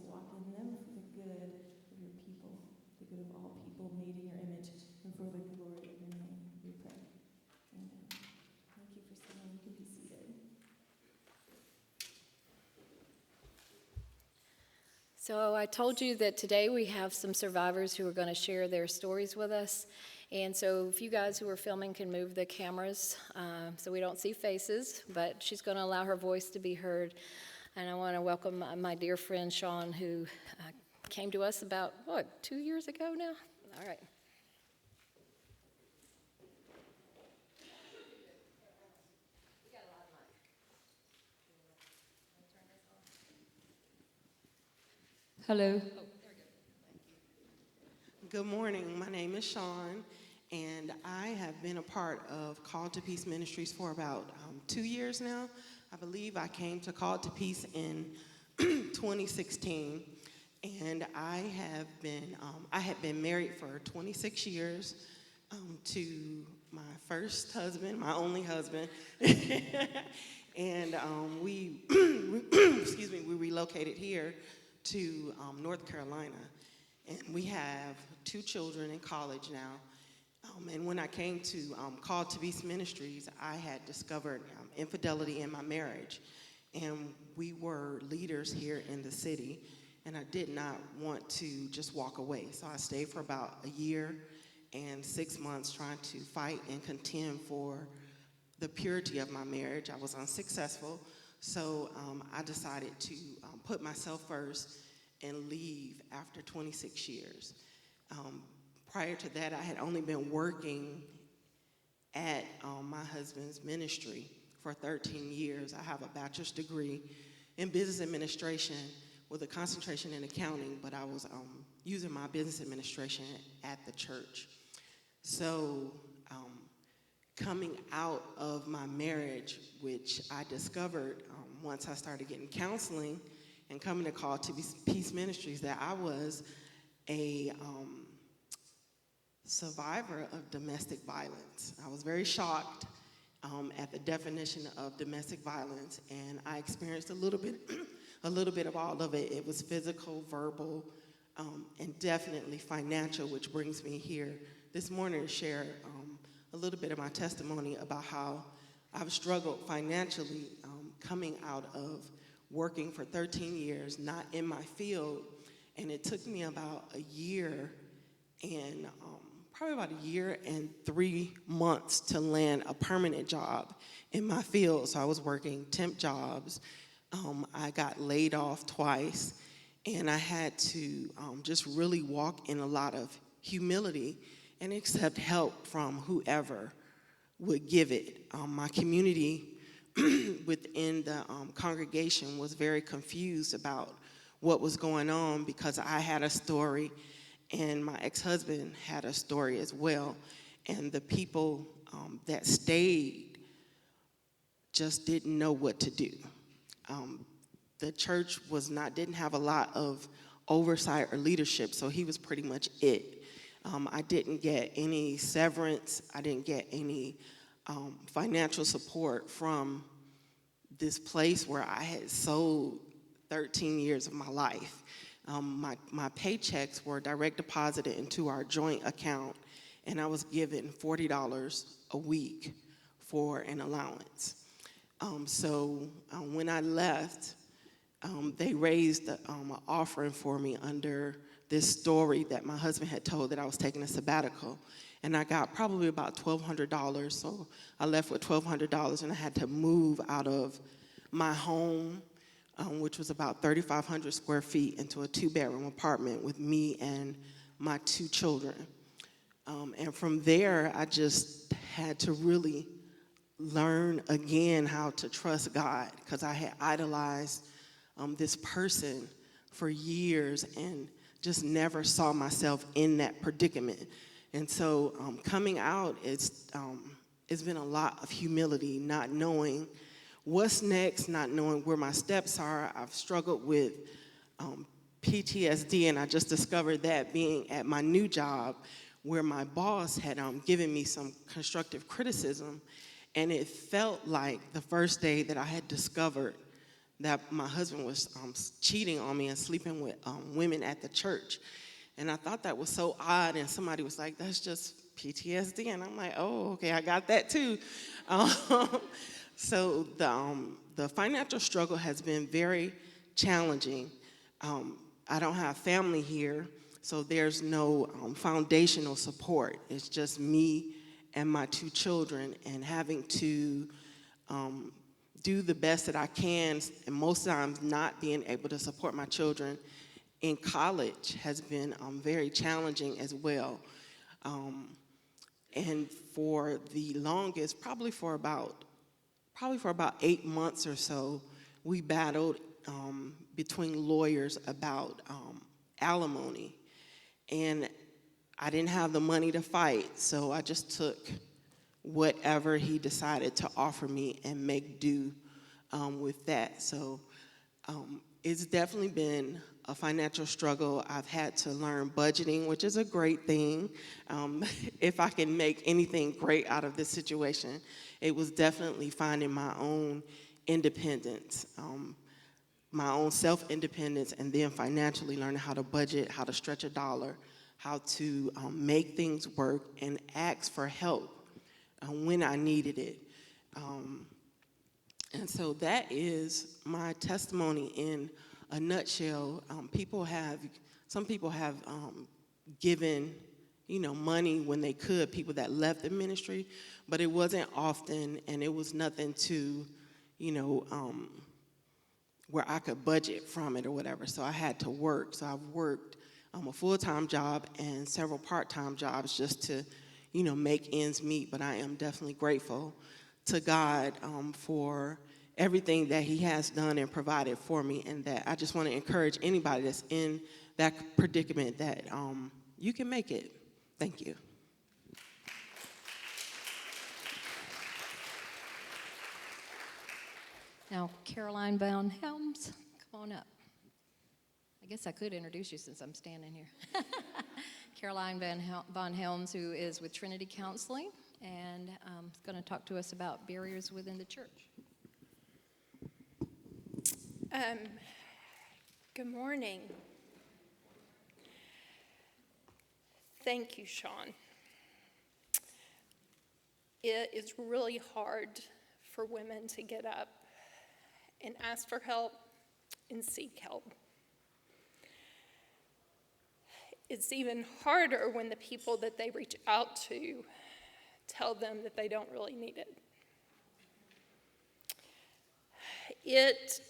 walk in them for the good of your people, the good of all people made in your image, and for the glory of your name, we pray. Amen. Thank you for singing. You can be seated. So I told you that today we have some survivors who are going to share their stories with us. And so if you guys who are filming can move the cameras so we don't see faces, but she's going to allow her voice to be heard. And I want to welcome my dear friend Sean, who came to us about, 2 years ago now? All right. Hello. Good morning. My name is Sean, and I have been a part of Call to Peace Ministries for about 2 years now. I believe I came to Call to Peace in 2016, and I had been married for 26 years to my first husband, my only husband, and we relocated here to North Carolina. And we have 2 children in college now. And when I came to Call to Peace Ministries, I had discovered infidelity in my marriage. And we were leaders here in the city, and I did not want to just walk away. So I stayed for about a year and 6 months trying to fight and contend for the purity of my marriage. I was unsuccessful, so I decided to put myself first and leave after 26 years. Prior to that, I had only been working at my husband's ministry for 13 years. I have a bachelor's degree in business administration with a concentration in accounting, but I was using my business administration at the church. So coming out of my marriage, which I discovered once I started getting counseling and coming to Call to Peace Ministries, that I was a survivor of domestic violence. I was very shocked at the definition of domestic violence, and I experienced a little bit of all of it. It was physical, verbal, and definitely financial, which brings me here this morning to share a little bit of my testimony about how I've struggled financially coming out of working for 13 years, not in my field, and it took me about a year and probably about a year and 3 months to land a permanent job in my field. So I was working temp jobs. I got laid off twice, and I had to just really walk in a lot of humility and accept help from whoever would give it. My community within the congregation was very confused about what was going on because I had a story and my ex-husband had a story as well. And the people that stayed just didn't know what to do. The church didn't have a lot of oversight or leadership, so he was pretty much it. I didn't get any severance. I didn't get any financial support from this place where I had sold 13 years of my life. My paychecks were direct deposited into our joint account, and I was given $40 a week for an allowance. So when I left, they raised an offering for me under this story that my husband had told that I was taking a sabbatical. And I got probably about $1,200, so I left with $1,200, and I had to move out of my home, which was about 3,500 square feet, into a 2-bedroom apartment with me and my 2 children. And from there, I just had to really learn again how to trust God, because I had idolized this person for years and just never saw myself in that predicament. And so coming out, it's been a lot of humility, not knowing what's next, not knowing where my steps are. I've struggled with PTSD, and I just discovered that being at my new job where my boss had given me some constructive criticism, and it felt like the first day that I had discovered that my husband was cheating on me and sleeping with women at the church. And I thought that was so odd, and somebody was like, that's just PTSD. And I'm like, oh, okay, I got that too. So the financial struggle has been very challenging. I don't have family here, so there's no foundational support. It's just me and my 2 children, and having to do the best that I can, and most times not being able to support my children in college has been very challenging as well. And for the longest, probably for about 8 months or so, we battled between lawyers about alimony. And I didn't have the money to fight, so I just took whatever he decided to offer me and make do with that. So it's definitely been a financial struggle. I've had to learn budgeting, which is a great thing. If I can make anything great out of this situation, it was definitely finding my own independence, my own self-independence, and then financially learning how to budget, how to stretch a dollar, how to make things work and ask for help when I needed it. And so that is my testimony in a nutshell. Some people have given, money when they could, people that left the ministry, but it wasn't often, and it was nothing to, where I could budget from it or whatever. So I had to work. So I've worked a full-time job and several part-time jobs just to, make ends meet. But I am definitely grateful to God for everything that he has done and provided for me, and that I just want to encourage anybody that's in that predicament that you can make it. Thank you. Now, Caroline Van Helms, come on up. I guess I could introduce you since I'm standing here. Caroline Von Helms, who is with Trinity Counseling, and is going to talk to us about barriers within the church. Good morning. Thank you, Sean. It is really hard for women to get up and ask for help and seek help. It's even harder when the people that they reach out to tell them that they don't really need it. It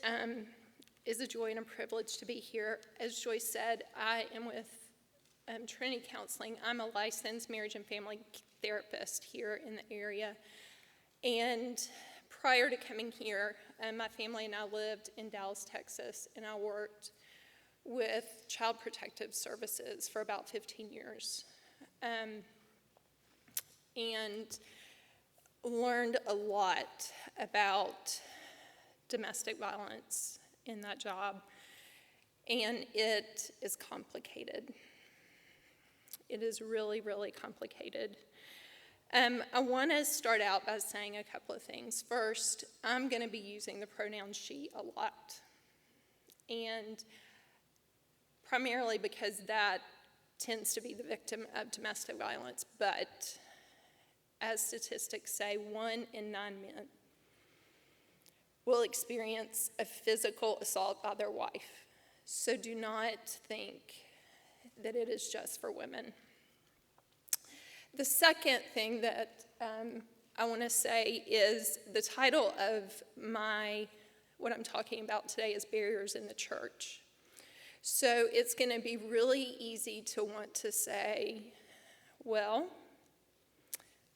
is a joy and a privilege to be here. As Joyce said, I am with Trinity Counseling. I'm a licensed marriage and family therapist here in the area. And prior to coming here, my family and I lived in Dallas, Texas, and I worked with Child Protective Services for about 15 years. And learned a lot about domestic violence in that job, and it is complicated. It is really, really complicated. I want to start out by saying a couple of things. First, I'm going to be using the pronoun she a lot, and primarily because that tends to be the victim of domestic violence, but as statistics say, 1 in 9 men will experience a physical assault by their wife. So do not think that it is just for women. The second thing that I want to say is the title of what I'm talking about today is Barriers in the Church. So it's going to be really easy to want to say, well,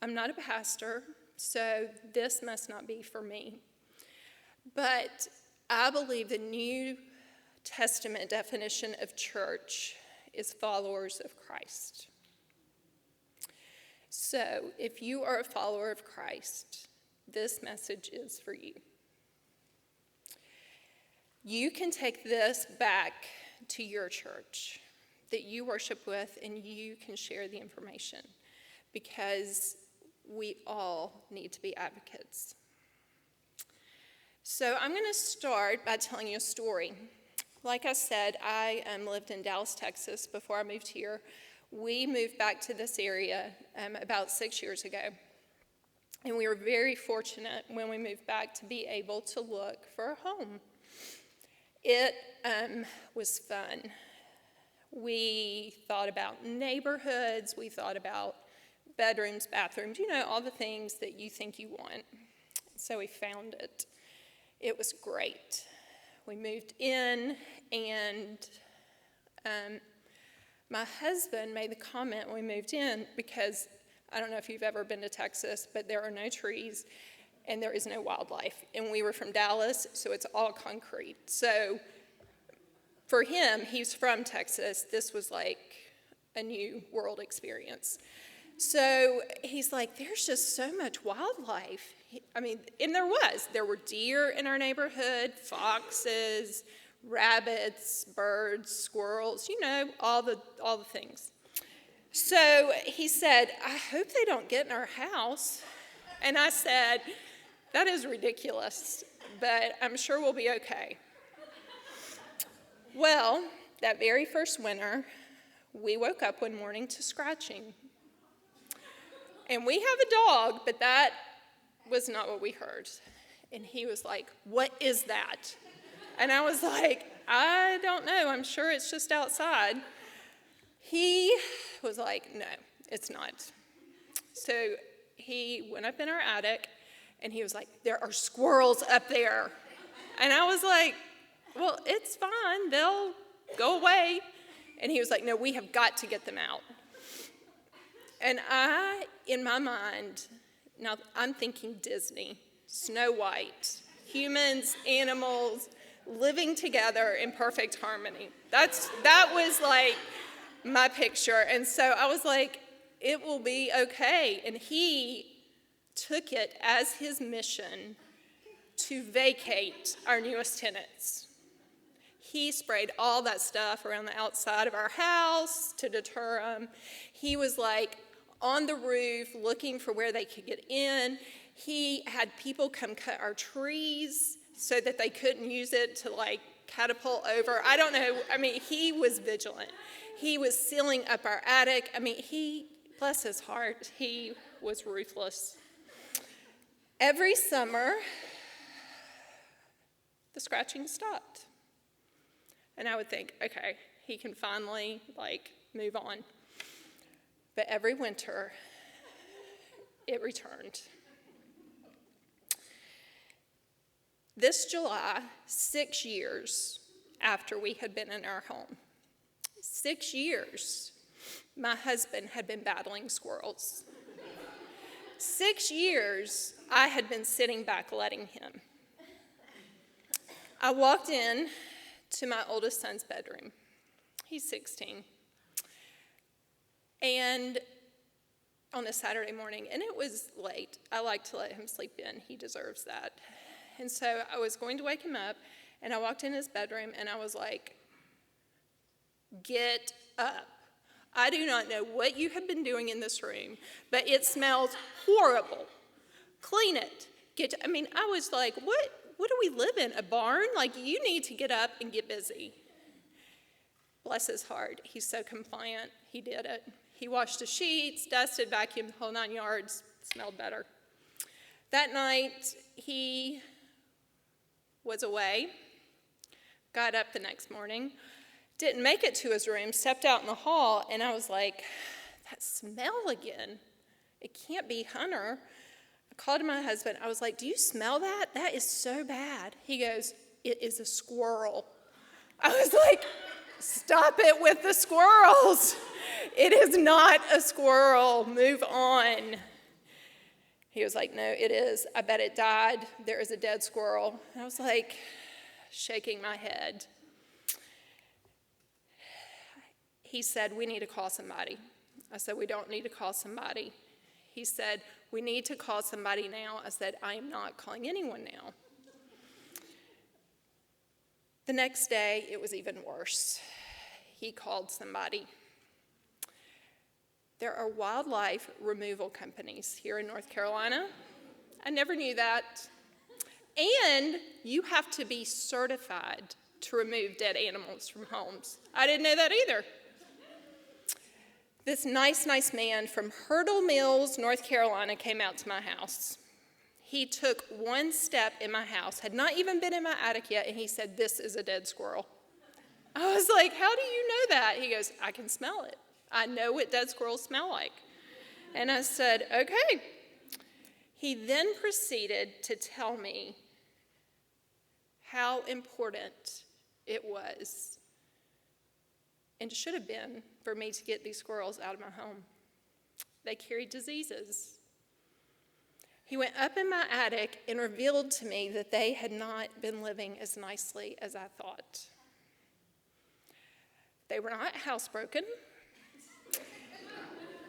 I'm not a pastor, so this must not be for me. But I believe the New Testament definition of church is followers of Christ. So if you are a follower of Christ, this message is for you. You can take this back to your church that you worship with, and you can share the information, because we all need to be advocates. So I'm going to start by telling you a story. Like I said, I lived in Dallas, Texas before I moved here. We moved back to this area about 6 years ago. And we were very fortunate when we moved back to be able to look for a home. It was fun. We thought about neighborhoods, we thought about bedrooms, bathrooms, all the things that you think you want. So we found it. It was great. We moved in, and my husband made the comment when we moved in, because I don't know if you've ever been to Texas, but there are no trees and there is no wildlife. And we were from Dallas, so it's all concrete. So for him, he's from Texas, this was like a new world experience. So he's like, there's just so much wildlife. And there were deer in our neighborhood, foxes, rabbits, birds, squirrels, all the things. So he said, I hope they don't get in our house. And I said, that is ridiculous, but I'm sure we'll be okay. Well, that very first winter, we woke up one morning to scratching. And we have a dog, but that was not what we heard. And he was like, what is that? And I was like, I don't know, I'm sure it's just outside. He was like, no, it's not. So he went up in our attic, and he was like, there are squirrels up there. And I was like, well, it's fine, they'll go away. And he was like, no, we have got to get them out. And in my mind, now I'm thinking Disney, Snow White, humans, animals, living together in perfect harmony. That was like my picture. And so I was like, it will be okay. And he took it as his mission to vacate our newest tenants. He sprayed all that stuff around the outside of our house to deter them. He was like on the roof looking for where they could get in. He had people come cut our trees so that they couldn't use it to like catapult over. I don't know. He was vigilant. He was sealing up our attic. Bless his heart, he was ruthless. Every summer, the scratching stopped. And I would think, okay, he can finally move on. But every winter, it returned. This July, 6 years after we had been in our home, 6 years, my husband had been battling squirrels. 6 years, I had been sitting back letting him. I walked in to my oldest son's bedroom. He's 16. And on a Saturday morning, and it was late. I like to let him sleep in. He deserves that. And so I was going to wake him up, and I walked in his bedroom, and I was like, get up. I do not know what you have been doing in this room, but it smells horrible. Clean it. I was like, what do we live in, a barn? You need to get up and get busy. Bless his heart. He's so compliant. He did it. He washed the sheets, dusted, vacuumed, the whole 9 yards. Smelled better. That night, he was away. Got up the next morning. Didn't make it to his room. Stepped out in the hall, and I was like, that smell again. It can't be Hunter. I called my husband. I was like, do you smell that? That is so bad. He goes, it is a squirrel. I was like, stop it with the squirrels. It is not a squirrel. Move on. He was like, no, it is. I bet it died. There is a dead squirrel. And I was like, shaking my head. He said, we need to call somebody. I said, we don't need to call somebody. He said, we need to call somebody now. I said, I am not calling anyone now. The next day, it was even worse. He called somebody. There are wildlife removal companies here in North Carolina. I never knew that. And you have to be certified to remove dead animals from homes. I didn't know that either. This nice man from Hurdle Mills, North Carolina, came out to my house. He took one step in my house, had not even been in my attic yet, and he said, "This is a dead squirrel." I was like, "How do you know that?" He goes, "I can smell it. I know what dead squirrels smell like." And I said, "Okay." He then proceeded to tell me how important it was and should have been for me to get these squirrels out of my home. They carried diseases. He went up in my attic and revealed to me that they had not been living as nicely as I thought. They were not housebroken.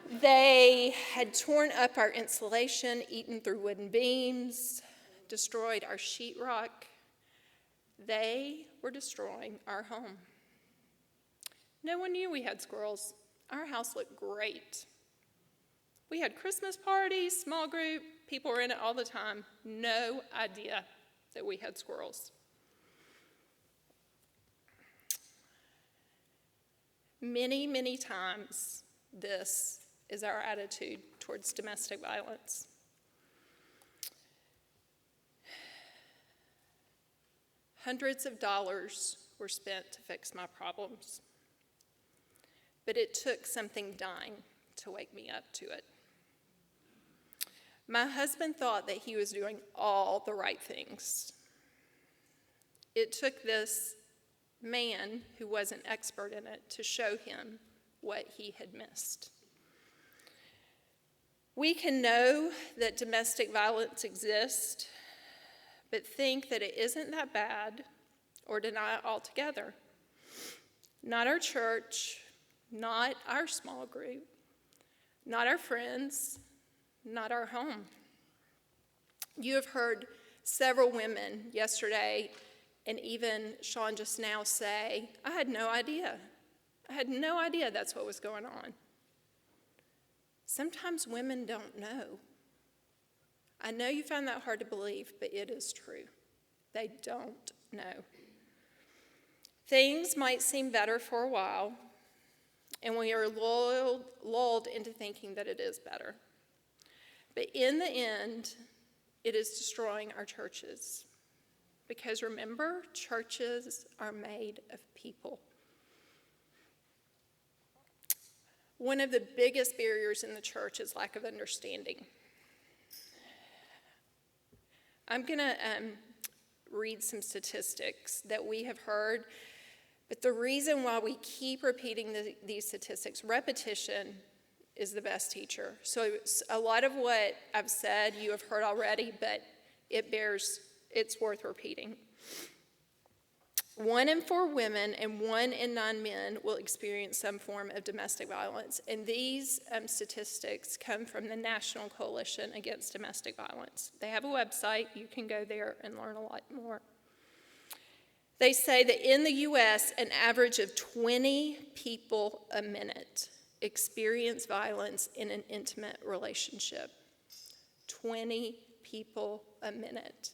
They had torn up our insulation, eaten through wooden beams, destroyed our sheetrock. They were destroying our home. No one knew we had squirrels. Our house looked great. We had Christmas parties, small group, people were in it all the time. No idea that we had squirrels. Many times, this is our attitude towards domestic violence. Hundreds of dollars were spent to fix my problems, but it took something dying to wake me up to it. My husband thought that he was doing all the right things. It took this man who was an expert in it to show him what he had missed. We can know that domestic violence exists, but think that it isn't that bad or deny it altogether. Not our church, not our small group, not our friends, not our home. You have heard several women yesterday, and even Sean just now say, "I had no idea. I had no idea that's what was going on." Sometimes women don't know. I know you find that hard to believe, but it is true. They don't know. Things might seem better for a while, and we are lulled into thinking that it is better. But in the end, it is destroying our churches. Because remember, churches are made of people. One of the biggest barriers in the church is lack of understanding. I'm going to read some statistics that we have heard, but the reason why we keep repeating these statistics, repetition is the best teacher. So a lot of what I've said you have heard already, but it's worth repeating. 1 in 4 women and 1 in 9 men will experience some form of domestic violence. And these statistics come from the National Coalition Against Domestic Violence. They have a website. You can go there and learn a lot more. They say that in the U.S., an average of 20 people a minute experience violence in an intimate relationship. 20 people a minute.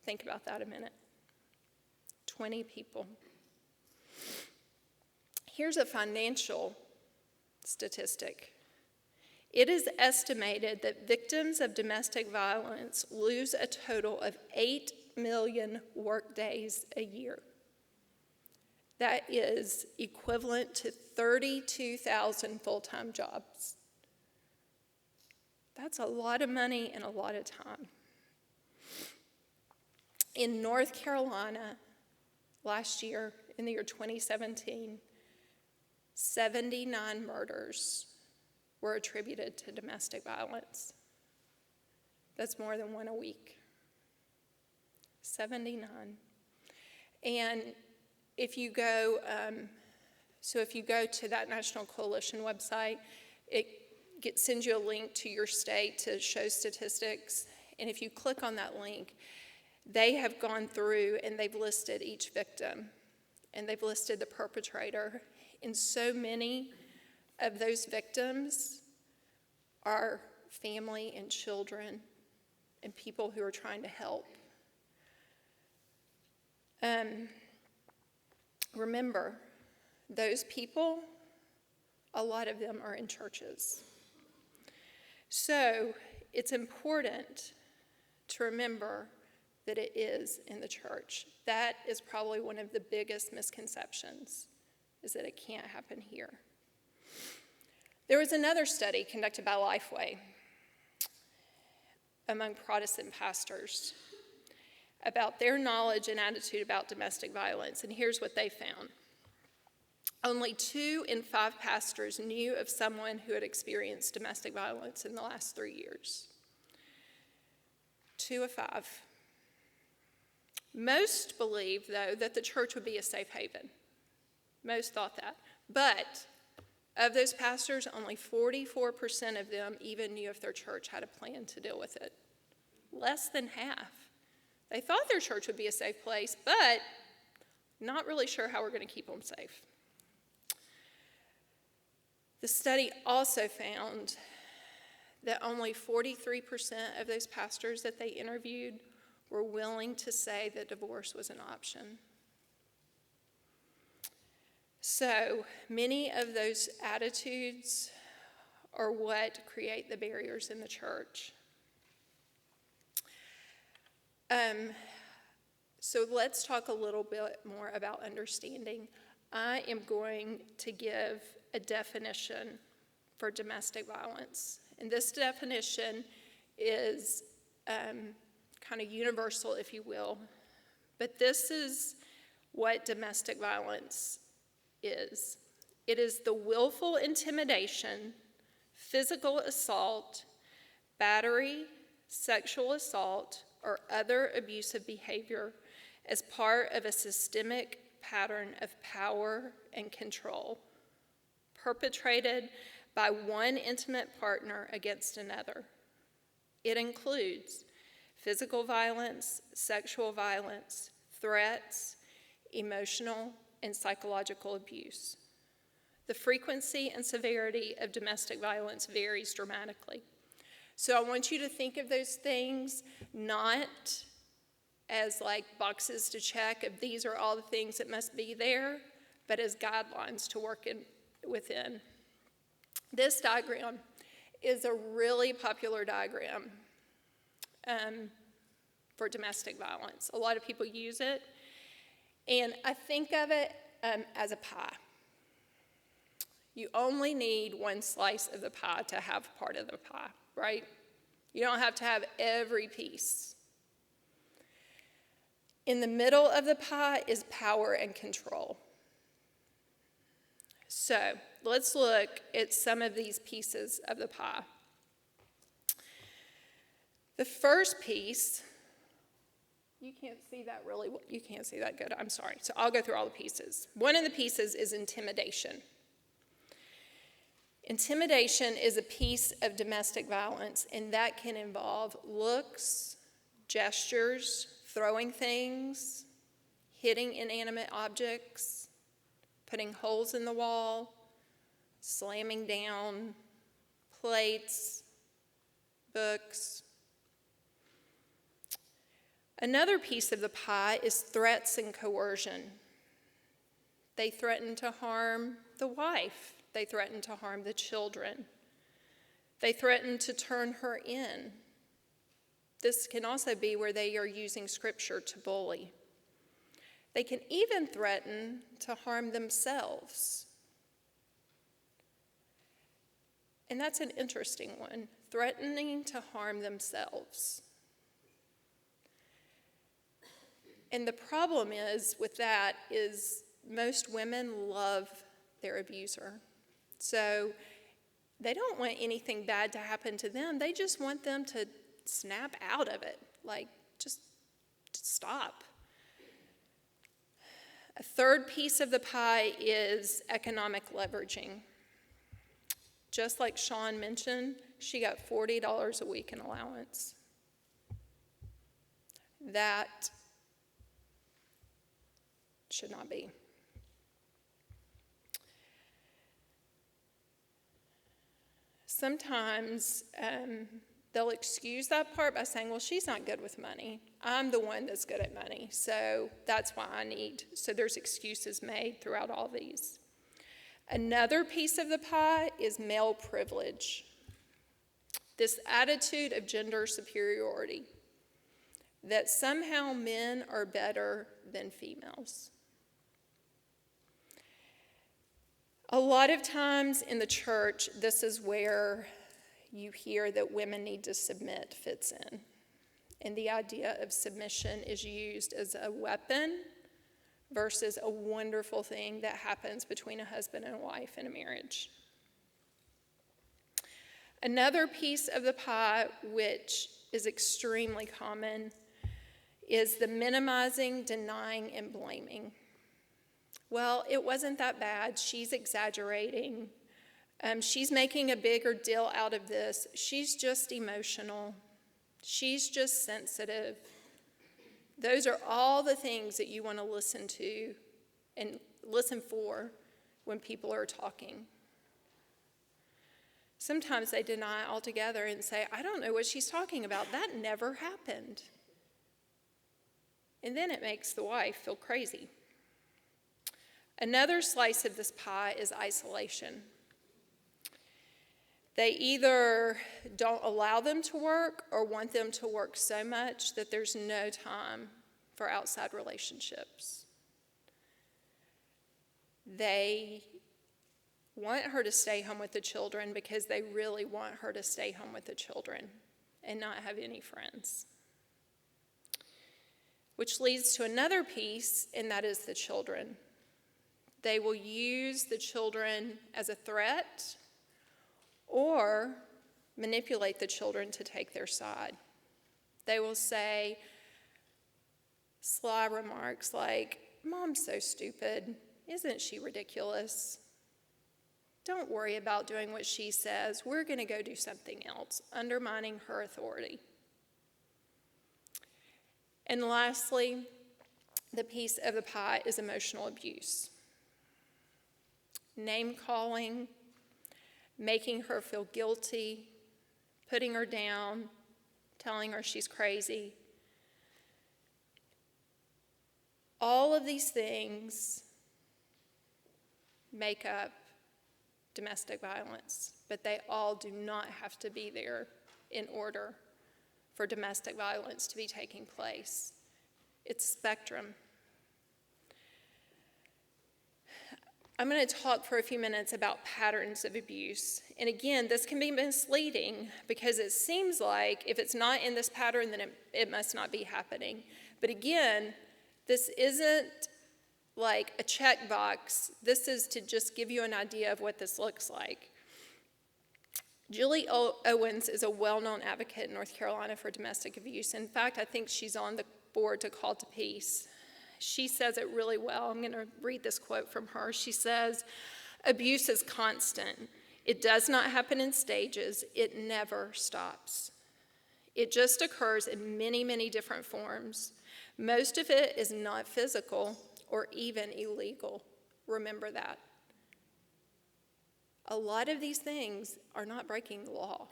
Think about that a minute. 20 people. Here's a financial statistic. It is estimated that victims of domestic violence lose a total of 8 million work days a year. That is equivalent to 32,000 full-time jobs. That's a lot of money and a lot of time. In North Carolina, last year, in the year 2017, 79 murders were attributed to domestic violence. That's more than one a week. 79. And if you go, to that National Coalition website, it sends you a link to your state to show statistics. And if you click on that link, they have gone through and they've listed each victim and they've listed the perpetrator. And so many of those victims are family and children and people who are trying to help. Remember, those people, a lot of them are in churches. So it's important to remember that it is in the church. That is probably one of the biggest misconceptions, is that it can't happen here. There was another study conducted by Lifeway among Protestant pastors about their knowledge and attitude about domestic violence, and here's what they found. Only 2 in 5 pastors knew of someone who had experienced domestic violence in the last 3 years. 2 of 5. Most believed, though, that the church would be a safe haven. Most thought that. But of those pastors, only 44% of them even knew if their church had a plan to deal with it. Less than half. They thought their church would be a safe place, but not really sure how we're going to keep them safe. The study also found that only 43% of those pastors that they interviewed were willing to say that divorce was an option. So many of those attitudes are what create the barriers in the church. So let's talk a little bit more about understanding. I am going to give a definition for domestic violence. And this definition is kind of universal, if you will. But this is what domestic violence is. It is the willful intimidation, physical assault, battery, sexual assault, or other abusive behavior as part of a systemic pattern of power and control, perpetrated by one intimate partner against another. It includes physical violence, sexual violence, threats, emotional and psychological abuse. The frequency and severity of domestic violence varies dramatically. So I want you to think of those things not as like boxes to check of these are all the things that must be there, but as guidelines to work within. This diagram is a really popular diagram for domestic violence. A lot of people use it, and I think of it as a pie. You only need one slice of the pie to have part of the pie, right? You don't have to have every piece. In the middle of the pie is power and control. So let's look at some of these pieces of the pie. The first piece, you can't see that really well. You can't see that good. I'm sorry. So I'll go through all the pieces. One of the pieces is intimidation. Intimidation is a piece of domestic violence, and that can involve looks, gestures, throwing things, hitting inanimate objects, putting holes in the wall, slamming down plates, books. Another piece of the pie is threats and coercion. They threaten to harm the wife. They threaten to harm the children. They threaten to turn her in. This can also be where they are using scripture to bully. They can even threaten to harm themselves. And that's an interesting one, threatening to harm themselves. And the problem is with that is most women love their abuser. So they don't want anything bad to happen to them. They just want them to snap out of it, like just stop. A third piece of the pie is economic leveraging. Just like Sean mentioned, she got $40 a week in allowance. That should not be. Sometimes they'll excuse that part by saying, well, she's not good with money. I'm the one that's good at money, so that's why I need. So there's excuses made throughout all these. Another piece of the pie is male privilege. This attitude of gender superiority, that somehow men are better than females. A lot of times in the church, this is where you hear that women need to submit fits in. And the idea of submission is used as a weapon versus a wonderful thing that happens between a husband and a wife in a marriage. Another piece of the pie, which is extremely common, is the minimizing, denying, and blaming. Well, it wasn't that bad. She's exaggerating. She's making a bigger deal out of this. She's just emotional. She's just sensitive. Those are all the things that you want to listen to and listen for when people are talking. Sometimes they deny altogether and say, I don't know what she's talking about. That never happened. And then it makes the wife feel crazy. Another slice of this pie is isolation. They either don't allow them to work or want them to work so much that there's no time for outside relationships. They want her to stay home with the children because they really want her to stay home with the children and not have any friends. Which leads to another piece, and that is the children. They will use the children as a threat or manipulate the children to take their side. They will say sly remarks like, Mom's so stupid. Isn't she ridiculous? Don't worry about doing what she says. We're going to go do something else, undermining her authority. And lastly, the piece of the pie is emotional abuse. Name-calling, making her feel guilty, putting her down, telling her she's crazy. All of these things make up domestic violence, but they all do not have to be there in order for domestic violence to be taking place. It's a spectrum. I'm going to talk for a few minutes about patterns of abuse. And again, this can be misleading because it seems like if it's not in this pattern, then it must not be happening. But again, this isn't like a checkbox. This is to just give you an idea of what this looks like. Julie Owens is a well-known advocate in North Carolina for domestic abuse. In fact, I think she's on the board to Call to Peace. She says it really well. I'm going to read this quote from her. She says, abuse is constant. It does not happen in stages. It never stops. It just occurs in many, many different forms. Most of it is not physical or even illegal. Remember that. A lot of these things are not breaking the law.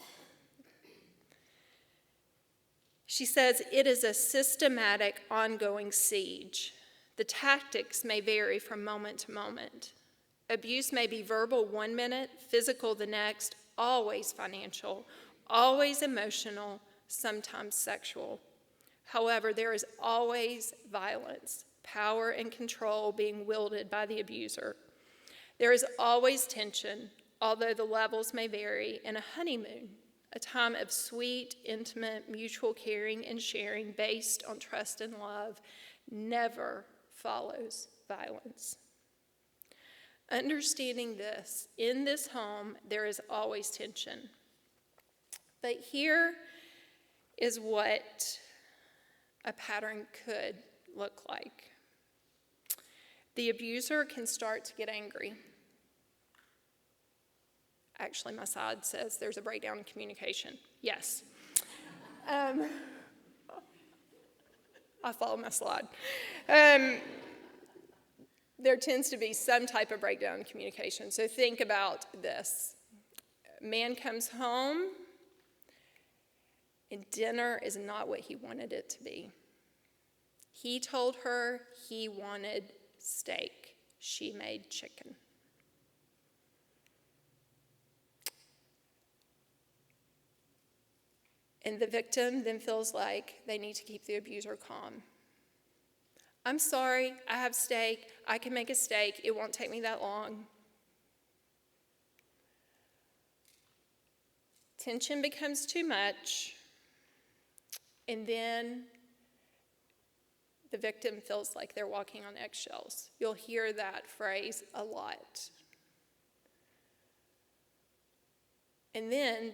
She says, it is a systematic, ongoing siege. The tactics may vary from moment to moment. Abuse may be verbal 1 minute, physical the next, always financial, always emotional, sometimes sexual. However, there is always violence, power and control being wielded by the abuser. There is always tension, although the levels may vary, and a honeymoon, a time of sweet, intimate, mutual caring and sharing based on trust and love, never follows violence. Understanding this, in this home, there is always tension. But here is what a pattern could look like. The abuser can start to get angry. Actually, my side says there's a breakdown in communication. Yes. I follow my slide. There tends to be some type of breakdown in communication. So think about this. Man comes home, and dinner is not what he wanted it to be. He told her he wanted steak. She made chicken. And the victim then feels like they need to keep the abuser calm. I'm sorry, I have steak. I can make a steak. It won't take me that long. Tension becomes too much, and then the victim feels like they're walking on eggshells. You'll hear that phrase a lot. And then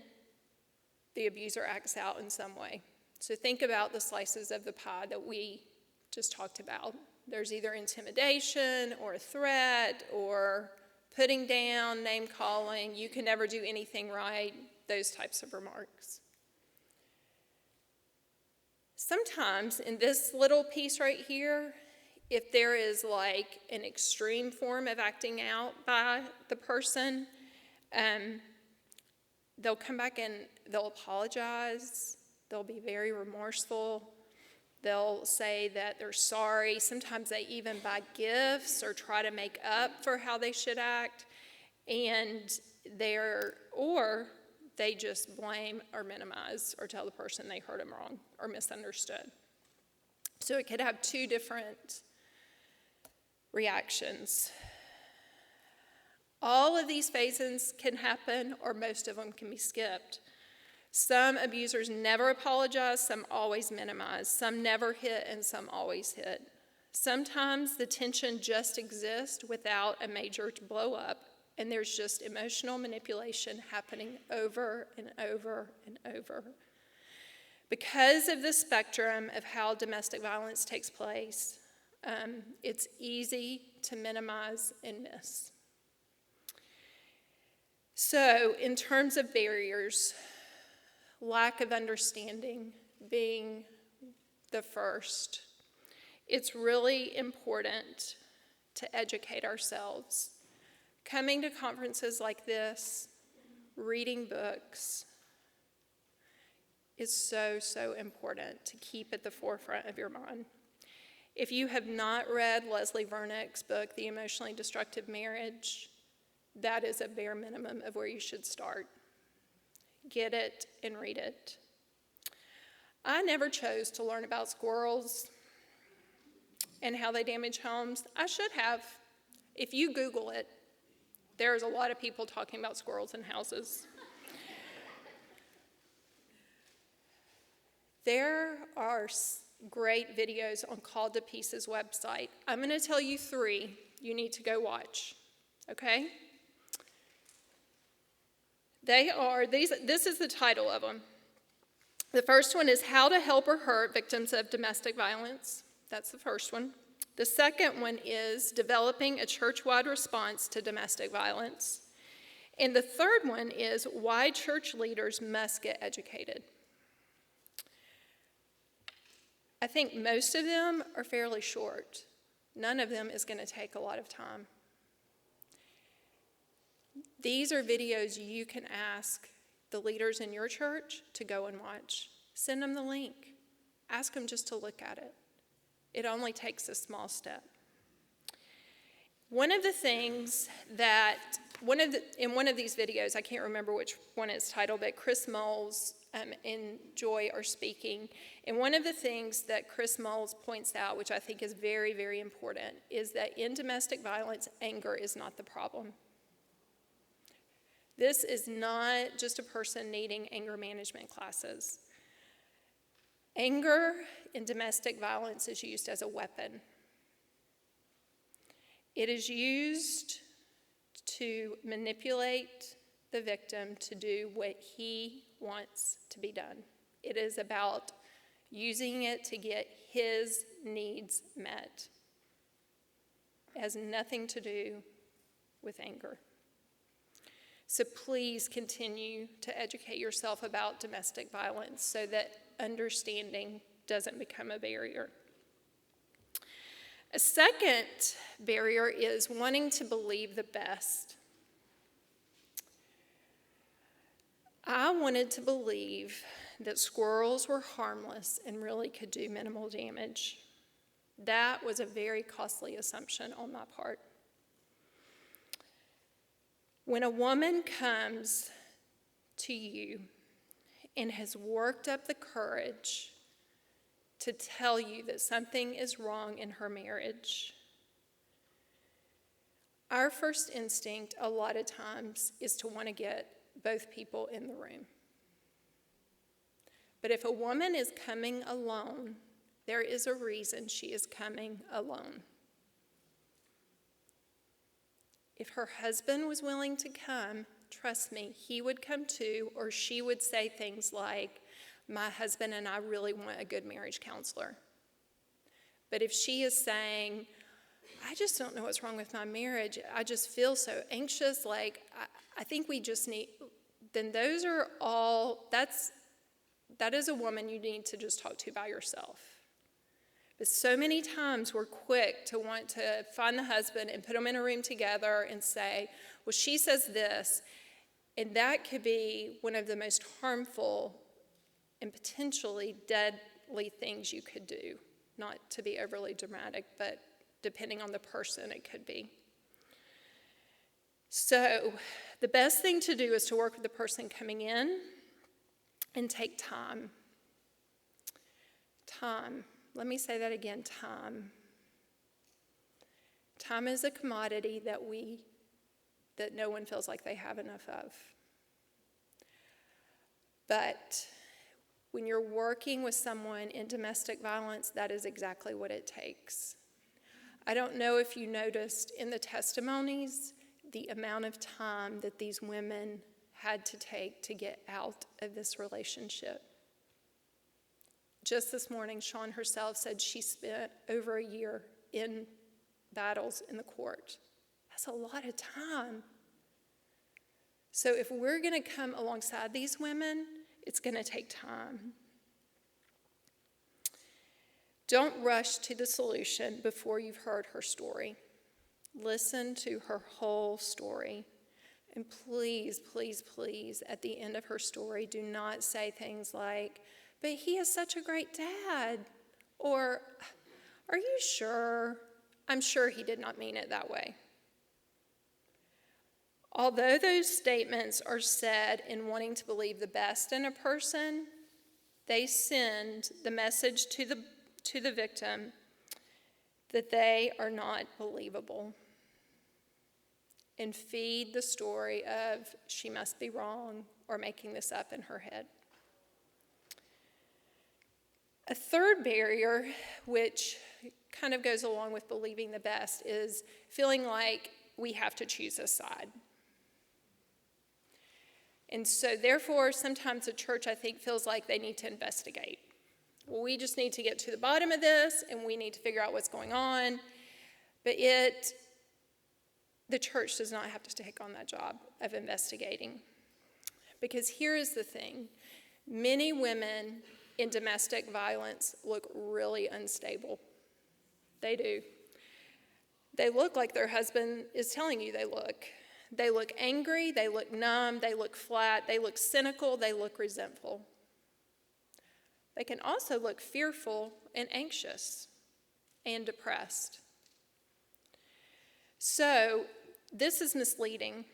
the abuser acts out in some way. So think about the slices of the pie that we just talked about. There's either intimidation or a threat or putting down, name calling, you can never do anything right, those types of remarks. Sometimes in this little piece right here, if there is like an extreme form of acting out by the person, they'll come back and they'll apologize. They'll be very remorseful. They'll say that they're sorry. Sometimes they even buy gifts or try to make up for how they should act. And they just blame or minimize or tell the person they heard them wrong or misunderstood. So it could have two different reactions. All of these phases can happen, or most of them can be skipped. Some abusers never apologize, some always minimize. Some never hit, and some always hit. Sometimes the tension just exists without a major blow up, and there's just emotional manipulation happening over and over and over. Because of the spectrum of how domestic violence takes place, it's easy to minimize and miss. So, in terms of barriers, lack of understanding being the first, it's really important to educate ourselves. Coming to conferences like this, reading books, is so, so important to keep at the forefront of your mind. If you have not read Leslie Vernick's book, The Emotionally Destructive Marriage, that is a bare minimum of where you should start. Get it and read it. I never chose to learn about squirrels and how they damage homes. I should have. If you Google it, there's a lot of people talking about squirrels in houses. There are great videos on Called to Pieces website. I'm going to tell you 3 you need to go watch, okay? This is the title of them. The first one is How to Help or Hurt Victims of Domestic Violence. That's the first one. The second one is Developing a Church-Wide Response to Domestic Violence. And the third one is Why Church Leaders Must Get Educated. I think most of them are fairly short. None of them is going to take a lot of time. These are videos you can ask the leaders in your church to go and watch. Send them the link. Ask them just to look at it. It only takes a small step. One of the things that, in one of these videos, I can't remember which one it's titled, but Chris Moles and Joy are speaking. And one of the things that Chris Moles points out, which I think is very, very important, is that in domestic violence, anger is not the problem. This is not just a person needing anger management classes. Anger in domestic violence is used as a weapon. It is used to manipulate the victim to do what he wants to be done. It is about using it to get his needs met. It has nothing to do with anger. So please continue to educate yourself about domestic violence so that understanding doesn't become a barrier. A second barrier is wanting to believe the best. I wanted to believe that squirrels were harmless and really could do minimal damage. That was a very costly assumption on my part. When a woman comes to you and has worked up the courage to tell you that something is wrong in her marriage, our first instinct a lot of times is to want to get both people in the room. But if a woman is coming alone, there is a reason she is coming alone. If her husband was willing to come, trust me, he would come too, or she would say things like, my husband and I really want a good marriage counselor. But if she is saying, I just don't know what's wrong with my marriage, I just feel so anxious, like I think we just need, then those are all, that is a woman you need to just talk to by yourself. But so many times we're quick to want to find the husband and put them in a room together and say, well, she says this, and that could be one of the most harmful and potentially deadly things you could do. Not to be overly dramatic, but depending on the person, it could be. So the best thing to do is to work with the person coming in and take time. Time. Let me say that again, time. Time is a commodity that no one feels like they have enough of. But when you're working with someone in domestic violence, that is exactly what it takes. I don't know if you noticed in the testimonies the amount of time that these women had to take to get out of this relationship. Just this morning, Shawn herself said she spent over a year in battles in the court. That's a lot of time. So if we're going to come alongside these women, it's going to take time. Don't rush to the solution before you've heard her story. Listen to her whole story. And please, please, please, at the end of her story, do not say things like, but he is such a great dad, or, are you sure? I'm sure he did not mean it that way. Although those statements are said in wanting to believe the best in a person, they send the message to the victim that they are not believable, and feed the story of she must be wrong or making this up in her head. A third barrier, which kind of goes along with believing the best, is feeling like we have to choose a side. And so therefore, sometimes the church, I think, feels like they need to investigate. Well, we just need to get to the bottom of this, and we need to figure out what's going on. But the church does not have to take on that job of investigating. Because here is the thing. Many women in domestic violence look really unstable. They do. They look like their husband is telling you they look. They look angry, they look numb, they look flat, they look cynical, they look resentful. They can also look fearful and anxious and depressed. So this is misleading.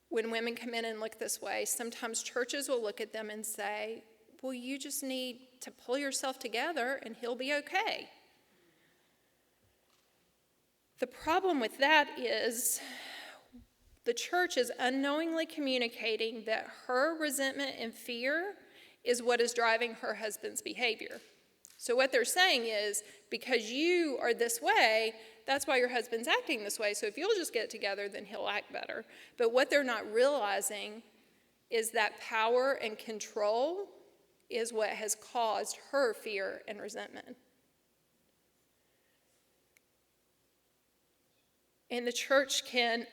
When women come in and look this way, sometimes churches will look at them and say, well, you just need to pull yourself together and he'll be okay. The problem with that is the church is unknowingly communicating that her resentment and fear is what is driving her husband's behavior. So what they're saying is, because you are this way, that's why your husband's acting this way. So if you'll just get together, then he'll act better. But what they're not realizing is that power and control is what has caused her fear and resentment. And the church can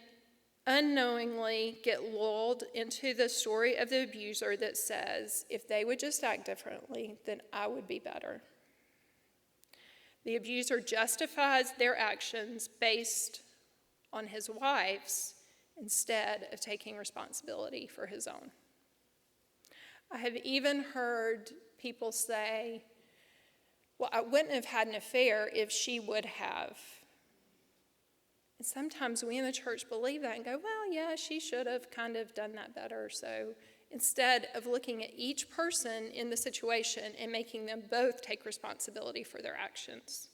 unknowingly get lulled into the story of the abuser that says, if they would just act differently, then I would be better. The abuser justifies their actions based on his wife's instead of taking responsibility for his own. I have even heard people say, well, I wouldn't have had an affair if she would have. And sometimes we in the church believe that and go, well, yeah, she should have kind of done that better. So instead of looking at each person in the situation and making them both take responsibility for their actions.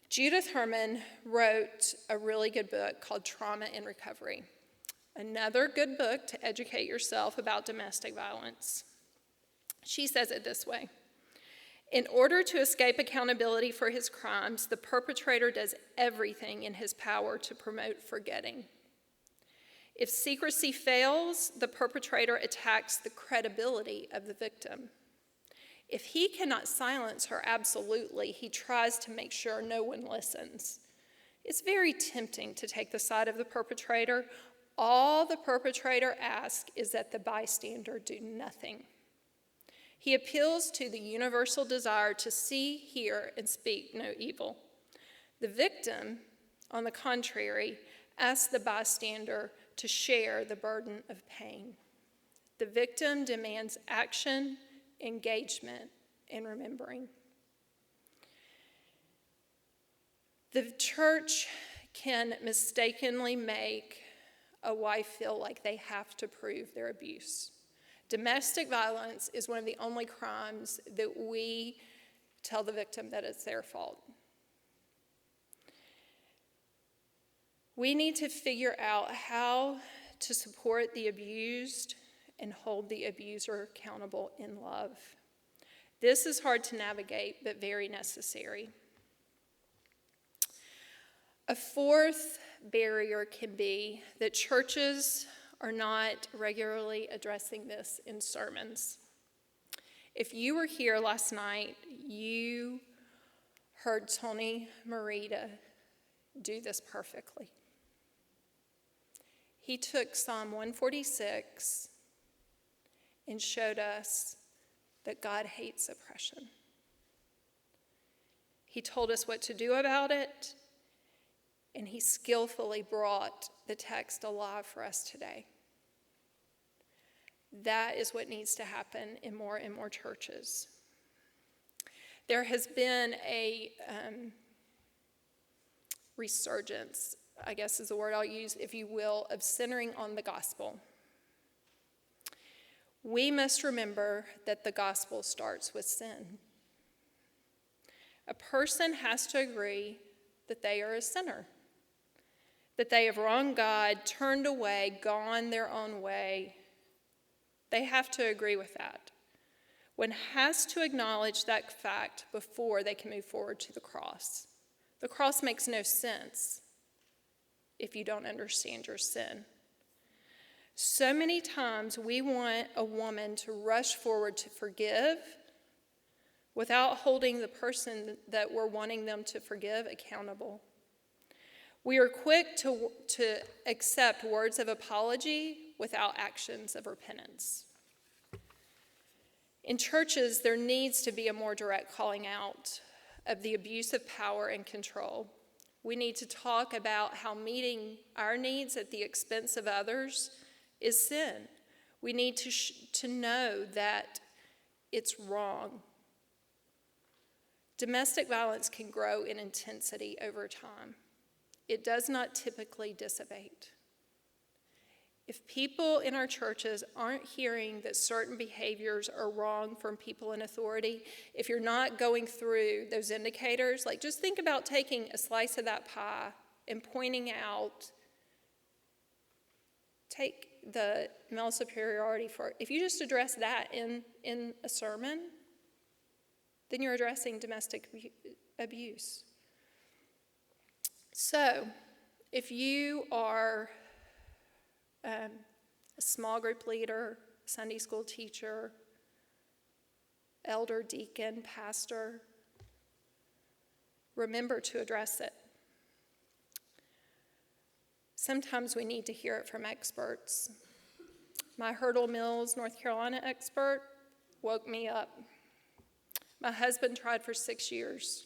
Judith Herman wrote a really good book called Trauma and Recovery. Another good book to educate yourself about domestic violence. She says it this way. In order to escape accountability for his crimes, the perpetrator does everything in his power to promote forgetting. If secrecy fails, the perpetrator attacks the credibility of the victim. If he cannot silence her absolutely, he tries to make sure no one listens. It's very tempting to take the side of the perpetrator. All the perpetrator asks is that the bystander do nothing. He appeals to the universal desire to see, hear, and speak no evil. The victim, on the contrary, asks the bystander to share the burden of pain. The victim demands action, engagement, and remembering. The church can mistakenly make a wife feel like they have to prove their abuse. Domestic violence is one of the only crimes that we tell the victim that it's their fault. We need to figure out how to support the abused and hold the abuser accountable in love. This is hard to navigate, but very necessary. A fourth barrier can be that churches are not regularly addressing this in sermons. If you were here last night, you heard Tony Merida do this perfectly. He took Psalm 146 and showed us that God hates oppression. He told us what to do about it, and he skillfully brought the text alive for us today. That is what needs to happen in more and more churches. There has been a resurgence, I guess is the word I'll use, if you will, of centering on the gospel. We must remember that the gospel starts with sin. A person has to agree that they are a sinner, that they have wronged God, turned away, gone their own way. They have to agree with that. One has to acknowledge that fact before they can move forward to the cross. The cross makes no sense if you don't understand your sin. So many times we want a woman to rush forward to forgive without holding the person that we're wanting them to forgive accountable. We are quick to accept words of apology without actions of repentance. In churches, there needs to be a more direct calling out of the abuse of power and control. We need to talk about how meeting our needs at the expense of others is sin. We need to know that it's wrong. Domestic violence can grow in intensity over time. It does not typically dissipate. If people in our churches aren't hearing that certain behaviors are wrong from people in authority, if you're not going through those indicators, like just think about taking a slice of that pie and pointing out, take the male superiority for, if you just address that in a sermon, then you're addressing domestic abuse. So, if you are a small group leader, Sunday school teacher, elder, deacon, pastor, remember to address it. Sometimes we need to hear it from experts. My Hurdle Mills, North Carolina expert woke me up. My husband tried for 6 years.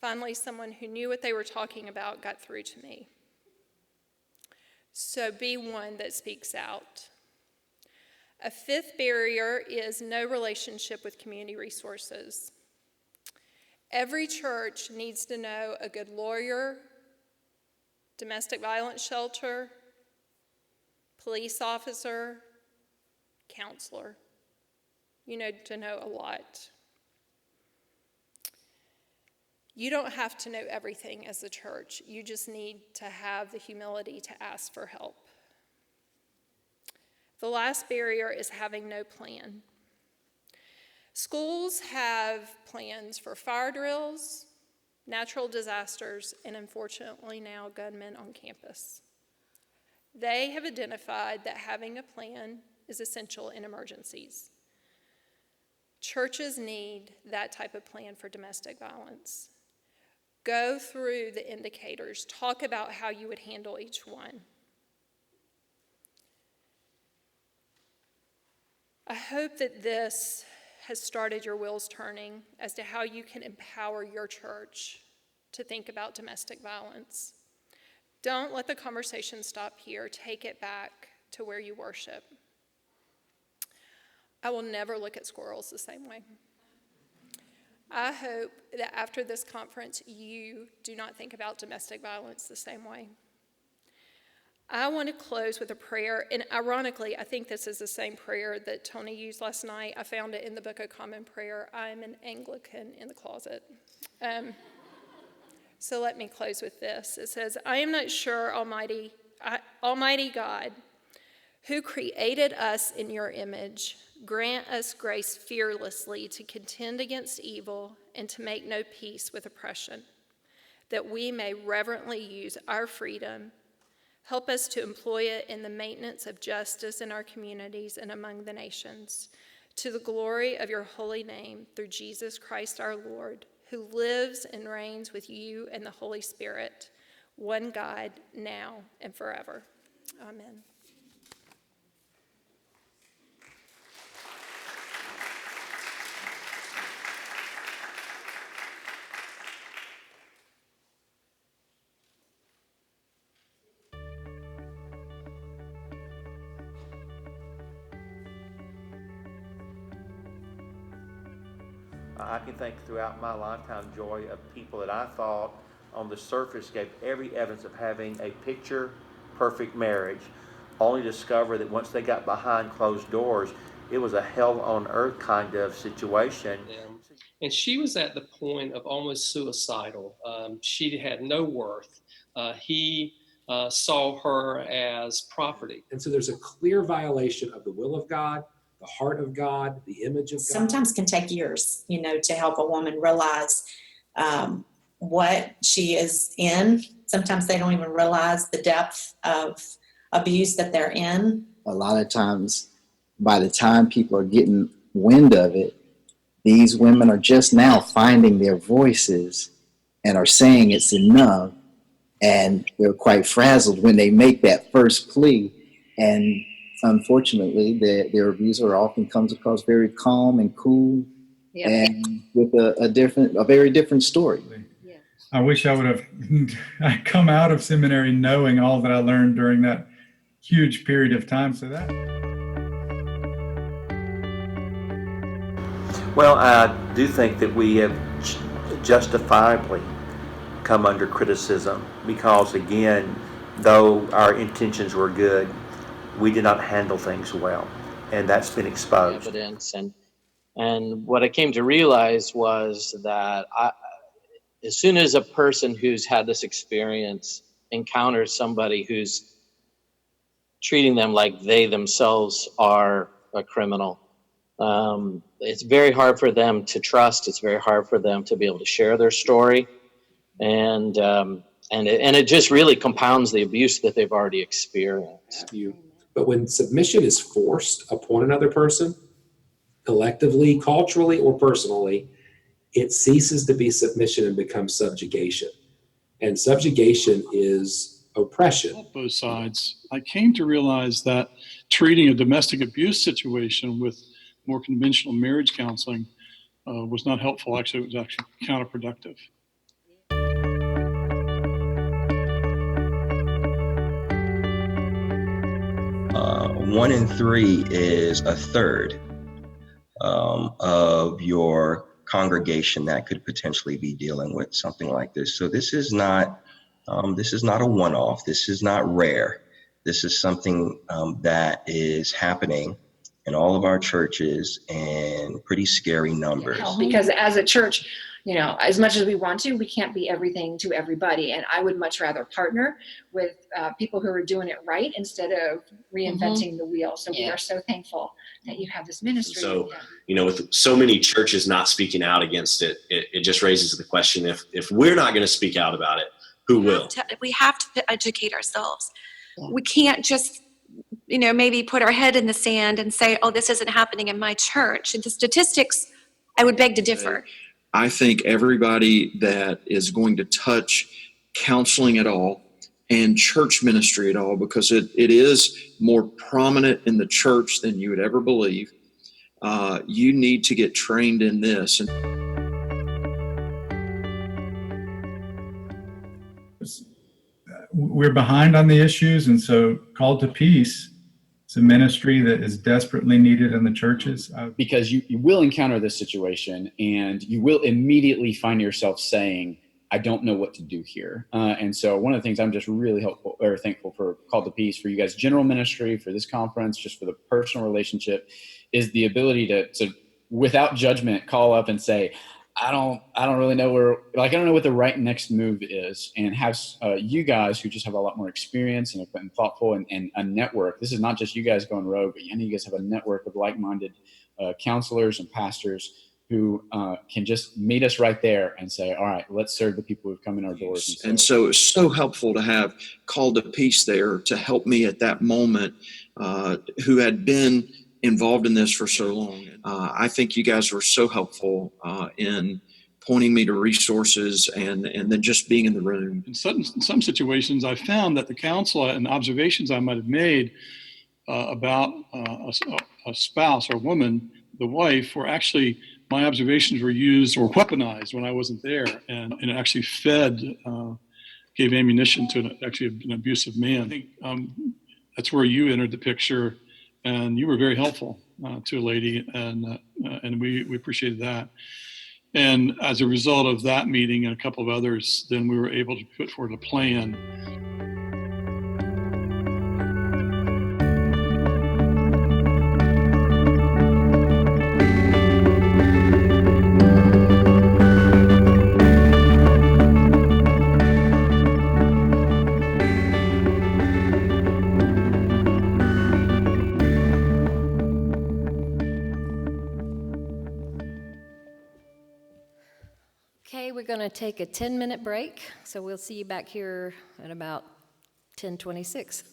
Finally, someone who knew what they were talking about got through to me. So be one that speaks out. A fifth barrier is no relationship with community resources. Every church needs to know a good lawyer, domestic violence shelter, police officer, counselor. You need to know a lot. You don't have to know everything as a church. You just need to have the humility to ask for help. The last barrier is having no plan. Schools have plans for fire drills, natural disasters, and unfortunately now gunmen on campus. They have identified that having a plan is essential in emergencies. Churches need that type of plan for domestic violence. Go through the indicators. Talk about how you would handle each one. I hope that this has started your wheels turning as to how you can empower your church to think about domestic violence. Don't let the conversation stop here. Take it back to where you worship. I will never look at squirrels the same way. I hope that after this conference, you do not think about domestic violence the same way. I want to close with a prayer, and ironically, I think this is the same prayer that Tony used last night. I found it in the Book of Common Prayer. I'm an Anglican in the closet. So let me close with this. It says, I am not sure, Almighty God, who created us in your image, grant us grace fearlessly to contend against evil and to make no peace with oppression, that we may reverently use our freedom. Help us to employ it in the maintenance of justice in our communities and among the nations, to the glory of your holy name, through Jesus Christ our Lord, who lives and reigns with you and the Holy Spirit, one God, now and forever. Amen. I can think throughout my lifetime, Joy, of people that I thought on the surface gave every evidence of having a picture-perfect marriage, only to discover that once they got behind closed doors, it was a hell on earth kind of situation. And she was at the point of almost suicidal. She had no worth. He saw her as property. And so there's a clear violation of the will of God, the heart of God, the image of God. Sometimes can take years, to help a woman realize what she is in. Sometimes they don't even realize the depth of abuse that they're in. A lot of times, by the time people are getting wind of it, these women are just now finding their voices and are saying it's enough. And they're quite frazzled when they make that first plea. And unfortunately, their abuser often comes across very calm and cool, and with a very different story. Yeah. I wish I would have come out of seminary knowing all that I learned during that huge period of time. So that. Well, I do think that we have justifiably come under criticism because, again, though our intentions were good, we did not handle things well, and that's been exposed. Evidence, and what I came to realize was that as soon as a person who's had this experience encounters somebody who's treating them like they themselves are a criminal, it's very hard for them to trust. It's very hard for them to be able to share their story, and it just really compounds the abuse that they've already experienced. But when submission is forced upon another person, collectively, culturally, or personally, it ceases to be submission and becomes subjugation. And subjugation is oppression. Both sides. I came to realize that treating a domestic abuse situation with more conventional marriage counseling was not helpful. Actually, it was actually counterproductive. 1 in 3 is a third of your congregation that could potentially be dealing with something like this. So this is not a one-off. This is not rare. This is something that is happening in all of our churches in pretty scary numbers. Because as a church, you know, as much as we want to, we can't be everything to everybody. And I would much rather partner with people who are doing it right instead of reinventing the wheel. So we are so thankful that you have this ministry. So, you know, with so many churches not speaking out against it, it just raises the question, if we're not going to speak out about it, who will? We have to educate ourselves. We can't just, you know, maybe put our head in the sand and say, oh, this isn't happening in my church. And the statistics, I would beg to differ. I think everybody that is going to touch counseling at all and church ministry at all, because it is more prominent in the church than you would ever believe, you need to get trained in this. We're behind on the issues, and so Called to Peace is a ministry that is desperately needed in the churches. Because you will encounter this situation, and you will immediately find yourself saying, I don't know what to do here. And so one of the things I'm just really thankful for Called to Peace, for you guys' general ministry, for this conference, just for the personal relationship, is the ability to without judgment, call up and say, I don't really know I don't know what the right next move is, and have you guys who just have a lot more experience and have been thoughtful and a network. This is not just you guys going rogue, but I know you guys have a network of like-minded counselors and pastors who can just meet us right there and say, all right, let's serve the people who've come in our doors. And so it's so helpful to have Called to Peace there to help me at that moment, who had been involved in this for so long. I think you guys were so helpful in pointing me to resources and then just being in the room. In some situations, I found that the counsel and observations I might have made about a spouse or woman, the wife, were actually, my observations were used or weaponized when I wasn't there, and it actually gave ammunition to an abusive man. I think that's where you entered the picture, and you were very helpful to a lady, and we appreciated that. And as a result of that meeting and a couple of others, then we were able to put forward a plan. Okay, we're going to take a 10-minute break, so we'll see you back here at about 10:26.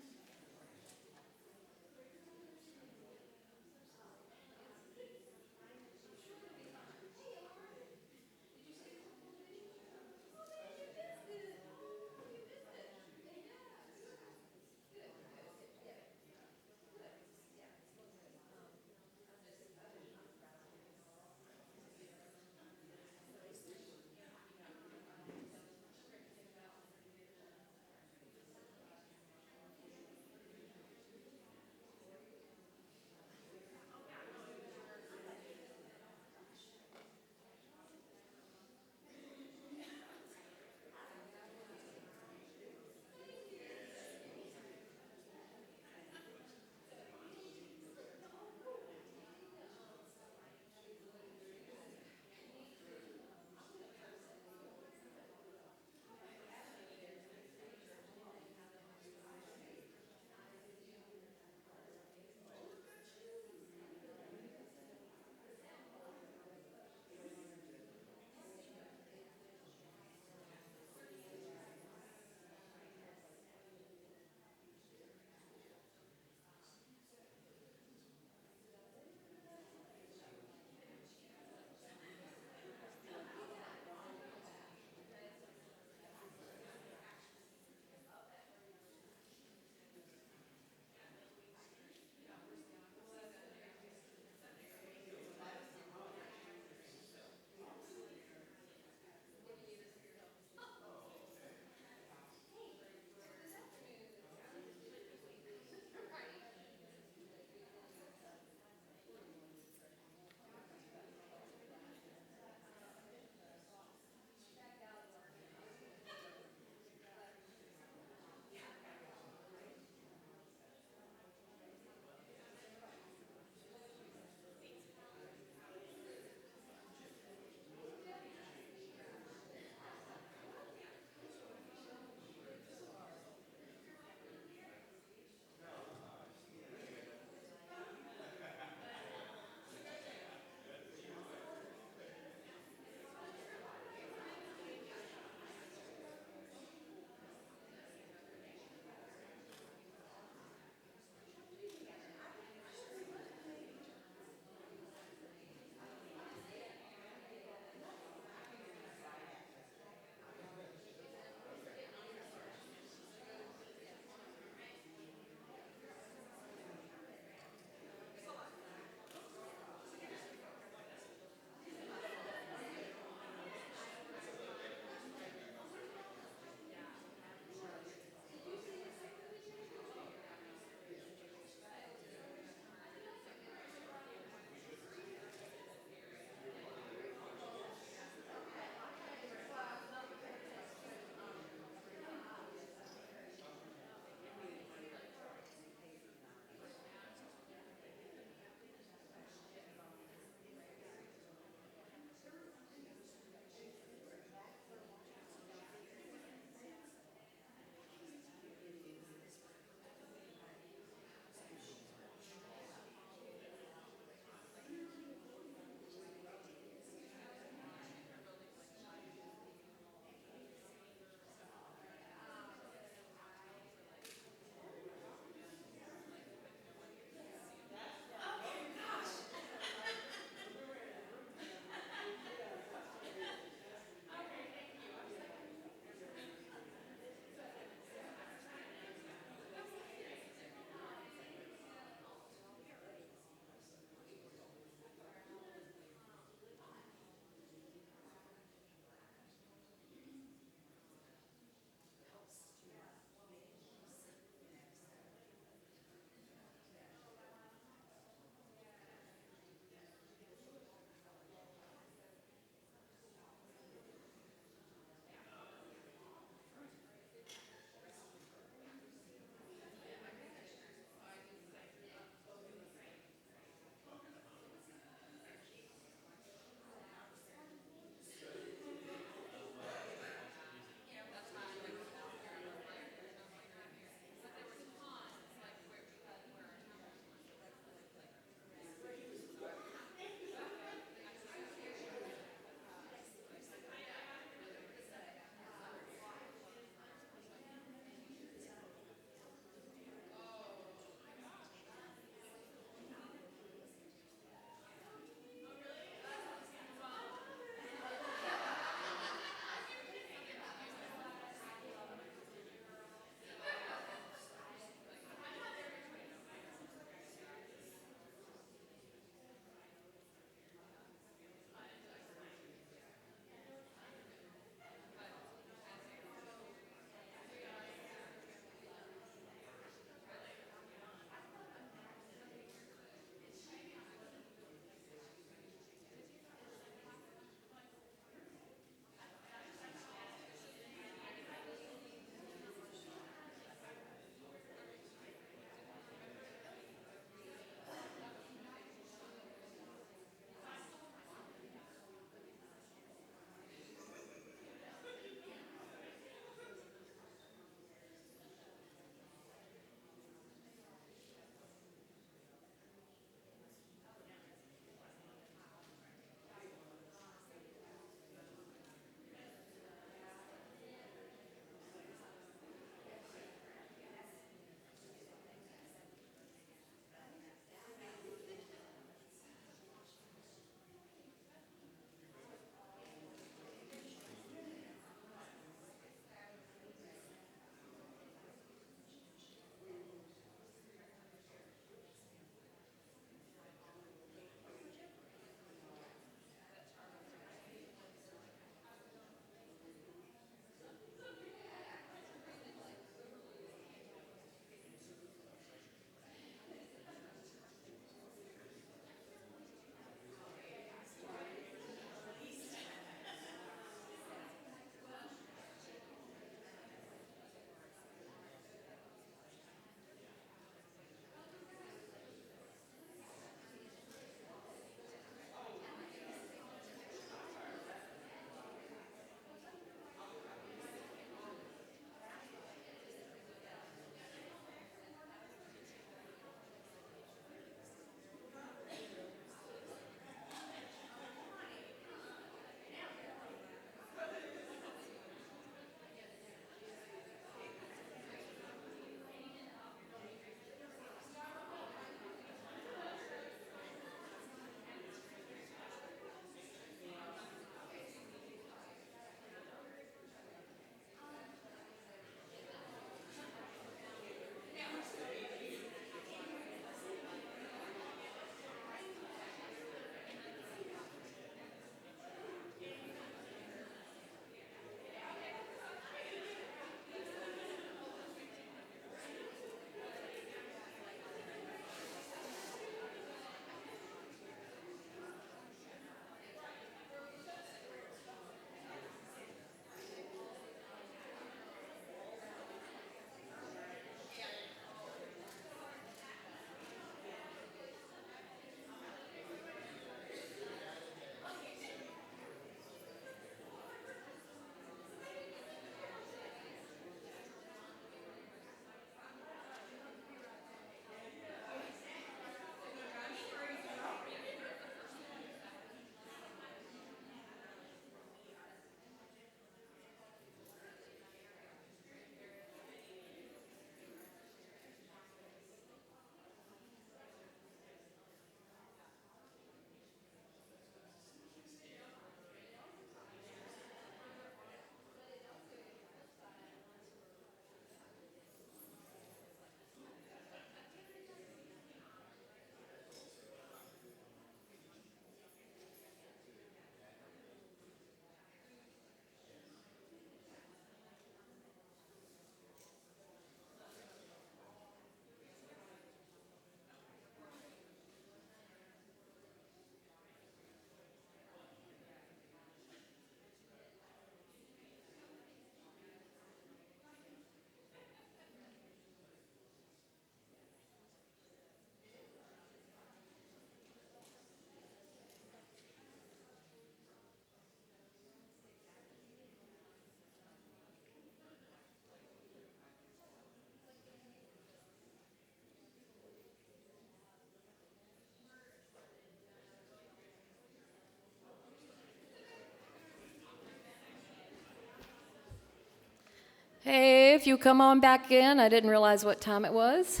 Hey, if you come on back in, I didn't realize what time it was.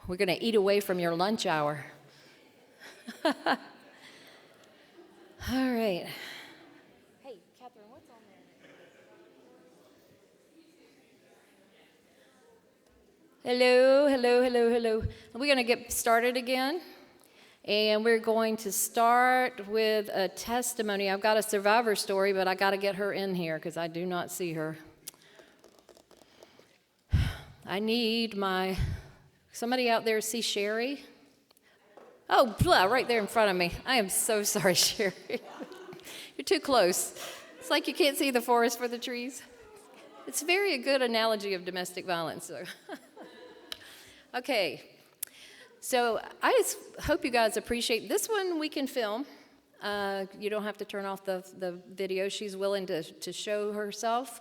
We're going to eat away from your lunch hour. All right. Hey, Catherine, what's on there? Hello, hello, hello, hello. We're going to get started again. And we're going to start with a testimony. I've got a survivor story, but I got to get her in here because I do not see her. I need somebody out there see Sherry? Oh, blah, right there in front of me. I am so sorry, Sherry. You're too close. It's like you can't see the forest for the trees. It's a good analogy of domestic violence. So. Okay, so I just hope you guys appreciate this one. We can film. You don't have to turn off the video. She's willing to show herself.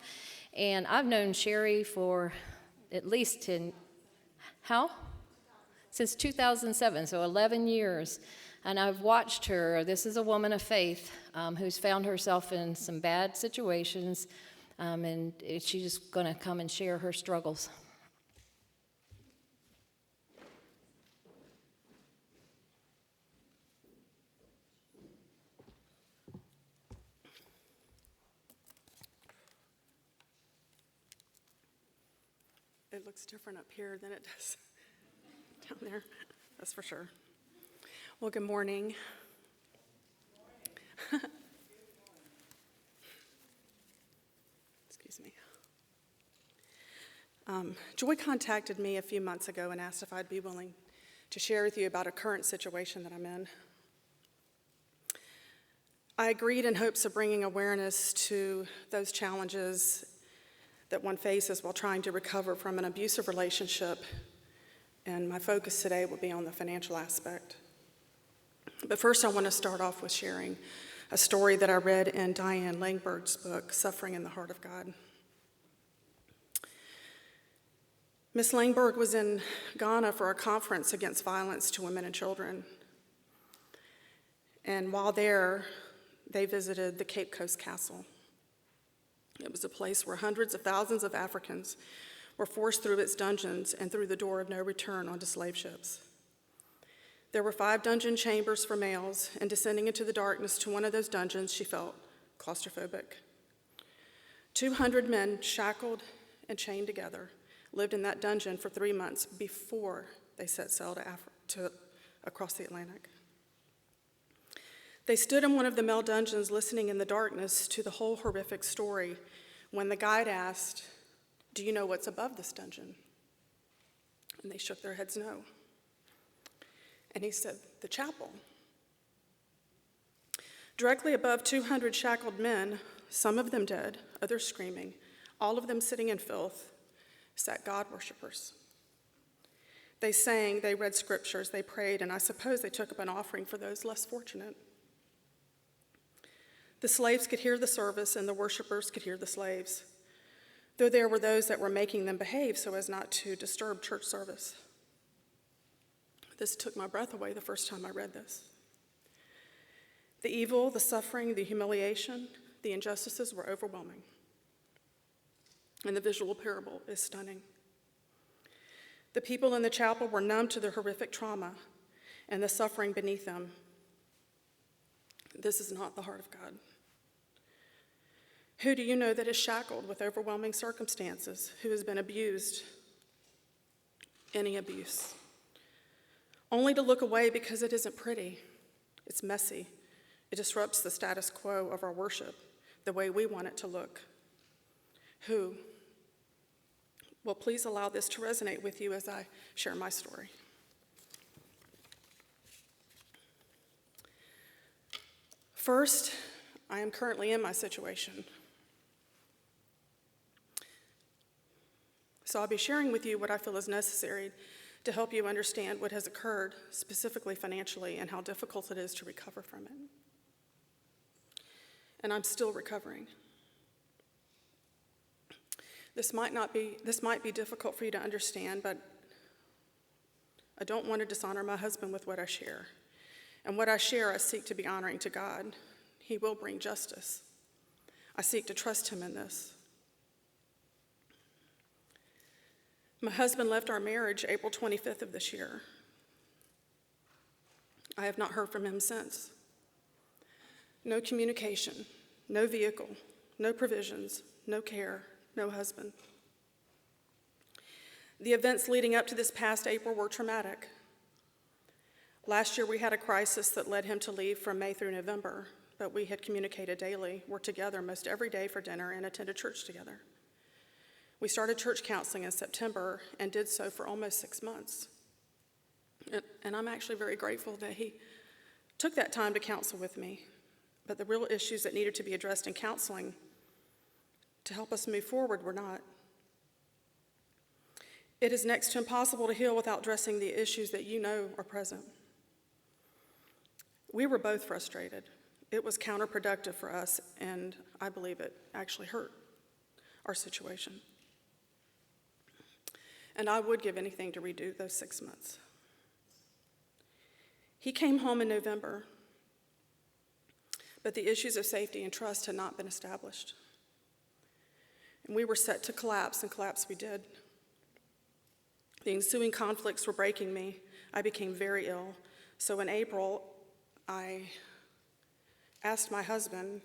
And I've known Sherry for at least since 2007, so 11 years. And I've watched her. This is a woman of faith who's found herself in some bad situations, and she's just going to come and share her struggles. It looks different up here than it does down there, that's for sure. Well, good morning. Excuse me. Joy contacted me a few months ago and asked if I'd be willing to share with you about a current situation that I'm in. I agreed in hopes of bringing awareness to those challenges that one faces while trying to recover from an abusive relationship, and my focus today will be on the financial aspect. But first I want to start off with sharing a story that I read in Diane Langberg's book, Suffering in the Heart of God. Miss Langberg was in Ghana for a conference against violence to women and children. And while there, they visited the Cape Coast Castle. It was a place where hundreds of thousands of Africans were forced through its dungeons and through the door of no return onto slave ships. There were 5 dungeon chambers for males, and descending into the darkness to one of those dungeons, she felt claustrophobic. 200 men, shackled and chained together, lived in that dungeon for 3 months before they set sail across the Atlantic. They stood in one of the male dungeons listening in the darkness to the whole horrific story when the guide asked, "Do you know what's above this dungeon?" And they shook their heads no. And he said, "The chapel." Directly above 200 shackled men, some of them dead, others screaming, all of them sitting in filth, sat God worshipers. They sang, they read scriptures, they prayed, and I suppose they took up an offering for those less fortunate. The slaves could hear the service, and the worshipers could hear the slaves, though there were those that were making them behave so as not to disturb church service. This took my breath away the first time I read this. The evil, the suffering, the humiliation, the injustices were overwhelming. And the visual parable is stunning. The people in the chapel were numb to the horrific trauma and the suffering beneath them. This is not the heart of God. Who do you know that is shackled with overwhelming circumstances, who has been abused? Any abuse. Only to look away because it isn't pretty. It's messy. It disrupts the status quo of our worship, the way we want it to look. Who? Well, please allow this to resonate with you as I share my story. First, I am currently in my situation. So I'll be sharing with you what I feel is necessary to help you understand what has occurred, specifically financially, and how difficult it is to recover from it. And I'm still recovering. This might be difficult for you to understand, but I don't want to dishonor my husband with what I share. And what I share, I seek to be honoring to God. He will bring justice. I seek to trust him in this. My husband left our marriage April 25th of this year. I have not heard from him since. No communication, no vehicle, no provisions, no care, no husband. The events leading up to this past April were traumatic. Last year, we had a crisis that led him to leave from May through November, but we had communicated daily, were together most every day for dinner, and attended church together. We started church counseling in September and did so for almost 6 months. And I'm actually very grateful that he took that time to counsel with me. But the real issues that needed to be addressed in counseling to help us move forward were not. It is next to impossible to heal without addressing the issues that you know are present. We were both frustrated. It was counterproductive for us, and I believe it actually hurt our situation. And I would give anything to redo those 6 months. He came home in November, but the issues of safety and trust had not been established. And we were set to collapse, and collapse we did. The ensuing conflicts were breaking me. I became very ill. So in April, I asked my husband,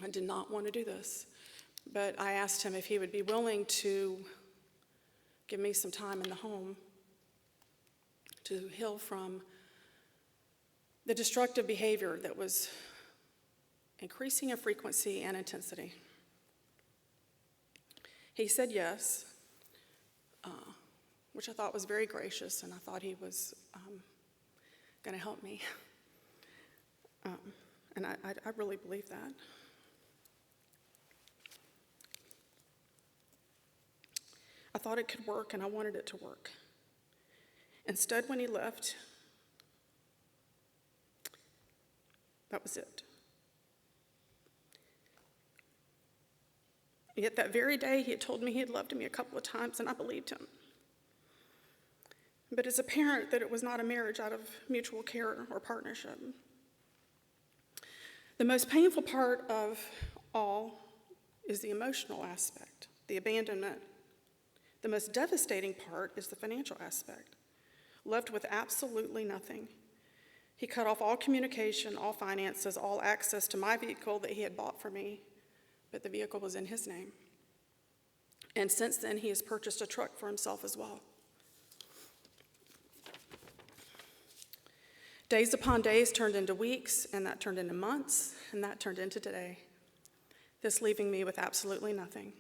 I did not want to do this, but I asked him if he would be willing to give me some time in the home to heal from the destructive behavior that was increasing in frequency and intensity. He said yes, which I thought was very gracious, and I thought he was going to help me. And I really believe that. I thought it could work, and I wanted it to work. Instead, when he left, that was it. Yet that very day, he had told me he had loved me a couple of times, and I believed him. But it's apparent that it was not a marriage out of mutual care or partnership. The most painful part of all is the emotional aspect, the abandonment. The most devastating part is the financial aspect. Left with absolutely nothing, he cut off all communication, all finances, all access to my vehicle that he had bought for me, but the vehicle was in his name. And since then, he has purchased a truck for himself as well. Days upon days turned into weeks, and that turned into months, and that turned into today. This leaving me with absolutely nothing.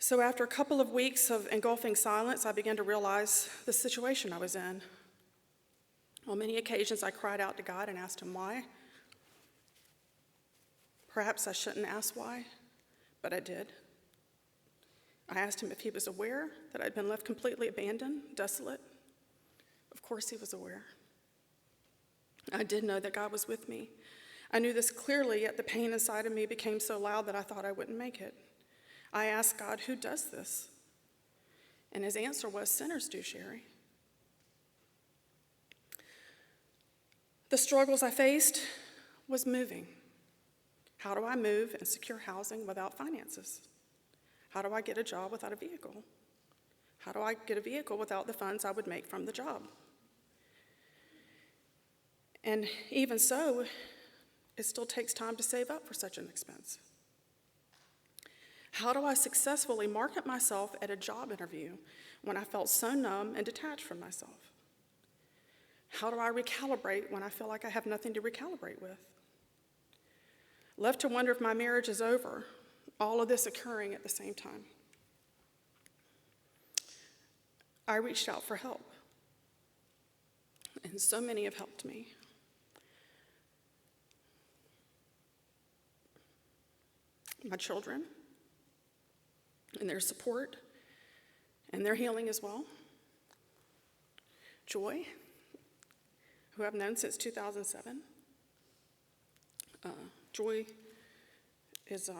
So after a couple of weeks of engulfing silence, I began to realize the situation I was in. On many occasions, I cried out to God and asked him why. Perhaps I shouldn't ask why, but I did. I asked him if he was aware that I'd been left completely abandoned, desolate. Of course he was aware. I did know that God was with me. I knew this clearly, yet the pain inside of me became so loud that I thought I wouldn't make it. I asked God, who does this? And his answer was, sinners do, Sherry. The struggles I faced was moving. How do I move and secure housing without finances? How do I get a job without a vehicle? How do I get a vehicle without the funds I would make from the job? And even so, it still takes time to save up for such an expense. How do I successfully market myself at a job interview when I felt so numb and detached from myself? How do I recalibrate when I feel like I have nothing to recalibrate with? Left to wonder if my marriage is over, all of this occurring at the same time. I reached out for help, and so many have helped me. My children, and their support, and their healing as well. Joy, who I've known since 2007. Joy is the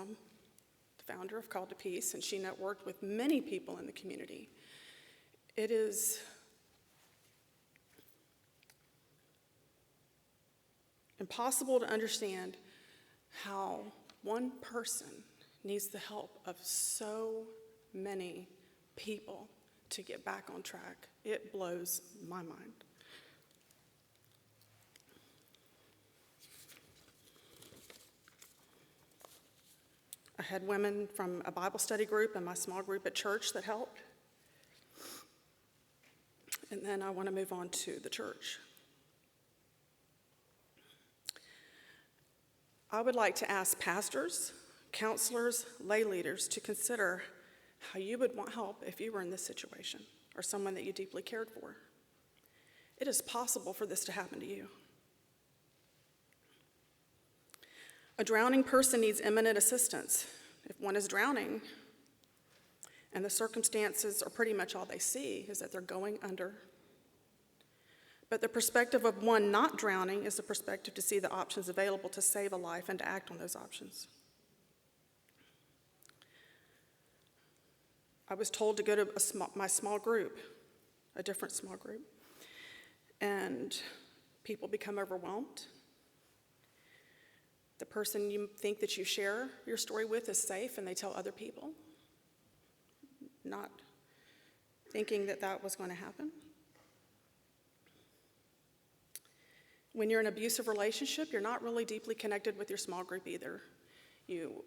founder of Call to Peace, and she networked with many people in the community. It is impossible to understand how one person needs the help of so many people to get back on track. It blows my mind. I had women from a Bible study group and my small group at church that helped. And then I want to move on to the church. I would like to ask pastors, counselors, lay leaders to consider how you would want help if you were in this situation or someone that you deeply cared for. It is possible for this to happen to you. A drowning person needs imminent assistance. If one is drowning and the circumstances are pretty much all they see is that they're going under. But the perspective of one not drowning is the perspective to see the options available to save a life and to act on those options. I was told to go to my small group, a different small group, and people become overwhelmed. The person you think that you share your story with is safe, and they tell other people, not thinking that that was going to happen. When you're in an abusive relationship, you're not really deeply connected with your small group either.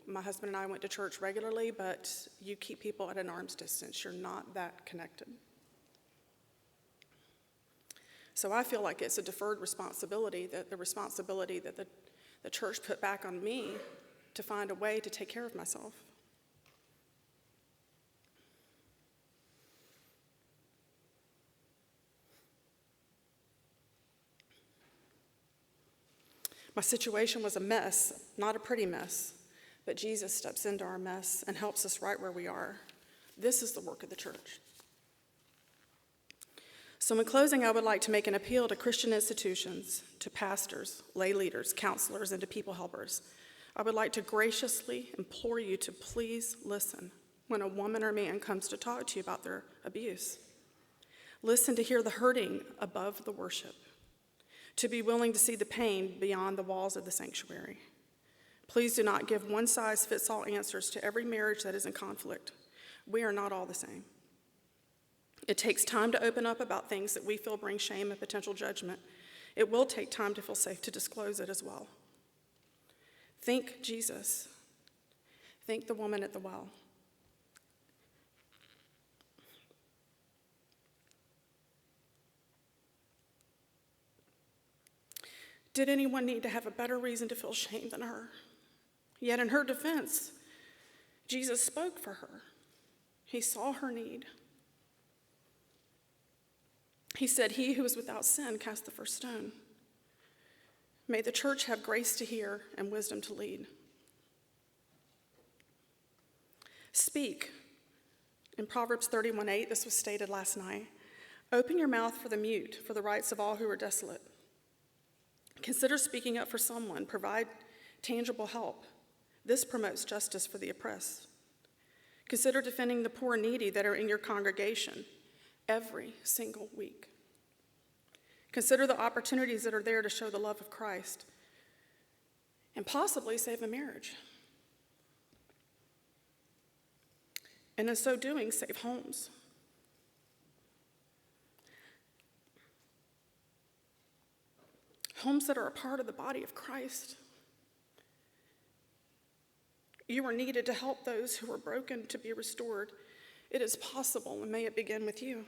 My husband and I went to church regularly, but you keep people at an arm's distance. You're not that connected. So I feel like it's a deferred responsibility, that the church put back on me to find a way to take care of myself. My situation was a mess, not a pretty mess, but Jesus steps into our mess and helps us right where we are. This is the work of the church. So in closing, I would like to make an appeal to Christian institutions, to pastors, lay leaders, counselors, and to people helpers. I would like to graciously implore you to please listen when a woman or man comes to talk to you about their abuse. Listen to hear the hurting above the worship, to be willing to see the pain beyond the walls of the sanctuary. Please do not give one-size-fits-all answers to every marriage that is in conflict. We are not all the same. It takes time to open up about things that we feel bring shame and potential judgment. It will take time to feel safe to disclose it as well. Think Jesus. Think the woman at the well. Did anyone need to have a better reason to feel shame than her? Yet in her defense, Jesus spoke for her. He saw her need. He said, "He who is without sin cast the first stone." May the church have grace to hear and wisdom to lead. Speak. In Proverbs 31:8, this was stated last night, "Open your mouth for the mute, for the rights of all who are desolate." Consider speaking up for someone. Provide tangible help. This promotes justice for the oppressed. Consider defending the poor and needy that are in your congregation every single week. Consider the opportunities that are there to show the love of Christ and possibly save a marriage. And in so doing, save homes. Homes that are a part of the body of Christ. You are needed to help those who are broken to be restored. It is possible, and may it begin with you.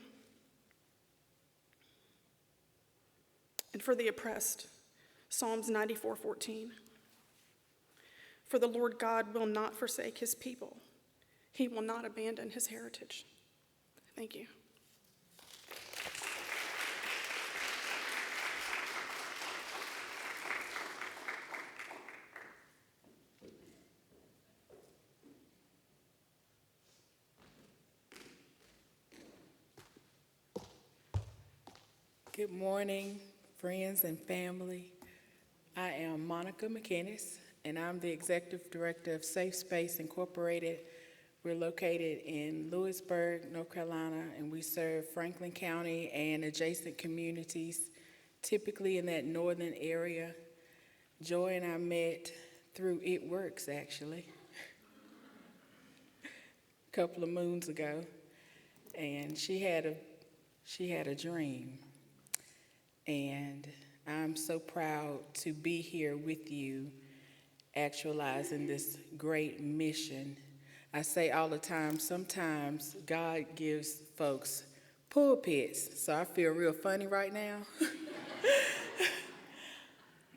And for the oppressed, Psalms 94:14. For the Lord God will not forsake his people. He will not abandon his heritage. Thank you. Good morning, friends and family. I am Monica McInnes, and I'm the Executive Director of Safe Space Incorporated. We're located in Lewisburg, North Carolina, and we serve Franklin County and adjacent communities, typically in that northern area. Joy and I met through It Works, actually. couple of moons ago, and she had a dream. And I'm so proud to be here with you, actualizing this great mission. I say all the time, sometimes God gives folks pulpits, so I feel real funny right now.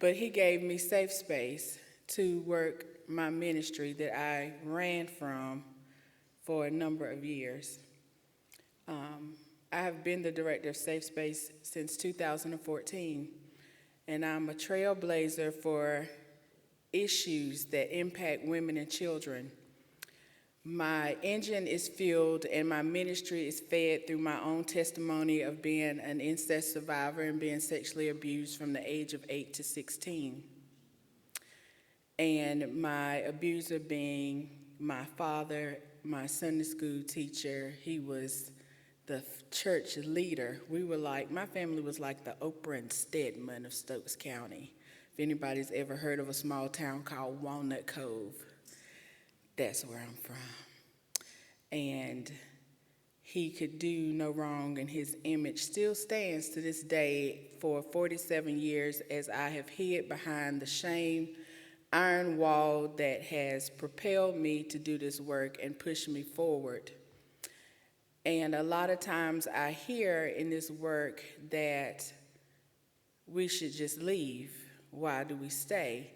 But he gave me safe space to work my ministry that I ran from for a number of years. I have been the director of Safe Space since 2014, and I'm a trailblazer for issues that impact women and children. My engine is fueled and my ministry is fed through my own testimony of being an incest survivor and being sexually abused from the age of 8 to 16. And my abuser being my father, my Sunday school teacher. He was the church leader. My family was like the Oprah and Stedman of Stokes County. If anybody's ever heard of a small town called Walnut Cove, that's where I'm from. And he could do no wrong, and his image still stands to this day for 47 years as I have hid behind the shame iron wall that has propelled me to do this work and push me forward. And a lot of times I hear in this work that we should just leave. Why do we stay?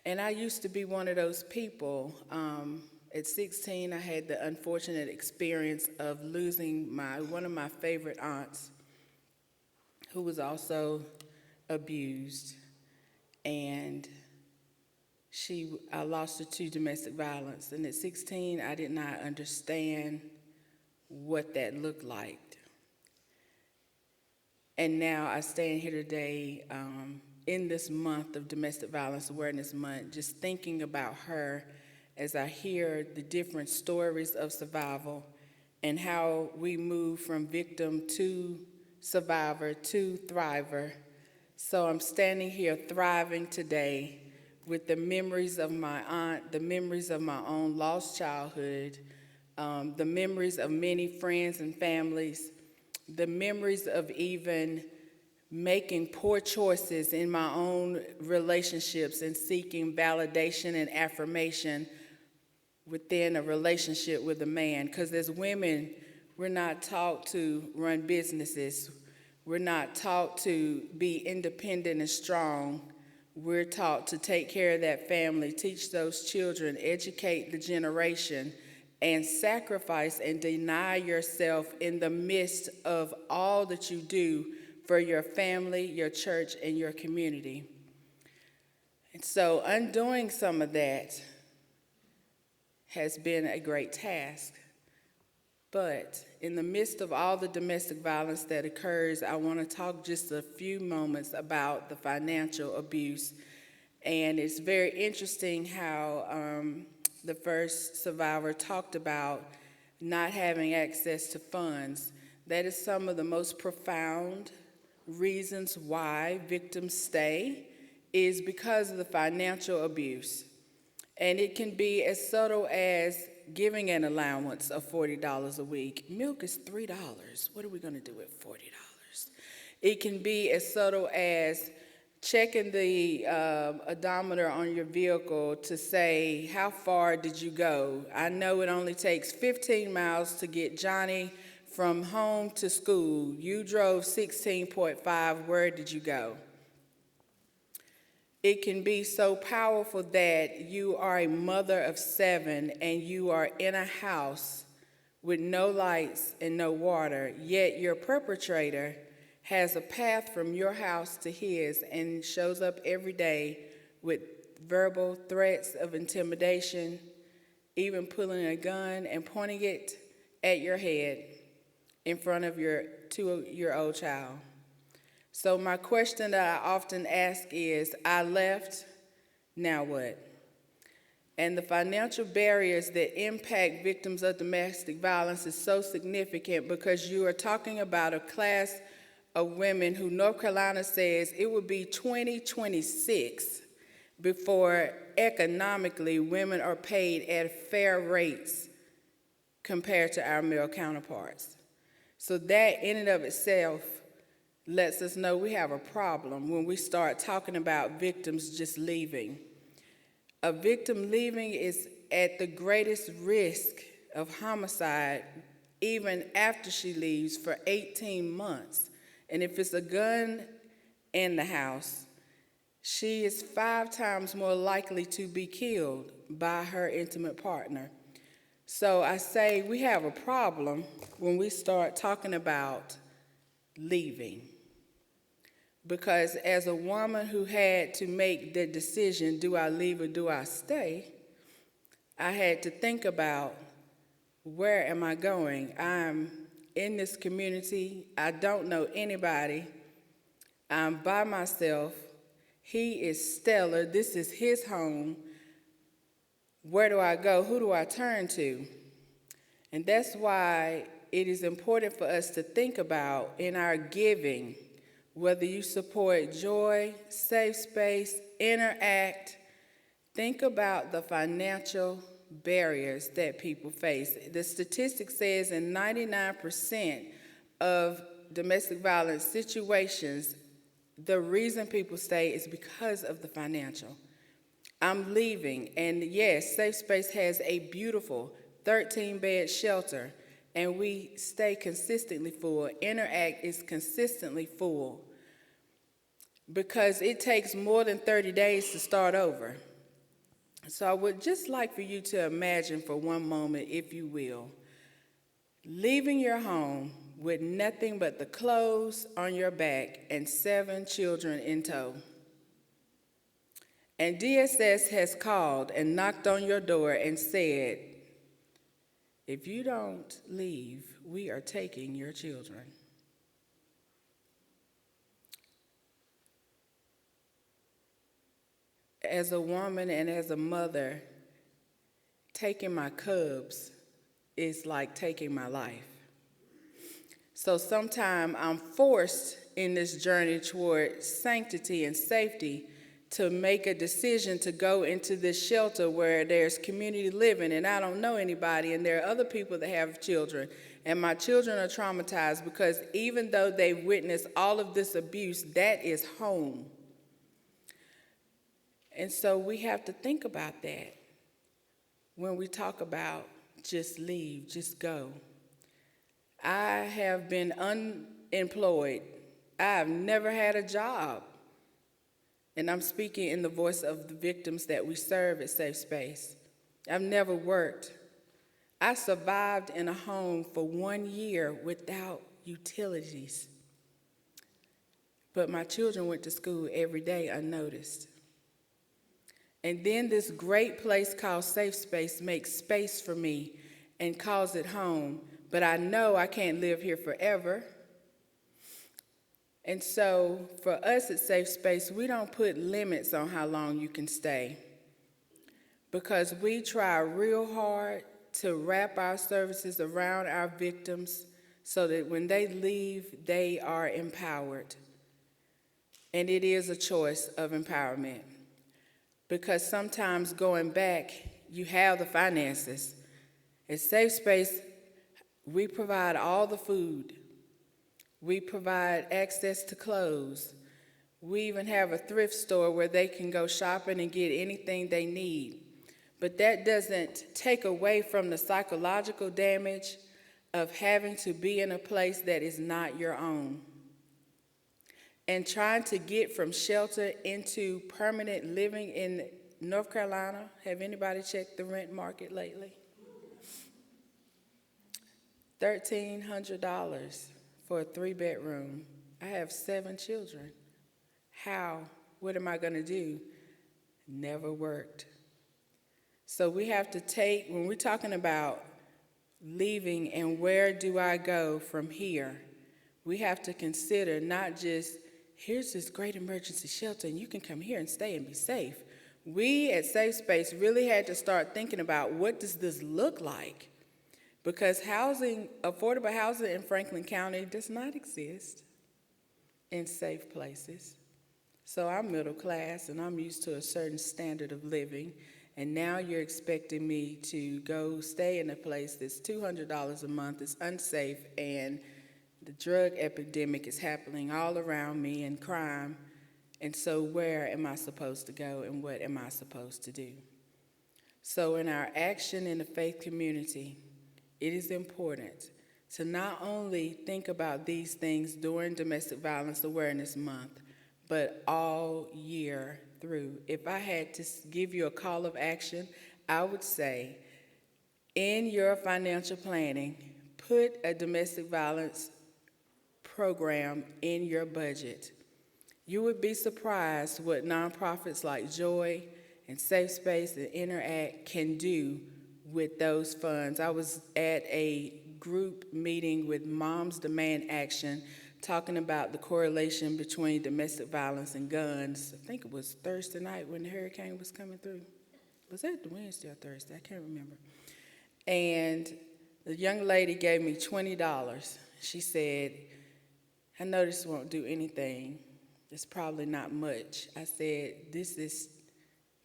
And I used to be one of those people. At 16, I had the unfortunate experience of losing one of my favorite aunts, who was also abused. And I lost her to domestic violence. And at 16, I did not understand what that looked like. And now I stand here today in this month of Domestic Violence Awareness Month, just thinking about her as I hear the different stories of survival and how we move from victim to survivor to thriver. So I'm standing here thriving today with the memories of my aunt, the memories of my own lost childhood, the memories of many friends and families, the memories of even making poor choices in my own relationships and seeking validation and affirmation within a relationship with a man. Because as women, we're not taught to run businesses. We're not taught to be independent and strong. We're taught to take care of that family, teach those children, educate the generation, and sacrifice and deny yourself in the midst of all that you do for your family, your church, and your community. And so undoing some of that has been a great task. But in the midst of all the domestic violence that occurs, I want to talk just a few moments about the financial abuse. And it's very interesting how the first survivor talked about not having access to funds. That is some of the most profound reasons why victims stay, is because of the financial abuse. And it can be as subtle as giving an allowance of $40 a week. Milk is $3. What are we going to do with $40? It can be as subtle as checking the odometer on your vehicle to say, how far did you go? I know it only takes 15 miles to get Johnny from home to school. You drove 16.5. Where did you go? It can be so powerful that you are a mother of 7 and you are in a house with no lights and no water, yet your perpetrator has a path from your house to his and shows up every day with verbal threats of intimidation, even pulling a gun and pointing it at your head in front of your 2-year-old child. So my question that I often ask is, I left, now what? And the financial barriers that impact victims of domestic violence is so significant because you are talking about a class of women who North Carolina says it would be 2026 before economically women are paid at fair rates compared to our male counterparts. So that in and of itself lets us know we have a problem when we start talking about victims just leaving. A victim leaving is at the greatest risk of homicide even after she leaves for 18 months. And if it's a gun in the house, she is 5 times more likely to be killed by her intimate partner. So I say we have a problem when we start talking about leaving. Because as a woman who had to make the decision, do I leave or do I stay, I had to think about, where am I going? I'm in this community. I don't know anybody. I'm by myself. He is stellar. This is his home. Where do I go? Who do I turn to? And that's why it is important for us to think about in our giving, whether you support Joy, Safe Space, Interact, think about the financial barriers that people face. The statistic says in 99% of domestic violence situations, the reason people stay is because of the financial. I'm leaving, and yes, Safe Space has a beautiful 13-bed shelter, and we stay consistently full. Interact is consistently full because it takes more than 30 days to start over. So I would just like for you to imagine for one moment, if you will, leaving your home with nothing but the clothes on your back and 7 children in tow. And DSS has called and knocked on your door and said, if you don't leave, we are taking your children. As a woman and as a mother, taking my cubs is like taking my life. So sometimes I'm forced in this journey toward sanctity and safety to make a decision to go into this shelter where there's community living and I don't know anybody and there are other people that have children and my children are traumatized because even though they've witnessed all of this abuse, that is home. And so we have to think about that when we talk about just leave, just go. I have been unemployed. I've never had a job. And I'm speaking in the voice of the victims that we serve at Safe Space. I've never worked. I survived in a home for 1 year without utilities. But my children went to school every day unnoticed. And then this great place called Safe Space makes space for me and calls it home. But I know I can't live here forever. And so for us at Safe Space, we don't put limits on how long you can stay because we try real hard to wrap our services around our victims so that when they leave, they are empowered. And it is a choice of empowerment because sometimes going back, you have the finances. At Safe Space, we provide all the food. We provide access to clothes. We even have a thrift store where they can go shopping and get anything they need. But that doesn't take away from the psychological damage of having to be in a place that is not your own. And trying to get from shelter into permanent living in North Carolina. Have anybody checked the rent market lately? $1,300 for a 3-bedroom. I have 7 children. How? What am I going to do? Never worked. So we have to take, when we're talking about leaving and where do I go from here, we have to consider not just, here's this great emergency shelter and you can come here and stay and be safe. We at Safe Space really had to start thinking about what does this look like? Because affordable housing in Franklin County does not exist in safe places. So I'm middle class and I'm used to a certain standard of living. and now you're expecting me to go stay in a place that's $200 a month, is unsafe, and the drug epidemic is happening all around me and crime. And so where am I supposed to go and what am I supposed to do? So in our action in the faith community, it is important to not only think about these things during Domestic Violence Awareness Month, but all year through. If I had to give you a call of action, I would say, in your financial planning, put a domestic violence program in your budget. You would be surprised what nonprofits like Joy and Safe Space and Interact can do with those funds. I was at a group meeting with Moms Demand Action talking about the correlation between domestic violence and guns. I think it was Thursday night when the hurricane was coming through. Was that Wednesday or Thursday? I can't remember. And the young lady gave me $20. She said, I know this won't do anything. It's probably not much. I said, this is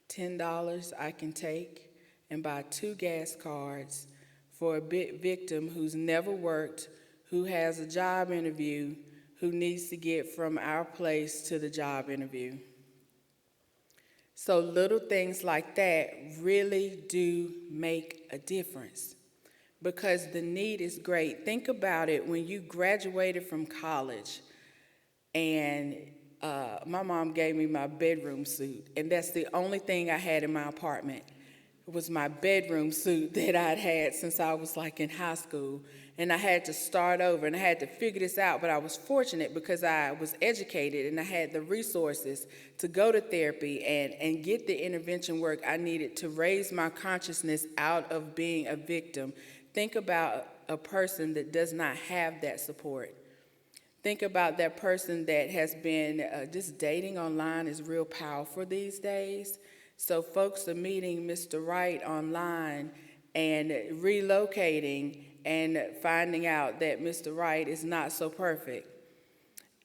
$10 I can take and buy 2 gas cards for a victim who's never worked, who has a job interview, who needs to get from our place to the job interview. So little things like that really do make a difference because the need is great. Think about it when you graduated from college and my mom gave me my bedroom suit, and that's the only thing I had in my apartment. It was my bedroom suit that I'd had since I was like in high school, and I had to start over, and I had to figure this out, but I was fortunate because I was educated, and I had the resources to go to therapy and get the intervention work I needed to raise my consciousness out of being a victim. Think about a person that does not have that support. Think about that person that has been, just dating online is real powerful these days. So folks are meeting Mr. Right online and relocating and finding out that Mr. Right is not so perfect.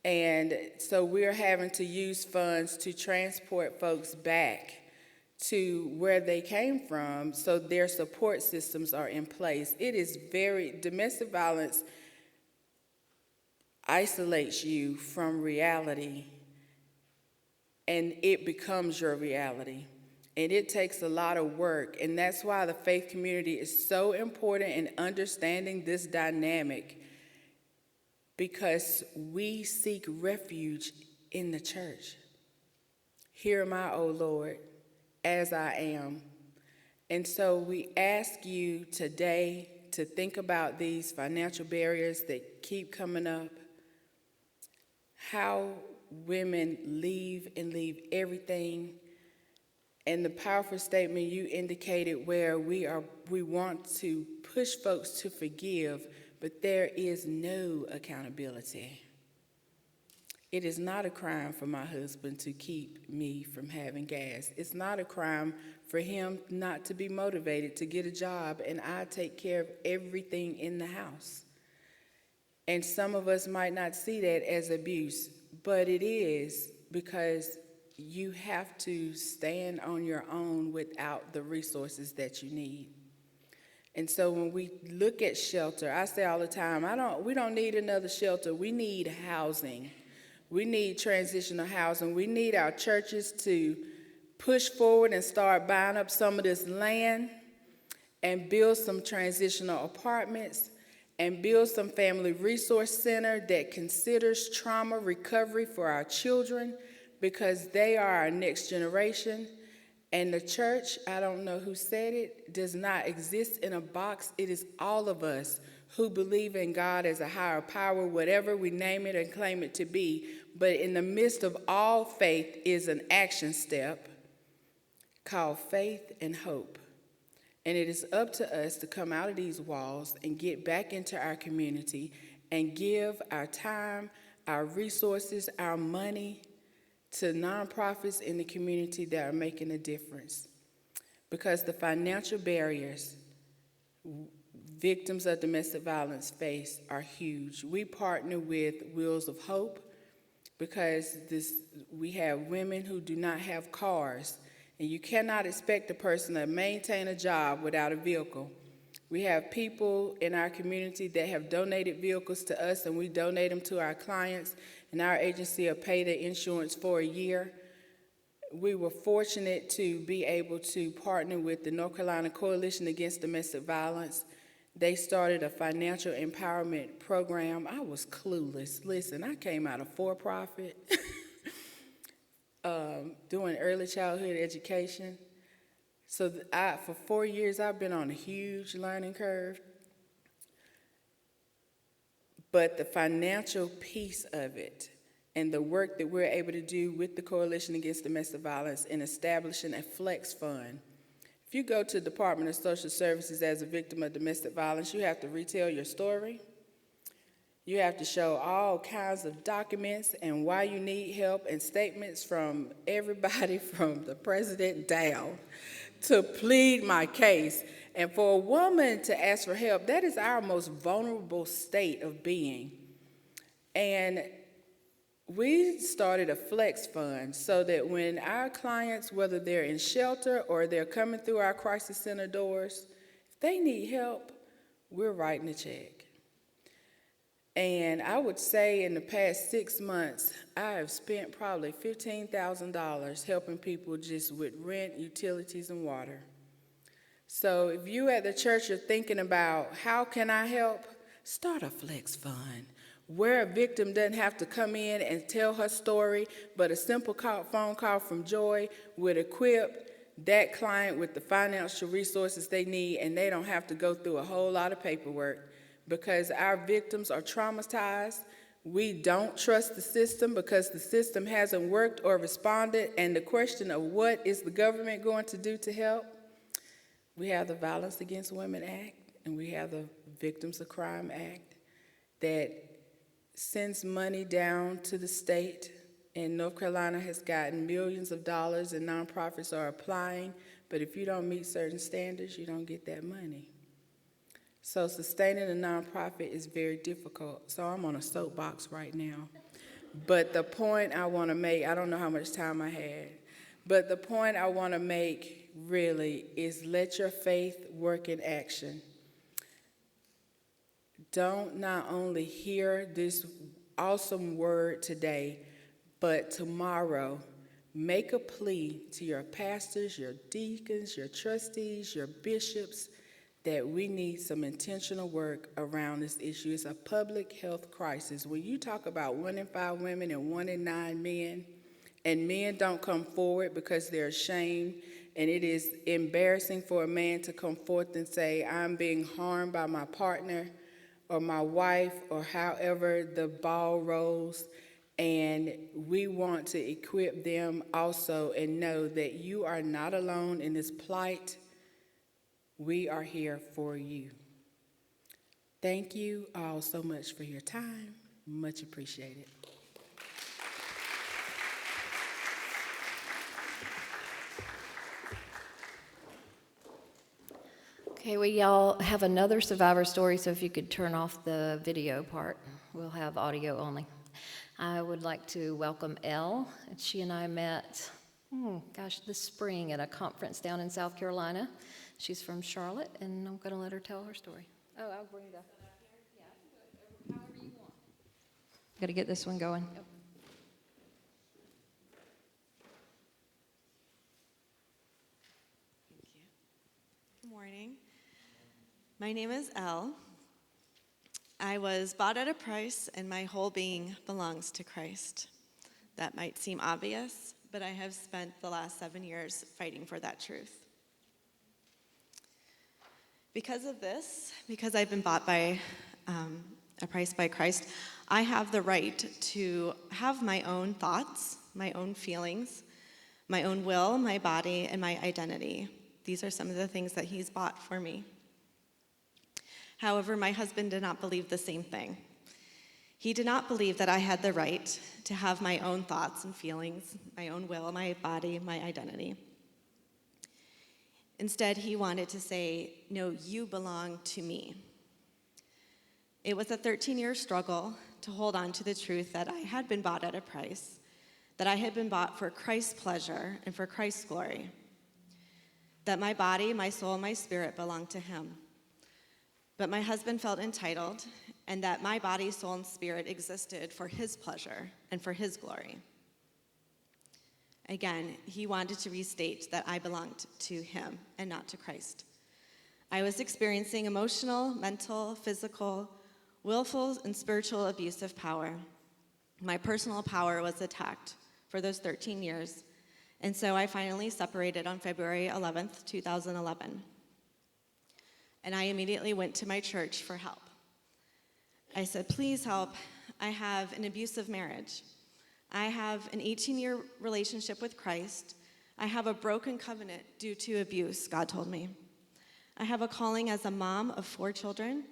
And so we're having to use funds to transport folks back to where they came from so their support systems are in place. It is domestic violence isolates you from reality, and it becomes your reality. And it takes a lot of work, and that's why the faith community is so important in understanding this dynamic, because we seek refuge in the church. Hear am I, O Lord, as I am. And so we ask you today to think about these financial barriers that keep coming up, how women leave everything, and the powerful statement you indicated where we want to push folks to forgive, but there is no accountability. It is not a crime for my husband to keep me from having gas. It's not a crime for him not to be motivated to get a job and I take care of everything in the house. And some of us might not see that as abuse, but it is, because you have to stand on your own without the resources that you need. And so when we look at shelter, I say all the time, we don't need another shelter. We need housing. We need transitional housing. We need our churches to push forward and start buying up some of this land and build some transitional apartments and build some family resource center that considers trauma recovery for our children, because they are our next generation. And the church, I don't know who said it, does not exist in a box. It is all of us who believe in God as a higher power, whatever we name it and claim it to be. But in the midst of all faith is an action step called faith and hope. And it is up to us to come out of these walls and get back into our community and give our time, our resources, our money to nonprofits in the community that are making a difference. Because the financial barriers victims of domestic violence face are huge. We partner with Wheels of Hope because we have women who do not have cars, And you cannot expect a person to maintain a job without a vehicle. We have people in our community that have donated vehicles to us, and we donate them to our clients, and our agency will pay the insurance for a year. We were fortunate to be able to partner with the North Carolina Coalition Against Domestic Violence. They started a financial empowerment program. I was clueless. Listen, I came out of for-profit doing early childhood education. So for 4 years, I've been on a huge learning curve. But the financial piece of it and the work that we're able to do with the Coalition Against Domestic Violence in establishing a flex fund. If you go to the Department of Social Services as a victim of domestic violence, you have to retell your story. You have to show all kinds of documents and why you need help and statements from everybody from the president down to plead my case. And for a woman to ask for help, that is our most vulnerable state of being. And we started a flex fund so that when our clients, whether they're in shelter or they're coming through our crisis center doors, if they need help, we're writing a check. And I would say in the past 6 months, I have spent probably $15,000 helping people just with rent, utilities, and water. So if you at the church are thinking about how can I help, start a flex fund where a victim doesn't have to come in and tell her story, but a simple phone call from Joy would equip that client with the financial resources they need, and they don't have to go through a whole lot of paperwork. Because our victims are traumatized. We don't trust the system because the system hasn't worked or responded. And the question of what is the government going to do to help? We have the Violence Against Women Act, and we have the Victims of Crime Act that sends money down to the state. And North Carolina has gotten millions of dollars, and nonprofits are applying. But if you don't meet certain standards, you don't get that money. So sustaining a nonprofit is very difficult. So I'm on a soapbox right now. But the point I want to make, I don't know how much time I had, but the point I want to make really is let your faith work in action. Don't not only hear this awesome word today, but tomorrow make a plea to your pastors, your deacons, your trustees, your bishops, that we need some intentional work around this issue. It's a public health crisis. When you talk about 1 in 5 women and 1 in 9 men, and men don't come forward because they're ashamed, and it is embarrassing for a man to come forth and say, I'm being harmed by my partner or my wife, or however the ball rolls, and we want to equip them also and know that you are not alone in this plight. We are here for you. Thank you all so much for your time. Much appreciated. Okay, we all have another survivor story, so if you could turn off the video part, we'll have audio only. I would like to welcome Elle. She and I met, this spring at a conference down in South Carolina. She's from Charlotte, and I'm going to let her tell her story. Oh, I'll bring the, however you want. Got to get this one going. Yep. Thank you. Good morning. My name is Elle. I was bought at a price, and my whole being belongs to Christ. That might seem obvious, but I have spent the last 7 years fighting for that truth. Because of this, because I've been bought by a price by Christ, I have the right to have my own thoughts, my own feelings, my own will, my body, and my identity. These are some of the things that he's bought for me. However, my husband did not believe the same thing. He did not believe that I had the right to have my own thoughts and feelings, my own will, my body, my identity. Instead, he wanted to say, no, you belong to me. It was a 13-year struggle to hold on to the truth that I had been bought at a price, that I had been bought for Christ's pleasure and for Christ's glory. that my body, my soul, and my spirit belonged to him. But my husband felt entitled, and that my body, soul, and spirit existed for his pleasure and for his glory. Again, he wanted to restate that I belonged to him and not to Christ. I was experiencing emotional, mental, physical, willful, and spiritual abuse of power. My personal power was attacked for those 13 years, and so I finally separated on February 11th, 2011. And I immediately went to my church for help. I said, please help. I have an abusive marriage. I have an 18-year relationship with Christ. I have a broken covenant due to abuse, God told me. I have a calling as a mom of 4 children.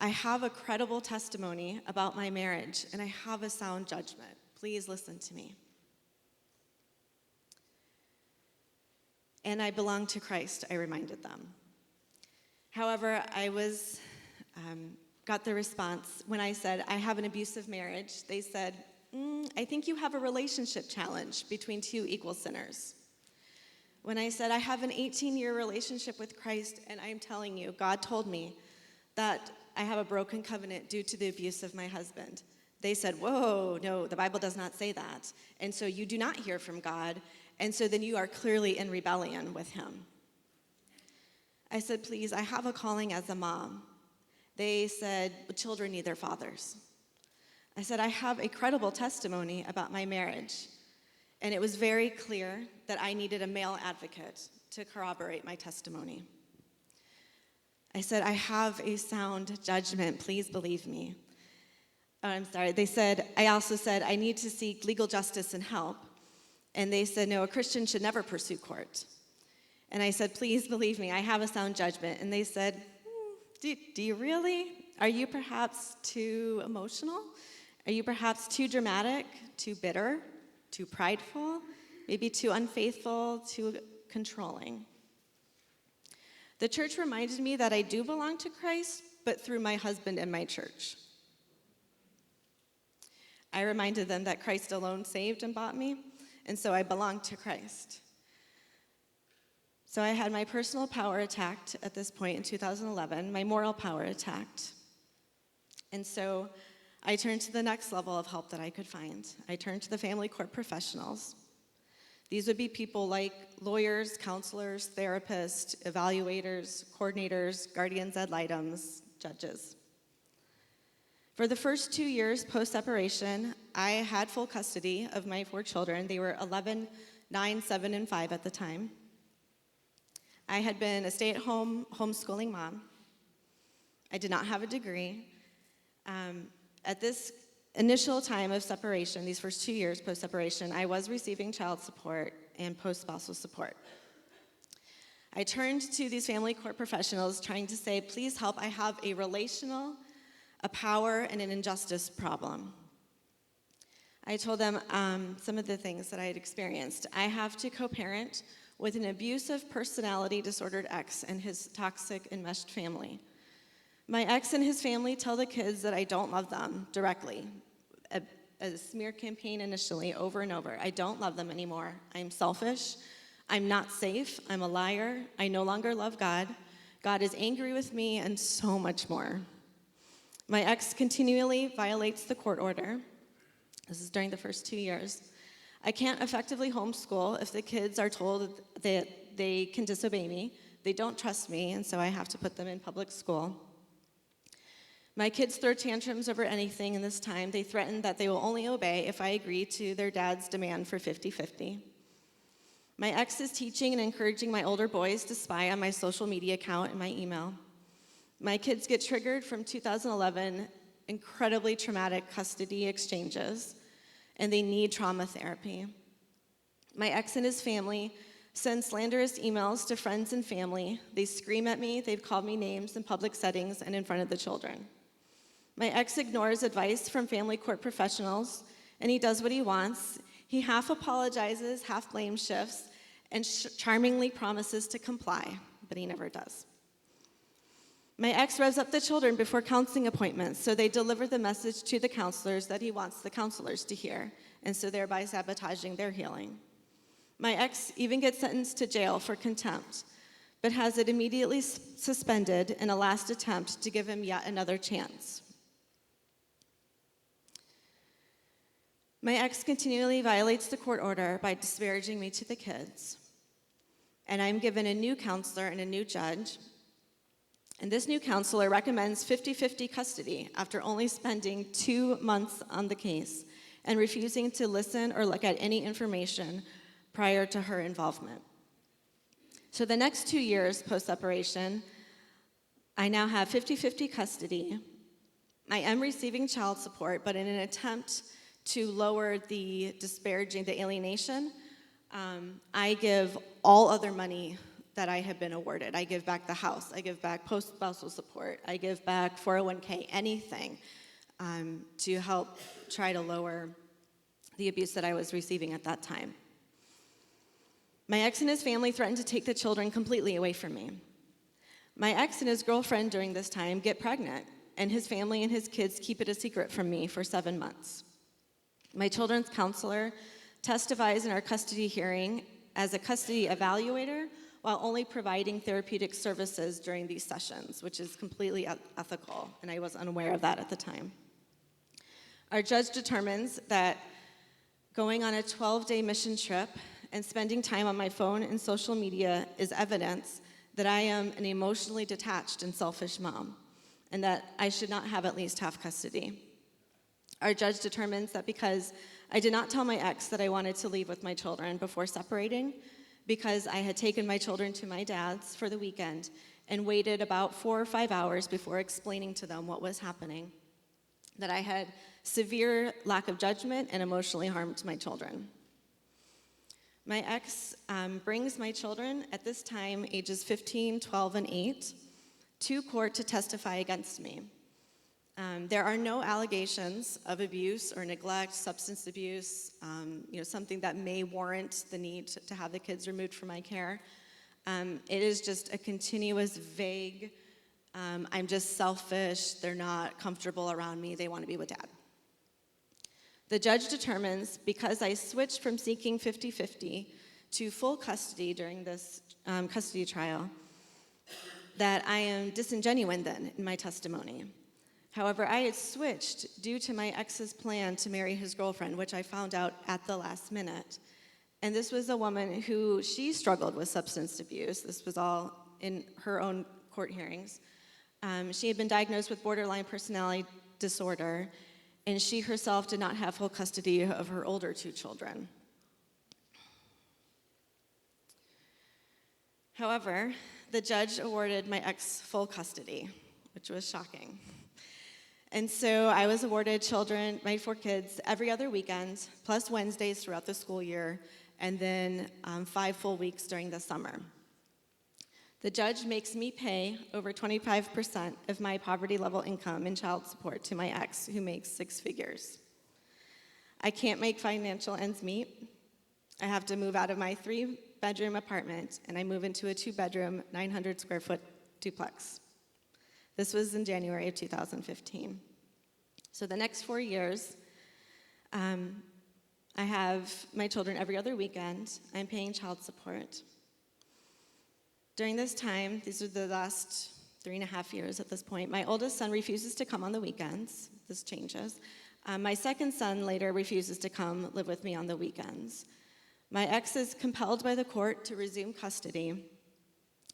I have a credible testimony about my marriage, and I have a sound judgment. Please listen to me. And I belong to Christ, I reminded them. However, I got the response when I said, I have an abusive marriage. They said, I think you have a relationship challenge between 2 equal sinners. When I said, I have an 18-year relationship with Christ, and I'm telling you, God told me that I have a broken covenant due to the abuse of my husband. They said, whoa, no, the Bible does not say that. And so you do not hear from God, and so then you are clearly in rebellion with him. I said, please, I have a calling as a mom. They said, children need their fathers. I said, I have a credible testimony about my marriage, and it was very clear that I needed a male advocate to corroborate my testimony. I said, I have a sound judgment, please believe me. Oh, I'm sorry, I also said, I need to seek legal justice and help. And they said, no, a Christian should never pursue court. And I said, please believe me, I have a sound judgment. And they said, do you really? Are you perhaps too emotional? Are you perhaps too dramatic, too bitter, too prideful, maybe too unfaithful, too controlling? The church reminded me that I do belong to Christ, but through my husband and my church. I reminded them that Christ alone saved and bought me, and so I belong to Christ. So I had my personal power attacked at this point in 2011, my moral power attacked. And so I turned to the next level of help that I could find. I turned to the family court professionals. These would be people like lawyers, counselors, therapists, evaluators, coordinators, guardians ad litems, judges. For the first 2 years post-separation, I had full custody of my 4 children. They were 11, 9, 7, and 5 at the time. I had been a stay-at-home homeschooling mom. I did not have a degree. At this initial time of separation, these first 2 years post-separation, I was receiving child support and post-spousal support. I turned to these family court professionals trying to say, please help, I have a relational, a power, and an injustice problem. I told them some of the things that I had experienced. I have to co-parent with an abusive personality disordered ex and his toxic enmeshed family. My ex and his family tell the kids that I don't love them directly. A smear campaign initially, over and over. I don't love them anymore. I'm selfish. I'm not safe. I'm a liar. I no longer love God. God is angry with me, and so much more. My ex continually violates the court order. This is during the first 2 years. I can't effectively homeschool if the kids are told that they can disobey me. They don't trust me, and so I have to put them in public school. My kids throw tantrums over anything in this time. They threaten that they will only obey if I agree to their dad's demand for 50-50. My ex is teaching and encouraging my older boys to spy on my social media account and my email. My kids get triggered from 2011 incredibly traumatic custody exchanges, and they need trauma therapy. My ex and his family send slanderous emails to friends and family. They scream at me. They've called me names in public settings and in front of the children. My ex ignores advice from family court professionals, and he does what he wants. He half apologizes, half blame shifts, and charmingly promises to comply, but he never does. My ex revs up the children before counseling appointments, so they deliver the message to the counselors that he wants the counselors to hear, and so thereby sabotaging their healing. My ex even gets sentenced to jail for contempt. but has it immediately suspended in a last attempt to give him yet another chance. My ex continually violates the court order by disparaging me to the kids, and I'm given a new counselor and a new judge. And this new counselor recommends 50-50 custody after only spending 2 months on the case and refusing to listen or look at any information prior to her involvement. So the next 2 years post-separation, I now have 50-50 custody. I am receiving child support, but in an attempt to lower the disparaging, the alienation, I give all other money that I have been awarded. I give back the house, I give back post-spousal support, I give back 401k, anything to help try to lower the abuse that I was receiving at that time. My ex and his family threatened to take the children completely away from me. My ex and his girlfriend during this time get pregnant, and his family and his kids keep it a secret from me for 7 months. My children's counselor testifies in our custody hearing as a custody evaluator while only providing therapeutic services during these sessions, which is completely unethical, and I was unaware of that at the time. Our judge determines that going on a 12-day mission trip and spending time on my phone and social media is evidence that I am an emotionally detached and selfish mom, and that I should not have at least half custody. Our judge determines that because I did not tell my ex that I wanted to leave with my children before separating, because I had taken my children to my dad's for the weekend and waited about 4 or 5 hours before explaining to them what was happening, that I had severe lack of judgment and emotionally harmed my children. My ex brings my children, at this time, ages 15, 12, and 8, to court to testify against me. There are no allegations of abuse or neglect, substance abuse, something that may warrant the need to have the kids removed from my care. It is just a continuous, vague, I'm just selfish, they're not comfortable around me, they want to be with dad. The judge determines, because I switched from seeking 50-50 to full custody during this custody trial, that I am disingenuine then in my testimony. However, I had switched due to my ex's plan to marry his girlfriend, which I found out at the last minute. And this was a woman who, she struggled with substance abuse. This was all in her own court hearings. She had been diagnosed with borderline personality disorder, and she herself did not have full custody of her older 2 children. However, the judge awarded my ex full custody, which was shocking. And so I was awarded children, my 4 kids, every other weekend, plus Wednesdays throughout the school year, and then 5 full weeks during the summer. The judge makes me pay over 25% of my poverty level income in child support to my ex, who makes 6 figures. I can't make financial ends meet. I have to move out of my 3-bedroom apartment, and I move into a 2-bedroom, 900 square foot duplex. This was in January of 2015. So the next 4 years, I have my children every other weekend. I'm paying child support. During this time, these are the last 3.5 years at this point, my oldest son refuses to come on the weekends. This changes. My second son later refuses to come live with me on the weekends. My ex is compelled by the court to resume custody.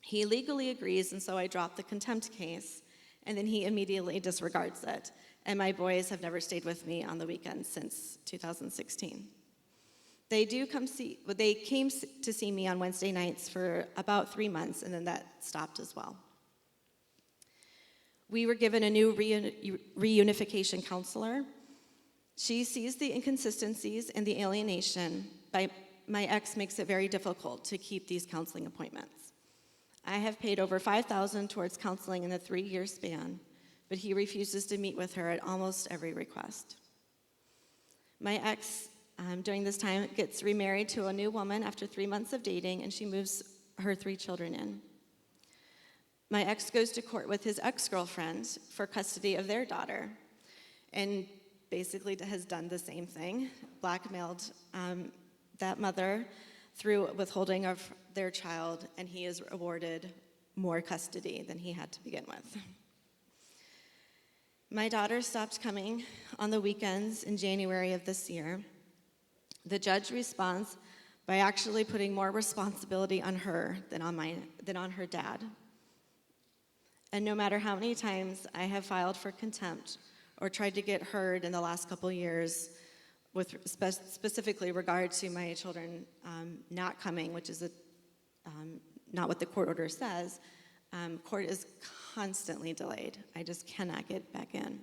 He legally agrees, and so I drop the contempt case. And then he immediately disregards it. And my boys have never stayed with me on the weekends since 2016. They came to see me on Wednesday nights for about 3 months, and then that stopped as well. We were given a new reunification counselor. She sees the inconsistencies and the alienation. My ex makes it very difficult to keep these counseling appointments. I have paid over $5,000 towards counseling in the 3-year span, but he refuses to meet with her at almost every request. My ex, during this time, gets remarried to a new woman after 3 months of dating, and she moves her 3 children in. My ex goes to court with his ex-girlfriend for custody of their daughter, and basically has done the same thing, blackmailed that mother, through withholding of their child, and he is awarded more custody than he had to begin with. My daughter stopped coming on the weekends in January of this year. The judge responds by actually putting more responsibility on her than on her dad. And no matter how many times I have filed for contempt or tried to get heard in the last couple years with specifically regard to my children not coming, which is not what the court order says, court is constantly delayed. I just cannot get back in.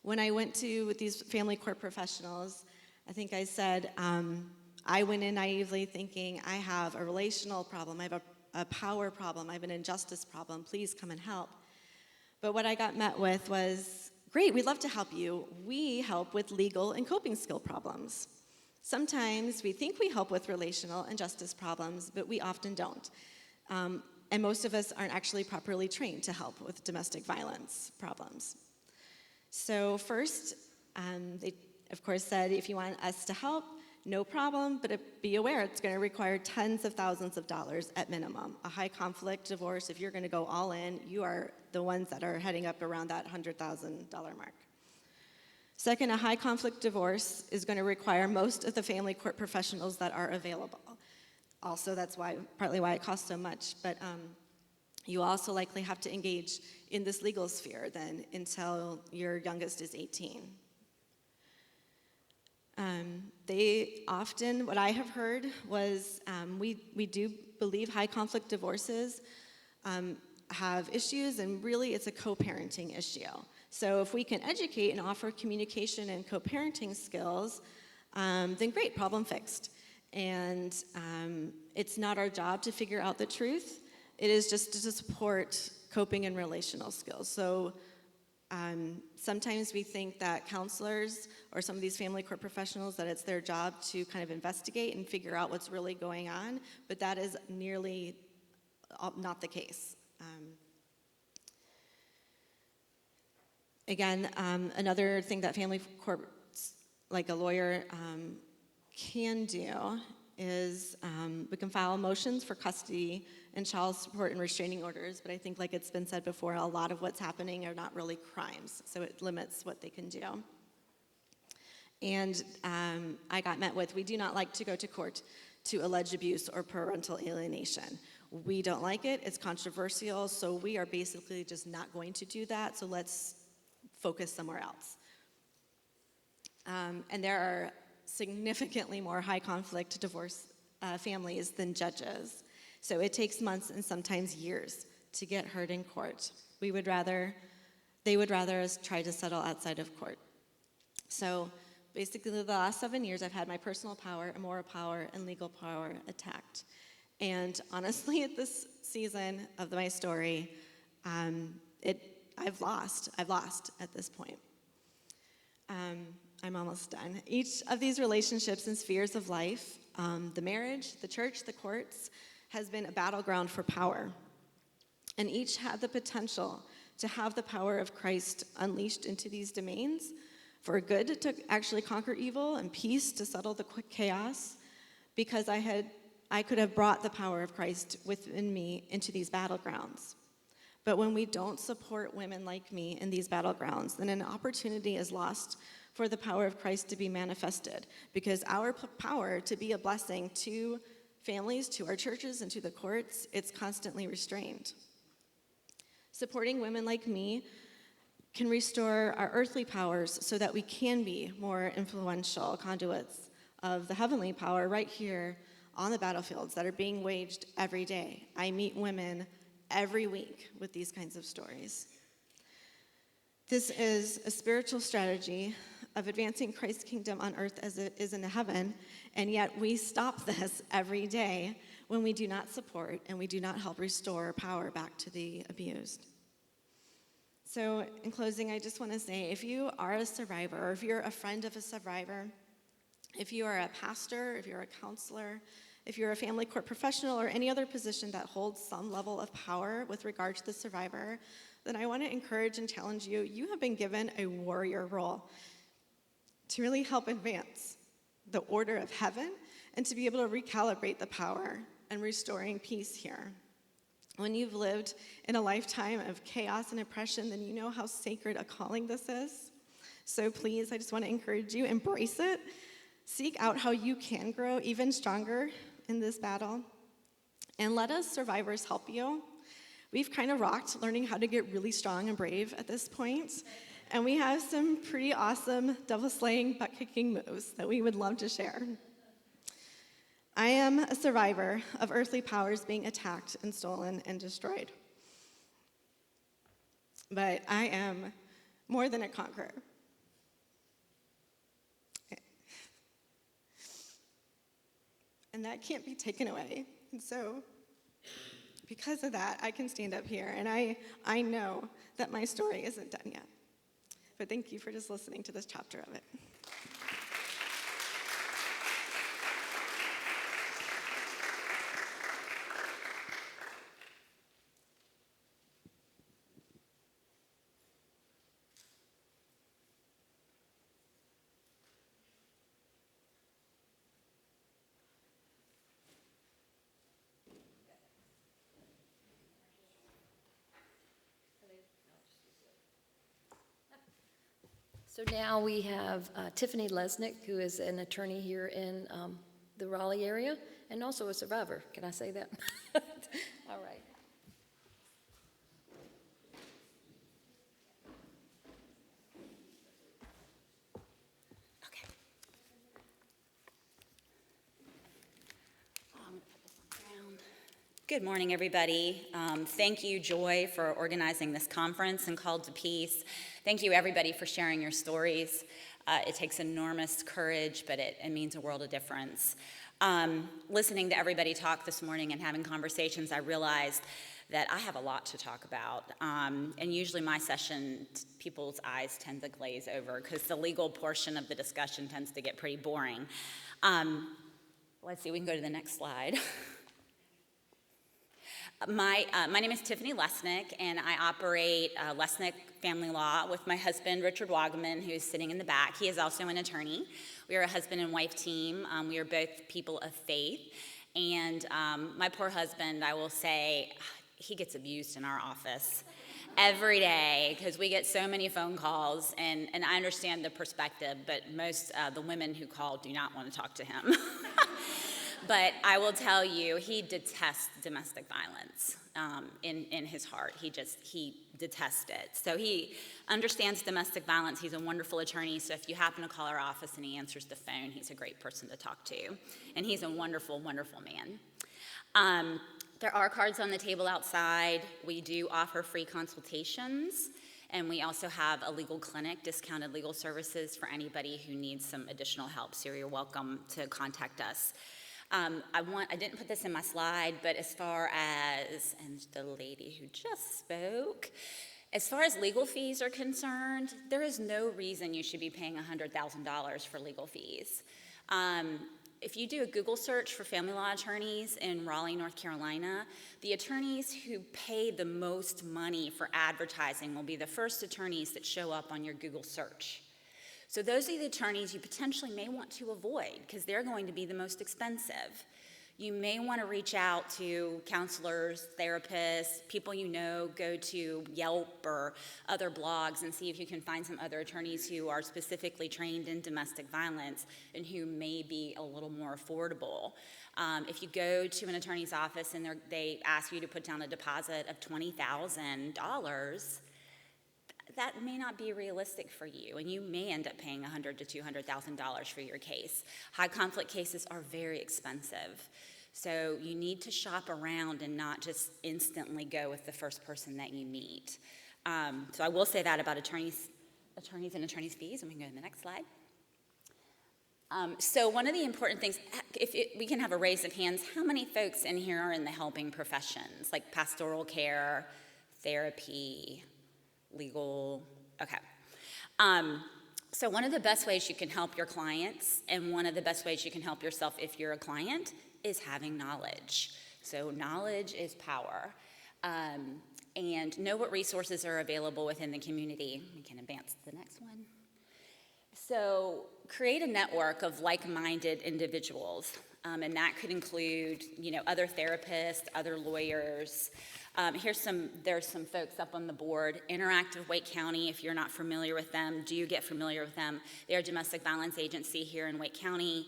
When I went to these family court professionals, I think I said, I went in naively thinking, I have a relational problem, I have a power problem, I have an injustice problem, please come and help. But what I got met with was, great, we'd love to help you. We help with legal and coping skill problems. Sometimes we think we help with relational and justice problems, but we often don't. And most of us aren't actually properly trained to help with domestic violence problems. So first, they of course said, if you want us to help, no problem, but be aware it's going to require tens of thousands of dollars at minimum. A high conflict divorce, if you're going to go all in, you are the ones that are heading up around that $100,000 mark. Second, a high conflict divorce is going to require most of the family court professionals that are available. Also, that's partly why it costs so much, but you also likely have to engage in this legal sphere then until your youngest is 18. They often, what I have heard was, we do believe high conflict divorces have issues, and really it's a co-parenting issue. So if we can educate and offer communication and co-parenting skills, then great, problem fixed. And it's not our job to figure out the truth. It is just to support coping and relational skills. So sometimes we think that counselors or some of these family court professionals, that it's their job to kind of investigate and figure out what's really going on, but that is nearly not the case. Again, another thing that family courts, like a lawyer, can do is we can file motions for custody and child support and restraining orders, but I think, like it's been said before, a lot of what's happening are not really crimes, so it limits what they can do. And I got met with, we do not like to go to court to allege abuse or parental alienation. We don't like it, it's controversial, so we are basically just not going to do that, so let's focus somewhere else. And there are significantly more high conflict divorce families than judges. So it takes months and sometimes years to get heard in court. They would rather us try to settle outside of court. So basically the last 7 years I've had my personal power, moral power, and legal power attacked. And honestly, at this season of my story, I've lost at this point. I'm almost done. Each of these relationships and spheres of life, the marriage, the church, the courts, has been a battleground for power. And each had the potential to have the power of Christ unleashed into these domains for good to actually conquer evil and peace to settle the quick chaos, because I could have brought the power of Christ within me into these battlegrounds. But when we don't support women like me in these battlegrounds, then an opportunity is lost for the power of Christ to be manifested, because our power to be a blessing to families, to our churches, and to the courts, it's constantly restrained. Supporting women like me can restore our earthly powers so that we can be more influential conduits of the heavenly power right here on the battlefields that are being waged every day. I meet women every week with these kinds of stories. This is a spiritual strategy of advancing Christ's kingdom on earth as it is in heaven, and yet we stop this every day when we do not support and we do not help restore power back to the abused. So in closing, I just want to say, if you are a survivor, or if you're a friend of a survivor, if you are a pastor, if you're a counselor, if you're a family court professional, or any other position that holds some level of power with regard to the survivor, then I want to encourage and challenge you. You have been given a warrior role to really help advance the order of heaven and to be able to recalibrate the power and restoring peace here. When you've lived in a lifetime of chaos and oppression, then you know how sacred a calling this is. So please, I just want to encourage you, embrace it. Seek out how you can grow even stronger in this battle. And let us survivors help you. We've kind of rocked learning how to get really strong and brave at this point. And we have some pretty awesome devil-slaying, butt-kicking moves that we would love to share. I am a survivor of earthly powers being attacked and stolen and destroyed. But I am more than a conqueror. And that can't be taken away. And so, because of that, I can stand up here, and I know that my story isn't done yet. But thank you for just listening to this chapter of it. So now we have Tiffany Lesnick, who is an attorney here in the Raleigh area and also a survivor. Can I say that? All right. Okay. Good morning, everybody. Thank you, Joy, for organizing this conference and Called to Peace. Thank you, everybody, for sharing your stories. It takes enormous courage, but it means a world of difference. Listening to everybody talk this morning and having conversations, I realized that I have a lot to talk about. And usually my session, people's eyes tend to glaze over because the legal portion of the discussion tends to get pretty boring. Let's see, we can go to the next slide. My name is Tiffany Lesnick, and I operate Lesnick Family Law with my husband, Richard Wagaman, who's sitting in the back. He is also an attorney. We are a husband and wife team. We are both people of faith. And my poor husband, I will say, he gets abused in our office every day because we get so many phone calls, and I understand the perspective, but most the women who call do not want to talk to him. But I will tell you, he detests domestic violence in his heart. He detests it. So he understands domestic violence. He's a wonderful attorney. So if you happen to call our office and he answers the phone, he's a great person to talk to. And he's a wonderful, wonderful man. There are cards on the table outside. We do offer free consultations. And we also have a legal clinic, discounted legal services for anybody who needs some additional help. So you're welcome to contact us. I didn't put this in my slide, but as far as, and the lady who just spoke, as far as legal fees are concerned, there is no reason you should be paying $100,000 for legal fees. If you do a Google search for family law attorneys in Raleigh, North Carolina, the attorneys who pay the most money for advertising will be the first attorneys that show up on your Google search. So those are the attorneys you potentially may want to avoid because they're going to be the most expensive. You may want to reach out to counselors, therapists, people you know, go to Yelp or other blogs and see if you can find some other attorneys who are specifically trained in domestic violence and who may be a little more affordable. If you go to an attorney's office and they ask you to put down a deposit of $20,000, that may not be realistic for you, and you may end up paying $100,000 to $200,000 for your case. High conflict cases are very expensive, so you need to shop around and not just instantly go with the first person that you meet. So I will say that about attorneys and attorneys' fees, and we can go to the next slide. So one of the important things, we can have a raise of hands, how many folks in here are in the helping professions, like pastoral care, therapy, legal? Okay. So one of the best ways you can help your clients, and one of the best ways you can help yourself if you're a client, is having knowledge. So knowledge is power. And know what resources are available within the community. We can advance to the next one. So create a network of like-minded individuals, and that could include, other therapists, other lawyers. There's some folks up on the board. Interactive Wake County, if you're not familiar with them, do get familiar with them. They're a domestic violence agency here in Wake County.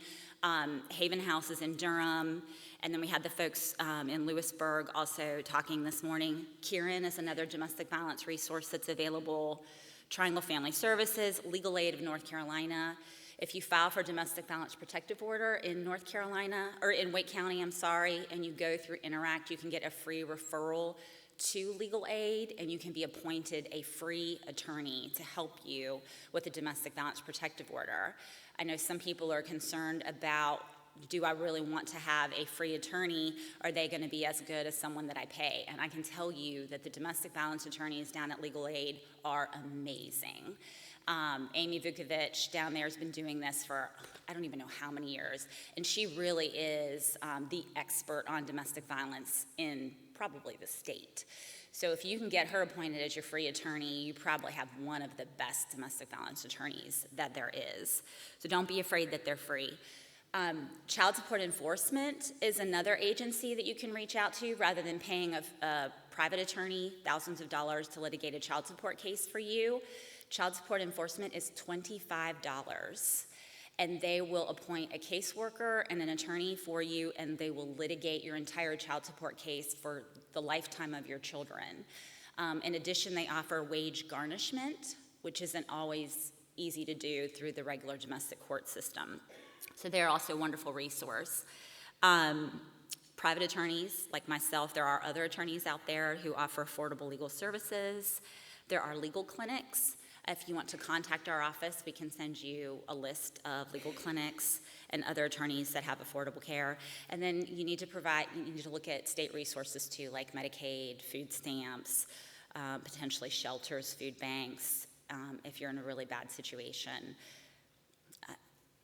Haven House is in Durham. And then we had the folks in Lewisburg also talking this morning. Kieran is another domestic violence resource that's available. Triangle Family Services, Legal Aid of North Carolina. If you file for domestic violence protective order in North Carolina, or in Wake County, and you go through Interact, you can get a free referral to legal aid, and you can be appointed a free attorney to help you with a domestic violence protective order. I know some people are concerned about, do I really want to have a free attorney? Are they going to be as good as someone that I pay? And I can tell you that the domestic violence attorneys down at Legal Aid are amazing. Amy Vukovic down there has been doing this for, I don't even know how many years, and she really is the expert on domestic violence in probably the state. So if you can get her appointed as your free attorney, you probably have one of the best domestic violence attorneys that there is. So don't be afraid that they're free. Child Support Enforcement is another agency that you can reach out to rather than paying a private attorney thousands of dollars to litigate a child support case for you. Child Support Enforcement is $25, and they will appoint a caseworker and an attorney for you, and they will litigate your entire child support case for the lifetime of your children. In addition, they offer wage garnishment, which isn't always easy to do through the regular domestic court system. So they're also a wonderful resource. Private attorneys like myself, there are other attorneys out there who offer affordable legal services. There are legal clinics. If you want to contact our office, we can send you a list of legal clinics and other attorneys that have affordable care. And then you need to look at state resources too, like Medicaid, food stamps, potentially shelters, food banks, if you're in a really bad situation.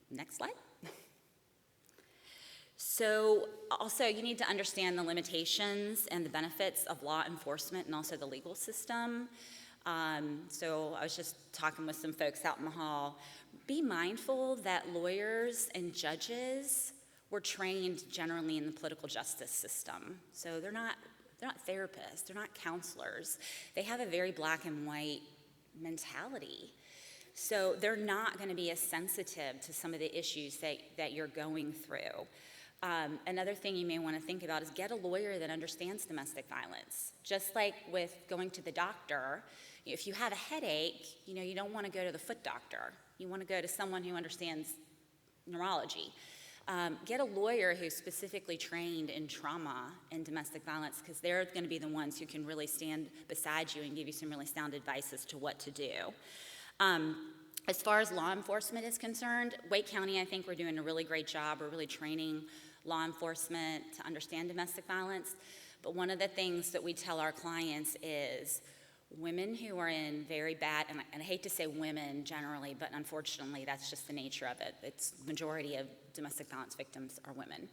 Next slide. So also you need to understand the limitations and the benefits of law enforcement and also the legal system. So I was just talking with some folks out in the hall. Be mindful that lawyers and judges were trained generally in the political justice system. So they're not therapists, they're not counselors. They have a very black and white mentality. So they're not going to be as sensitive to some of the issues that you're going through. Another thing you may want to think about is get a lawyer that understands domestic violence. Just like with going to the doctor, if you have a headache, you don't want to go to the foot doctor. You want to go to someone who understands neurology. Get a lawyer who's specifically trained in trauma and domestic violence, because they're going to be the ones who can really stand beside you and give you some really sound advice as to what to do. As far as law enforcement is concerned, Wake County, I think we're doing a really great job. We're really training law enforcement to understand domestic violence. But one of the things that we tell our clients is women who are in very bad, and I hate to say women generally, but unfortunately that's just the nature of it. It's the majority of domestic violence victims are women.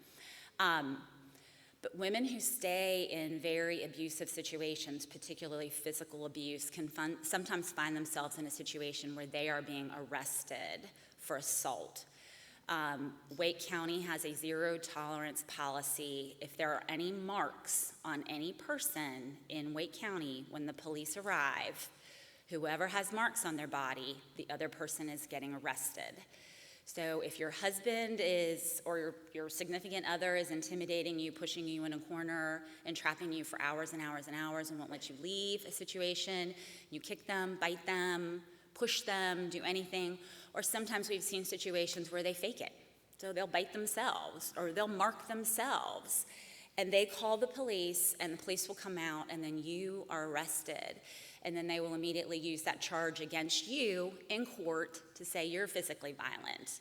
But women who stay in very abusive situations, particularly physical abuse, can sometimes find themselves in a situation where they are being arrested for assault. Wake County has a zero tolerance policy. If there are any marks on any person in Wake County when the police arrive, whoever has marks on their body, the other person is getting arrested. So if your husband or your significant other is intimidating you, pushing you in a corner, and trapping you for hours and hours and hours and won't let you leave a situation, you kick them, bite them, push them, do anything. Or sometimes we've seen situations where they fake it. So they'll bite themselves or they'll mark themselves. And they call the police, and the police will come out, and then you are arrested. And then they will immediately use that charge against you in court to say you're physically violent,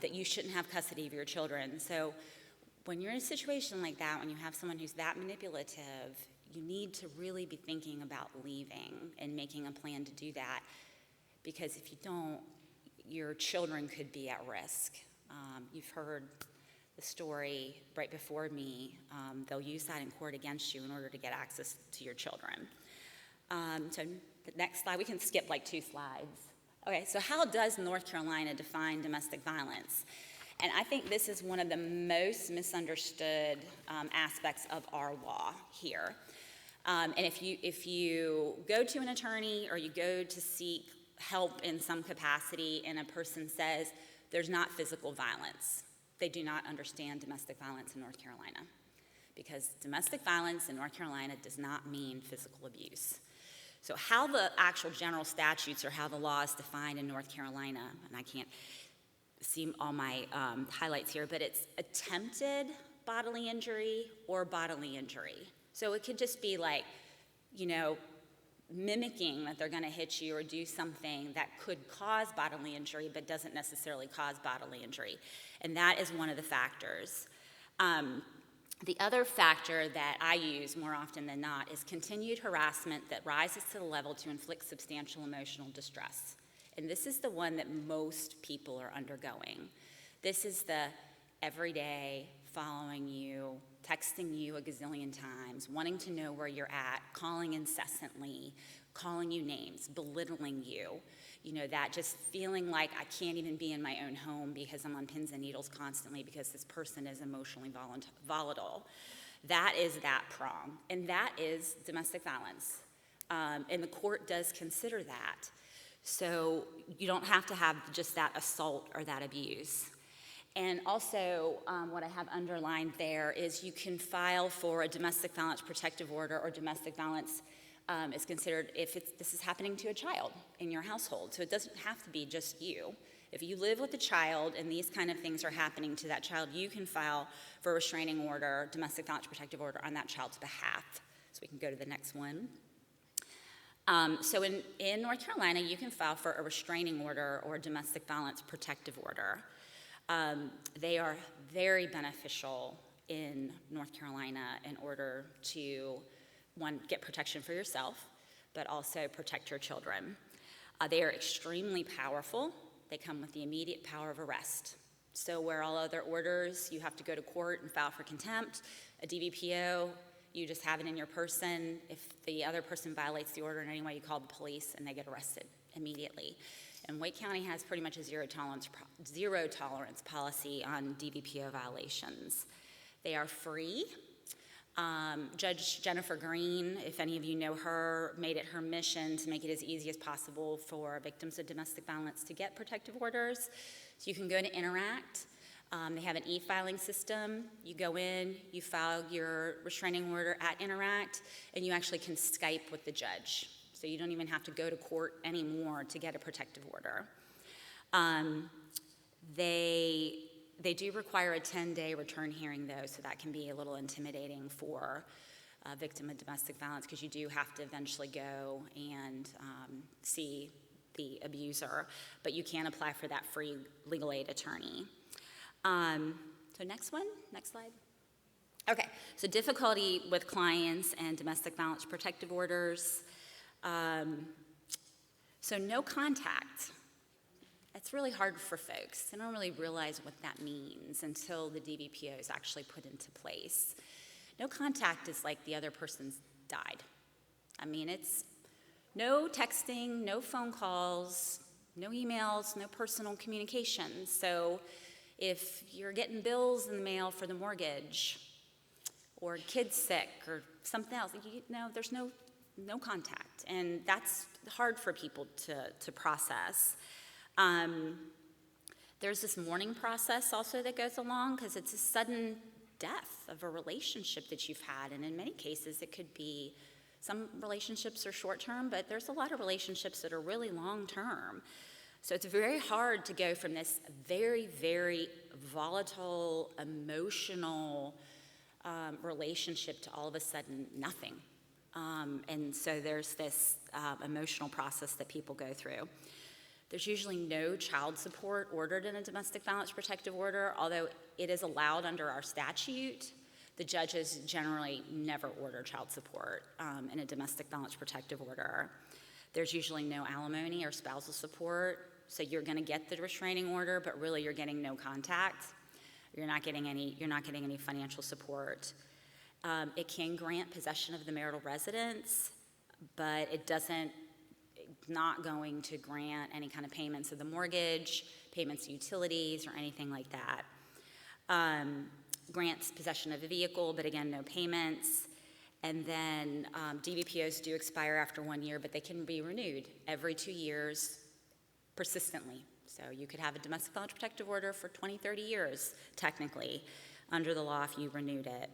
that you shouldn't have custody of your children. So when you're in a situation like that, when you have someone who's that manipulative, you need to really be thinking about leaving and making a plan to do that, because if you don't, your children could be at risk. You've heard the story right before me. They'll use that in court against you in order to get access to your children. So the next slide, we can skip like 2 slides. Okay, so how does North Carolina define domestic violence? And I think this is one of the most misunderstood aspects of our law here. And if you go to an attorney or you go to seek help in some capacity and a person says there's not physical violence, they do not understand domestic violence in North Carolina. Because domestic violence in North Carolina does not mean physical abuse. So how the actual general statutes or how the law is defined in North Carolina, and I can't see all my highlights here, but it's attempted bodily injury or bodily injury. So it could just be like, you know, mimicking that they're gonna hit you or do something that could cause bodily injury but doesn't necessarily cause bodily injury. And that is one of the factors. The other factor that I use more often than not is continued harassment that rises to the level to inflict substantial emotional distress. And this is the one that most people are undergoing. This is the everyday following you, texting you a gazillion times, wanting to know where you're at, calling incessantly, calling you names, belittling you. You know, that just feeling like I can't even be in my own home because I'm on pins and needles constantly because this person is emotionally volatile. That is that prong, and that is domestic violence. And the court does consider that. So you don't have to have just that assault or that abuse. And also, what I have underlined there is you can file for a domestic violence protective order or domestic violence is considered if this is happening to a child in your household. So it doesn't have to be just you. If you live with a child and these kind of things are happening to that child, you can file for a restraining order, domestic violence protective order on that child's behalf. So we can go to the next one. So in North Carolina, you can file for a restraining order or a domestic violence protective order. They are very beneficial in North Carolina in order to, one, get protection for yourself, but also protect your children. They are extremely powerful. They come with the immediate power of arrest. So where all other orders, you have to go to court and file for contempt, a DVPO, you just have it in your person. If the other person violates the order in any way, you call the police and they get arrested immediately. And Wake County has pretty much a zero tolerance policy on DVPO violations. They are free. Judge Jennifer Green, if any of you know her, made it her mission to make it as easy as possible for victims of domestic violence to get protective orders. So you can go to Interact. They have an e-filing system. You go in, you file your restraining order at Interact, and you actually can Skype with the judge. So you don't even have to go to court anymore to get a protective order. They do require a 10-day return hearing, though, so that can be a little intimidating for a victim of domestic violence because you do have to eventually go and see the abuser, but you can apply for that free legal aid attorney. So next slide. Okay, so difficulty with clients and domestic violence protective orders. So no contact. It's really hard for folks. They don't really realize what that means until the DVPO is actually put into place. No contact is like the other person's died. I mean, it's no texting, no phone calls, no emails, no personal communications. So if you're getting bills in the mail for the mortgage or a kid's sick or something else, there's no contact. And that's hard for people to process. There's this mourning process also that goes along because it's a sudden death of a relationship that you've had. And in many cases, it could be, some relationships are short-term, but there's a lot of relationships that are really long-term. So it's very hard to go from this very, very volatile, emotional relationship to all of a sudden nothing. And so there's this emotional process that people go through. There's usually no child support ordered in a domestic violence protective order, although it is allowed under our statute. The judges generally never order child support in a domestic violence protective order. There's usually no alimony or spousal support, so you're going to get the restraining order, but really you're getting no contact. You're not getting any financial support. It can grant possession of the marital residence, but it doesn't not going to grant any kind of payments of the mortgage, payments of utilities, or anything like that. Grants possession of a vehicle, but again, no payments. And then DVPOs do expire after 1 year, but they can be renewed every 2 years persistently. So you could have a domestic violence protective order for 20, 30 years, technically, under the law if you renewed it.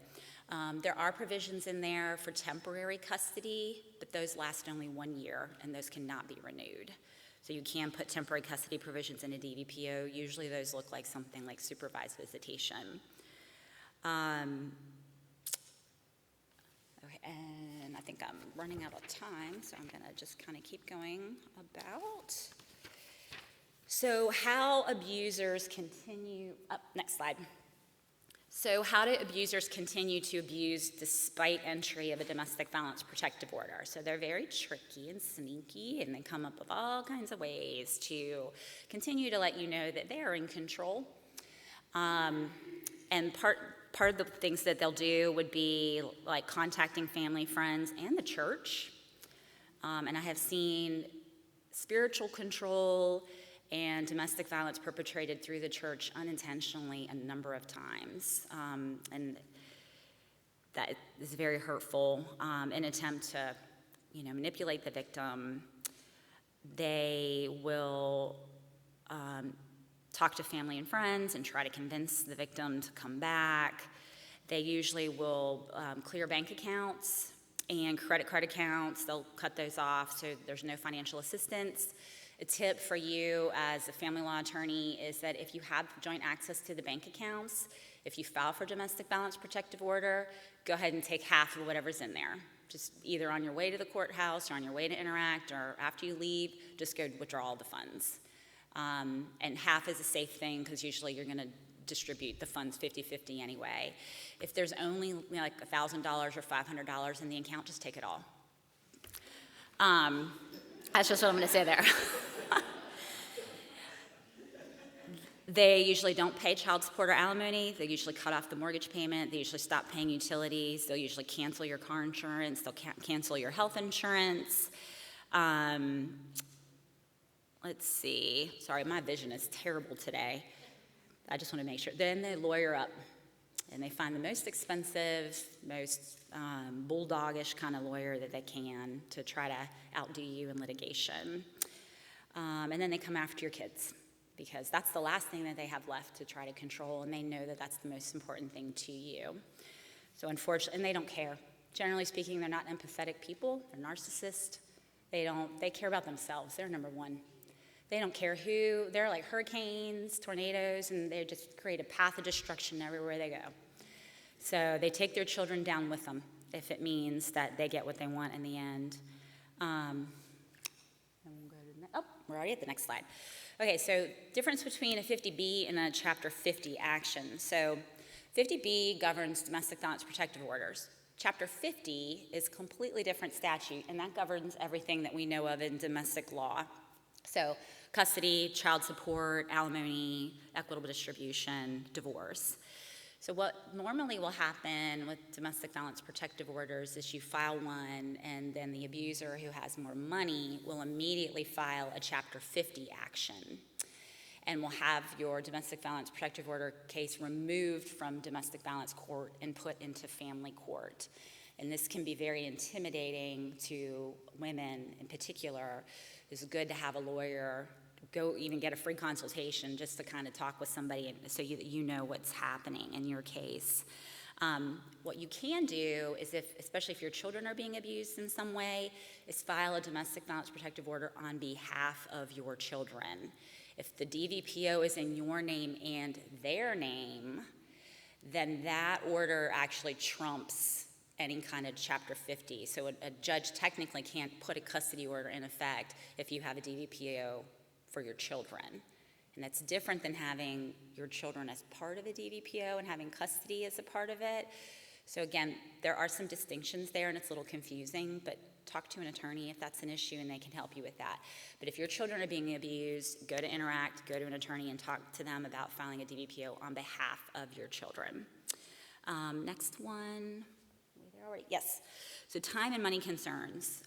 There are provisions in there for temporary custody, but those last only 1 year, and those cannot be renewed. So you can put temporary custody provisions in a DVPO. Usually those look like something like supervised visitation. Okay, and I think I'm running out of time, so I'm going to just kind of keep going about. So how abusers continue, next slide. So how do abusers continue to abuse despite entry of a domestic violence protective order? So they're very tricky and sneaky, and they come up with all kinds of ways to continue to let you know that they are in control. And part of the things that they'll do would be like contacting family, friends, and the church. And I have seen spiritual control and domestic violence perpetrated through the church unintentionally a number of times. And that is very hurtful. An attempt to, manipulate the victim. They will talk to family and friends and try to convince the victim to come back. They usually will clear bank accounts and credit card accounts. They'll cut those off so there's no financial assistance. A tip for you as a family law attorney is that if you have joint access to the bank accounts, if you file for domestic violence protective order, go ahead and take half of whatever's in there. Just either on your way to the courthouse or on your way to interact or after you leave, just go withdraw all the funds. And half is a safe thing because usually you're going to distribute the funds 50-50 anyway. If there's only like $1,000 or $500 in the account, just take it all. That's just what I'm going to say there. They usually don't pay child support or alimony. They usually cut off the mortgage payment. They usually stop paying utilities. They'll usually cancel your car insurance. They'll cancel your health insurance. Let's see. Sorry, my vision is terrible today. I just want to make sure. Then they lawyer up, and they find the most expensive, most bulldogish kind of lawyer that they can to try to outdo you in litigation. And then they come after your kids, because that's the last thing that they have left to try to control, and they know that that's the most important thing to you. So unfortunately, and they don't care. Generally speaking, they're not empathetic people. They're narcissists. They care about themselves. They're number one. They don't care who. They're like hurricanes, tornadoes, and they just create a path of destruction everywhere they go. So they take their children down with them if it means that they get what they want in the end. We're already at the next slide. Okay, so difference between a 50B and a Chapter 50 action. So 50B governs domestic violence protective orders. Chapter 50 is a completely different statute, and that governs everything that we know of in domestic law. So custody, child support, alimony, equitable distribution, divorce. So what normally will happen with domestic violence protective orders is you file one, and then the abuser who has more money will immediately file a Chapter 50 action and will have your domestic violence protective order case removed from domestic violence court and put into family court. And this can be very intimidating to women in particular. It's good to have a lawyer, go even get a free consultation just to kind of talk with somebody so you know what's happening in your case. What you can do is, especially if your children are being abused in some way, is file a domestic violence protective order on behalf of your children. If the DVPO is in your name and their name, then that order actually trumps any kind of Chapter 50. So a judge technically can't put a custody order in effect if you have a DVPO for your children. And that's different than having your children as part of a DVPO and having custody as a part of it. So again, there are some distinctions there, and it's a little confusing, but talk to an attorney if that's an issue, and they can help you with that. But if your children are being abused, go to Interact, go to an attorney, and talk to them about filing a DVPO on behalf of your children. Next one. All right, yes. So time and money concerns.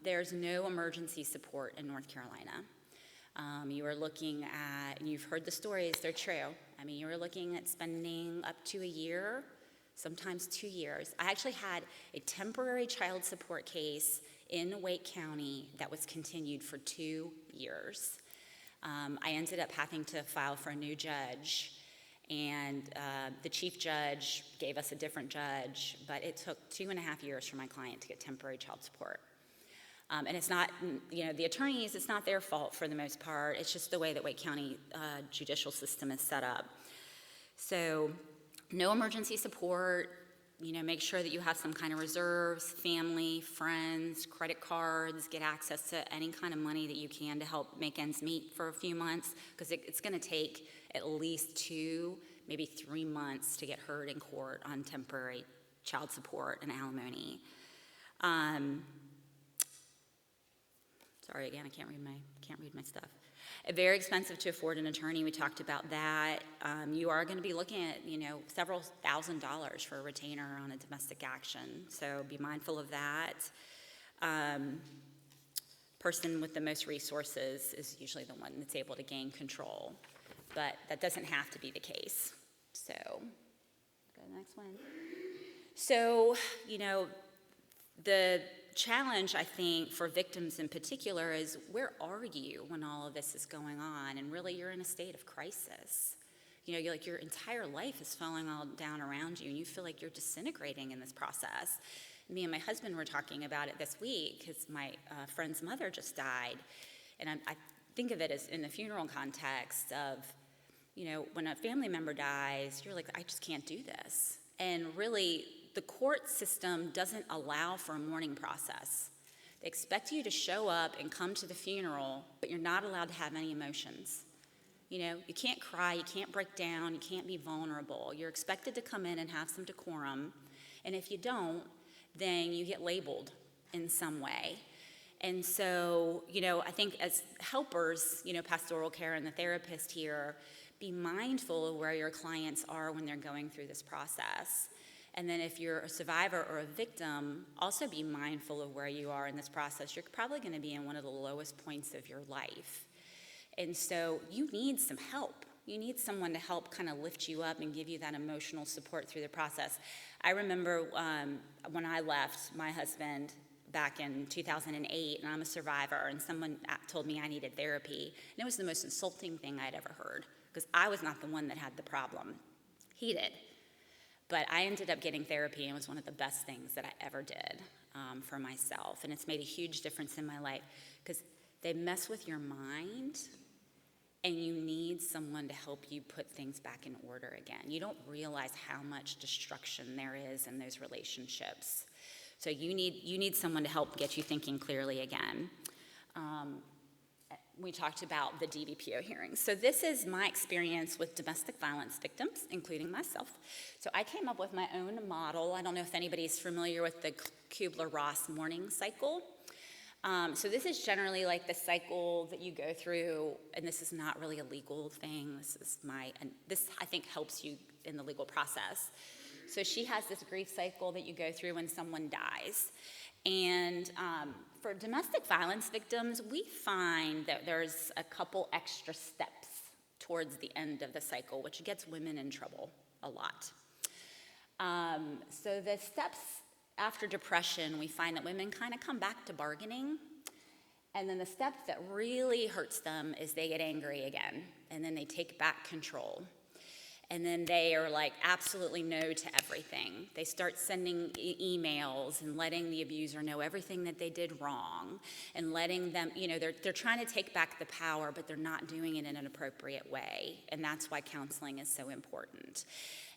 There's no emergency support in North Carolina. You are looking at, and you've heard the stories, they're true. I mean, you were looking at spending up to a year, sometimes 2 years. I actually had a temporary child support case in Wake County that was continued for 2 years. I ended up having to file for a new judge, and the chief judge gave us a different judge, but it took 2.5 years for my client to get temporary child support. And it's not, the attorneys, it's not their fault for the most part. It's just the way that Wake County judicial system is set up. So no emergency support, make sure that you have some kind of reserves, family, friends, credit cards, get access to any kind of money that you can to help make ends meet for a few months, because it's going to take at least 2, maybe 3 months to get heard in court on temporary child support and alimony. Sorry, again, I can't read my stuff. Very expensive to afford an attorney. We talked about that. You are going to be looking at, several $1,000s for a retainer on a domestic action. So be mindful of that. Person with the most resources is usually the one that's able to gain control, but that doesn't have to be the case. So, go to the next one. So, the challenge, I think, for victims in particular is, where are you when all of this is going on? And really, you're in a state of crisis. You're like, your entire life is falling all down around you, and you feel like you're disintegrating in this process. Me and my husband were talking about it this week, because my friend's mother just died. And I think of it as in the funeral context of, when a family member dies, you're like, I just can't do this. And really, the court system doesn't allow for a mourning process. They expect you to show up and come to the funeral, but you're not allowed to have any emotions. You can't cry, you can't break down, you can't be vulnerable. You're expected to come in and have some decorum, and if you don't, then you get labeled in some way. And so, I think as helpers, pastoral care and the therapist here, be mindful of where your clients are when they're going through this process. And then if you're a survivor or a victim, also be mindful of where you are in this process. You're probably going to be in one of the lowest points of your life. And so you need some help. You need someone to help kind of lift you up and give you that emotional support through the process. I remember when I left my husband back in 2008, and I'm a survivor, and someone told me I needed therapy. And it was the most insulting thing I'd ever heard, because I was not the one that had the problem. He did. But I ended up getting therapy, and it was one of the best things that I ever did for myself. And it's made a huge difference in my life, because they mess with your mind, and you need someone to help you put things back in order again. You don't realize how much destruction there is in those relationships. So you need someone to help get you thinking clearly again. We talked about the DVPO hearings. So this is my experience with domestic violence victims, including myself. So I came up with my own model. I don't know if anybody's familiar with the Kubler-Ross mourning cycle. So this is generally like the cycle that you go through, and this is not really a legal thing. This I think helps you in the legal process. So she has this grief cycle that you go through when someone dies. And for domestic violence victims, we find that there's a couple extra steps towards the end of the cycle, which gets women in trouble a lot. So the steps after depression, we find that women kind of come back to bargaining. And then the step that really hurts them is they get angry again, and then they take back control. And then they are like absolutely no to everything. They start sending emails and letting the abuser know everything that they did wrong, and letting them, they're trying to take back the power, but they're not doing it in an appropriate way. And that's why counseling is so important.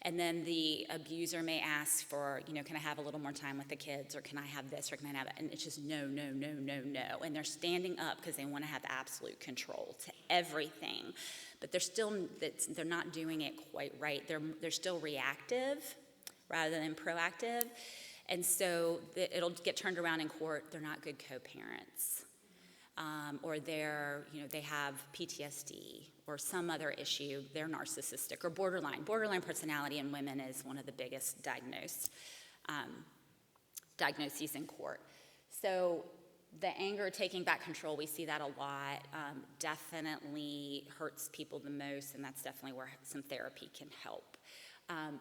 And then the abuser may ask for, can I have a little more time with the kids, or can I have this, or can I have that? And it's just no, no, no, no, no. And they're standing up because they want to have absolute control to everything. But they're not doing it quite right. They're still reactive rather than proactive. And so it'll get turned around in court. They're not good co-parents. Or they have PTSD or some other issue. They're narcissistic or borderline. Borderline personality in women is one of the biggest diagnosed. diagnoses in court. So the anger, taking back control, we see that a lot, definitely hurts people the most, and that's definitely where some therapy can help.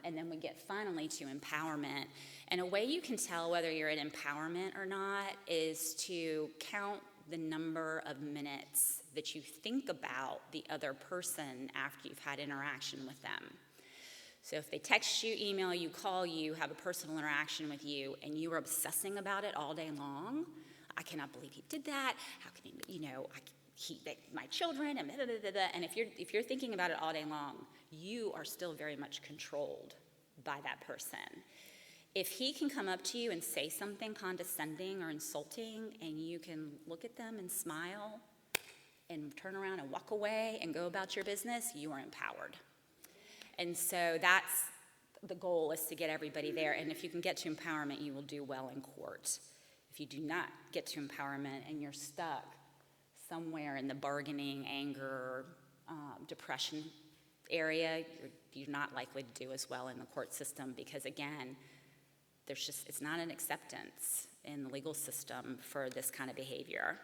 And then we get finally to empowerment. And a way you can tell whether you're at empowerment or not is to count the number of minutes that you think about the other person after you've had interaction with them. So if they text you, email you, call you, have a personal interaction with you, and you are obsessing about it all day long, I cannot believe he did that. How can he, my children, and blah, blah, blah, blah. And if you're thinking about it all day long, you are still very much controlled by that person. If he can come up to you and say something condescending or insulting, and you can look at them and smile and turn around and walk away and go about your business, you are empowered. And so that's the goal, is to get everybody there. And if you can get to empowerment, you will do well in court. If you do not get to empowerment and you're stuck somewhere in the bargaining, anger, depression area, you're not likely to do as well in the court system, because again, it's not an acceptance in the legal system for this kind of behavior.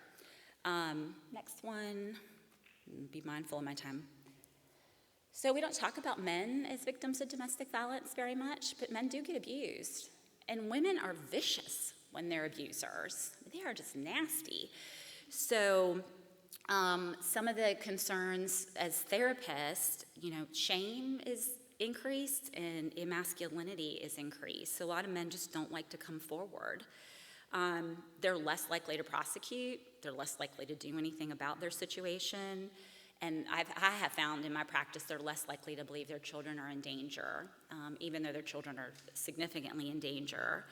Next one, be mindful of my time. So we don't talk about men as victims of domestic violence very much, but men do get abused. And women are vicious when they're abusers. They are just nasty. So some of the concerns as therapists, shame is increased and emasculinity is increased. So a lot of men just don't like to come forward. They're less likely to prosecute. They're less likely to do anything about their situation. And I have found in my practice they're less likely to believe their children are in danger, even though their children are significantly in danger.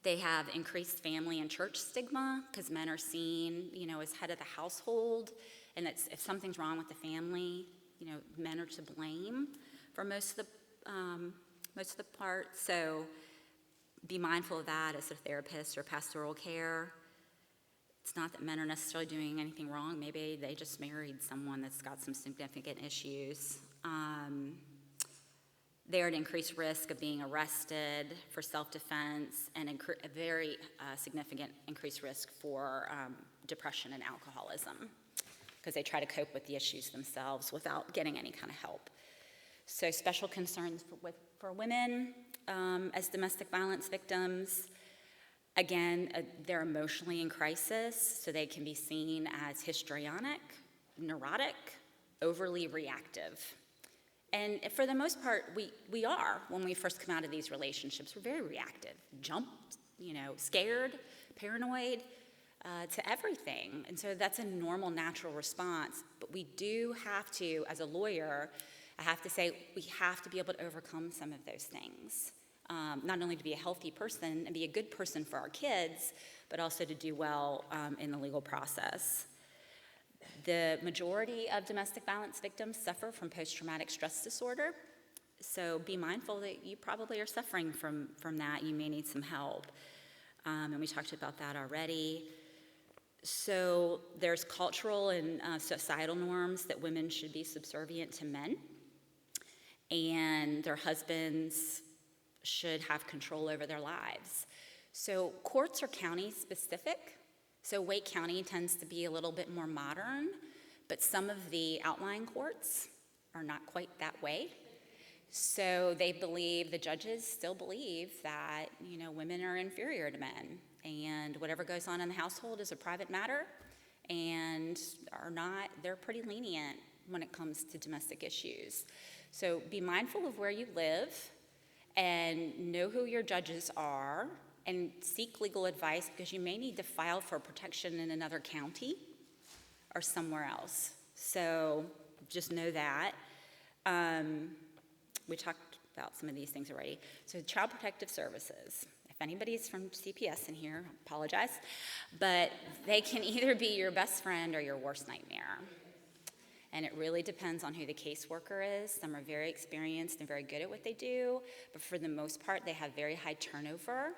They have increased family and church stigma, because men are seen, as head of the household, and if something's wrong with the family, men are to blame for most of the part. So be mindful of that as a therapist or pastoral care. It's not that men are necessarily doing anything wrong. Maybe they just married someone that's got some significant issues. They're at increased risk of being arrested for self-defense, and a very significant increased risk for depression and alcoholism, because they try to cope with the issues themselves without getting any kind of help. So special concerns for women as domestic violence victims. Again, they're emotionally in crisis, so they can be seen as histrionic, neurotic, overly reactive. And for the most part, we are, when we first come out of these relationships, we're very reactive, jumped, scared, paranoid, to everything. And so that's a normal, natural response. But we do have to, as a lawyer, I have to say, we have to be able to overcome some of those things. Not only to be a healthy person and be a good person for our kids, but also to do well in the legal process. The majority of domestic violence victims suffer from post-traumatic stress disorder. So be mindful that you probably are suffering from that. You may need some help. And we talked about that already. So there's cultural and societal norms that women should be subservient to men, and their husbands should have control over their lives. So courts are county specific. So Wake County tends to be a little bit more modern, but some of the outlying courts are not quite that way. So the judges still believe that, women are inferior to men, and whatever goes on in the household is a private matter, and they're pretty lenient when it comes to domestic issues. So be mindful of where you live, and know who your judges are, and seek legal advice, because you may need to file for protection in another county or somewhere else. So just know that. We talked about some of these things already. So Child Protective Services. If anybody's from CPS in here, I apologize. But they can either be your best friend or your worst nightmare. And it really depends on who the caseworker is. Some are very experienced and very good at what they do, but for the most part, they have very high turnover,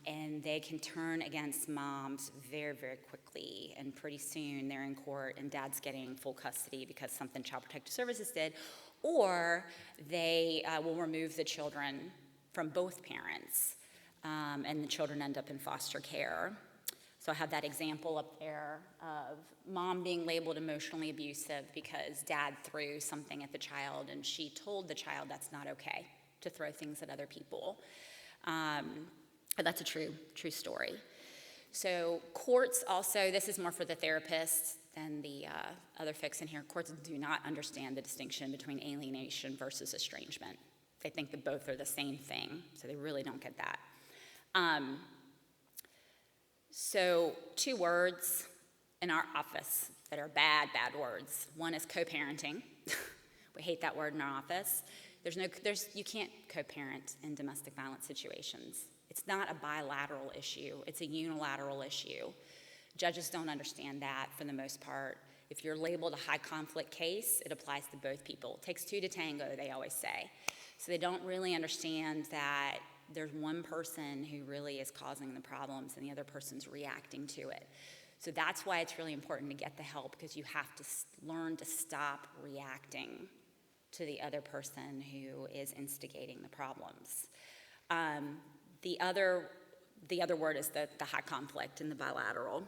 and they can turn against moms very, very quickly, and pretty soon they're in court and dad's getting full custody because something Child Protective Services did, or they will remove the children from both parents, and the children end up in foster care. So I have that example up there of mom being labeled emotionally abusive because dad threw something at the child, and she told the child that's not okay to throw things at other people. But that's a true story. So courts also, this is more for the therapists than the other folks in here. Courts do not understand the distinction between alienation versus estrangement. They think that both are the same thing, so they really don't get that. So 2 words in our office that are bad words. One is co-parenting. We hate that word in our office. You can't co-parent in domestic violence situations. It's not a bilateral issue, it's a unilateral issue. Judges don't understand that for the most part. If you're labeled a high conflict case, it applies to both people. It takes 2 to tango, they always say. So they don't really understand that there's one person who really is causing the problems and the other person's reacting to it. So that's why it's really important to get the help, because you have to learn to stop reacting to the other person who is instigating the problems. The other word is the high conflict and the bilateral.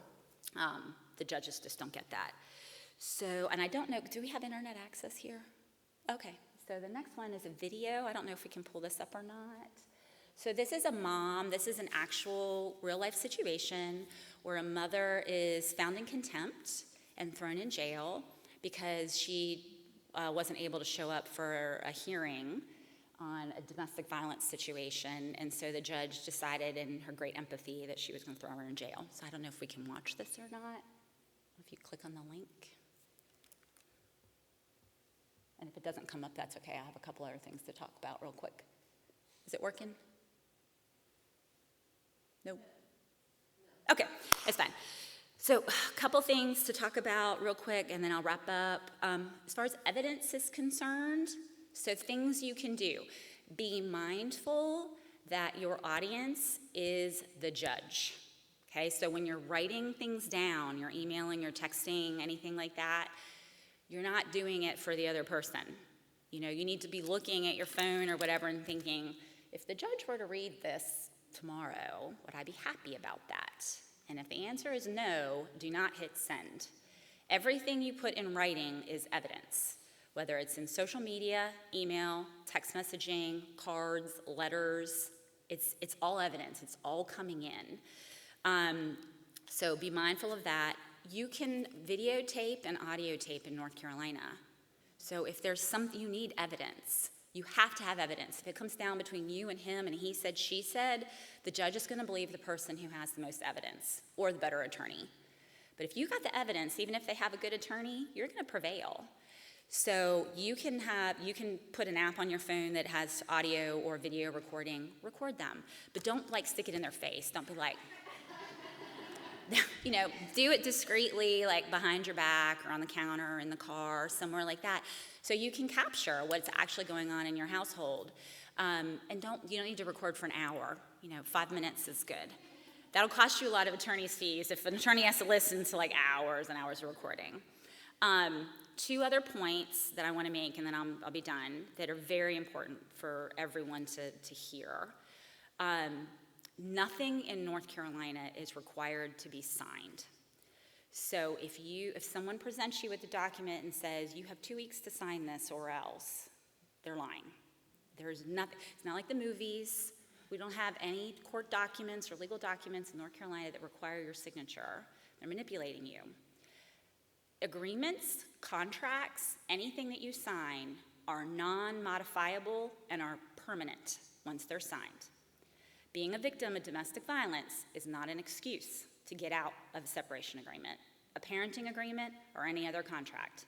The judges just don't get that. So, and I don't know, do we have internet access here? Okay, so the next one is a video. I don't know if we can pull this up or not. So this is a mom, this is an actual real life situation where a mother is found in contempt and thrown in jail because she wasn't able to show up for a hearing on a domestic violence situation, and so the judge decided in her great empathy that she was going to throw her in jail. So I don't know if we can watch this or not. If you click on the link. And if it doesn't come up, that's okay. I have a couple other things to talk about real quick. Is it working? No? Okay, it's fine. So a couple things to talk about real quick, and then I'll wrap up. As far as evidence is concerned, so things you can do. Be mindful that your audience is the judge. Okay, so when you're writing things down, you're emailing, you're texting, anything like that, you're not doing it for the other person. You know, you need to be looking at your phone or whatever and thinking, if the judge were to read this tomorrow, would I be happy about that? And if the answer is no, do not hit send. Everything you put in writing is evidence, whether it's in social media, email, text messaging, cards, letters, it's all evidence, it's all coming in. So be mindful of that. You can videotape and audio tape in North Carolina. So if there's something, you need evidence. You have to have evidence. If it comes down between you and him and he said, she said, the judge is going to believe the person who has the most evidence or the better attorney. But if you got the evidence, even if they have a good attorney, you're going to prevail. So you can put an app on your phone that has audio or video recording, record them. But don't stick it in their face. Don't be like, you know, do it discreetly, like behind your back or on the counter or in the car, somewhere like that. So you can capture what's actually going on in your household. And you don't need to record for an hour. 5 minutes is good. That'll cost you a lot of attorney's fees if an attorney has to listen to hours and hours of recording. 2 other points that I want to make, and then I'll be done, that are very important for everyone to hear. Nothing in North Carolina is required to be signed. So if someone presents you with a document and says, you have 2 weeks to sign this or else, they're lying. There's nothing, it's not like the movies. We don't have any court documents or legal documents in North Carolina that require your signature. They're manipulating you. Agreements, contracts, anything that you sign are non-modifiable and are permanent once they're signed. Being a victim of domestic violence is not an excuse to get out of a separation agreement, a parenting agreement, or any other contract.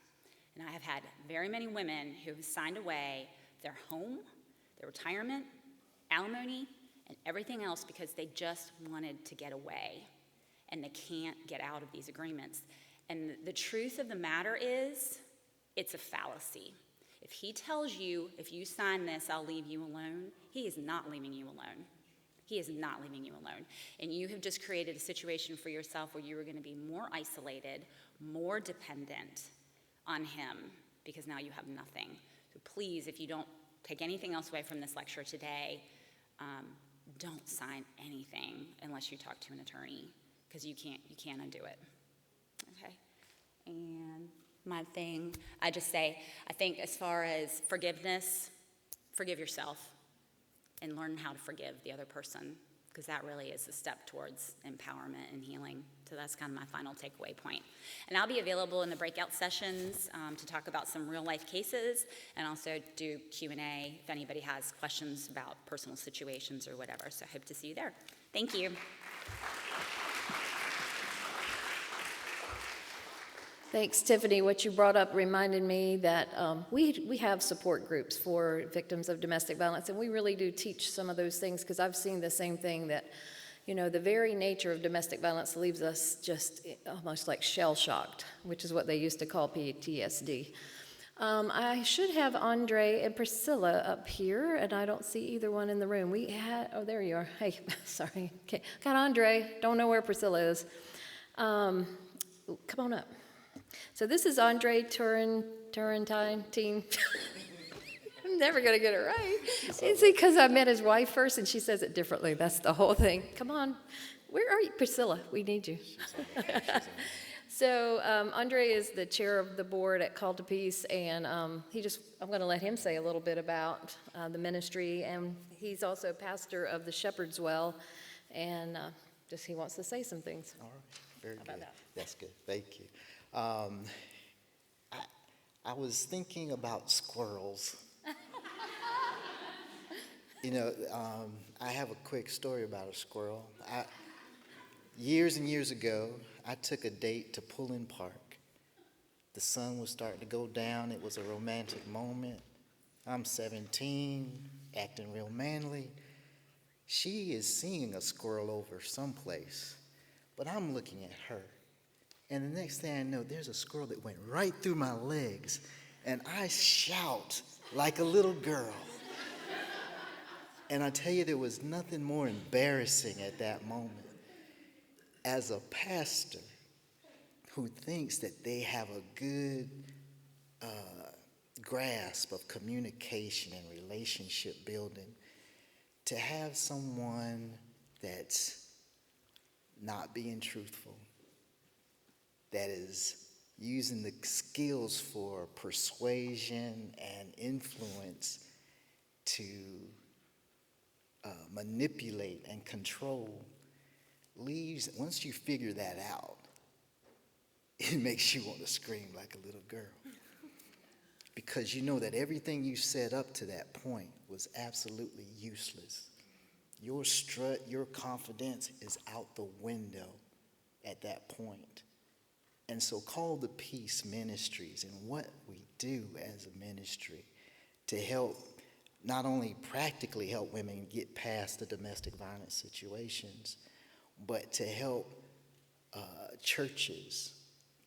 And I have had very many women who have signed away their home, their retirement, alimony, and everything else because they just wanted to get away, and they can't get out of these agreements. And the truth of the matter is, it's a fallacy. If he tells you, if you sign this, I'll leave you alone, he is not leaving you alone. He is not leaving you alone. And you have just created a situation for yourself where you are going to be more isolated, more dependent on him, because now you have nothing. So please, if you don't take anything else away from this lecture today, don't sign anything unless you talk to an attorney, because you can't undo it. Okay? And my thing, I just say, I think as far as forgiveness, forgive yourself and learn how to forgive the other person, because that really is a step towards empowerment and healing. So that's kind of my final takeaway point. And I'll be available in the breakout sessions to talk about some real life cases, and also do Q&A if anybody has questions about personal situations or whatever. So I hope to see you there. Thank you. Thanks, Tiffany. What you brought up reminded me that we have support groups for victims of domestic violence, and we really do teach some of those things, because I've seen the same thing, that, you know, the very nature of domestic violence leaves us just almost like shell-shocked, which is what they used to call PTSD. I should have Andre and Priscilla up here, and I don't see either one in the room. We had, oh, there you are. Hey, sorry. Okay. Got Andre. Don't know where Priscilla is. Come on up. So this is Andre Turrentine. I'm never going to get it right. It's because I met his wife first, and she says it differently. That's the whole thing. Come on. Where are you, Priscilla? We need you. So Andre is the chair of the board at Call to Peace, and I'm going to let him say a little bit about the ministry, and he's also pastor of the Shepherd's Well, and he wants to say some things. All right, very How about good. that? That's good, thank you. I was thinking about squirrels. You know, I have a quick story about a squirrel. Years and years ago, I took a date to Pullen Park. The sun was starting to go down. It was a romantic moment. I'm 17, acting real manly. She is seeing a squirrel over someplace, but I'm looking at her. And the next thing I know, there's a squirrel that went right through my legs, and I shout like a little girl. And I tell you, there was nothing more embarrassing at that moment. As a pastor who thinks that they have a good grasp of communication and relationship building, to have someone that's not being truthful, that is using the skills for persuasion and influence to manipulate and control, leaves, once you figure that out, it makes you want to scream like a little girl. Because you know that everything you set up to that point was absolutely useless. Your strut, your confidence is out the window at that point. And so Call to Peace Ministries, and what we do as a ministry to help, not only practically help women get past the domestic violence situations, but to help churches,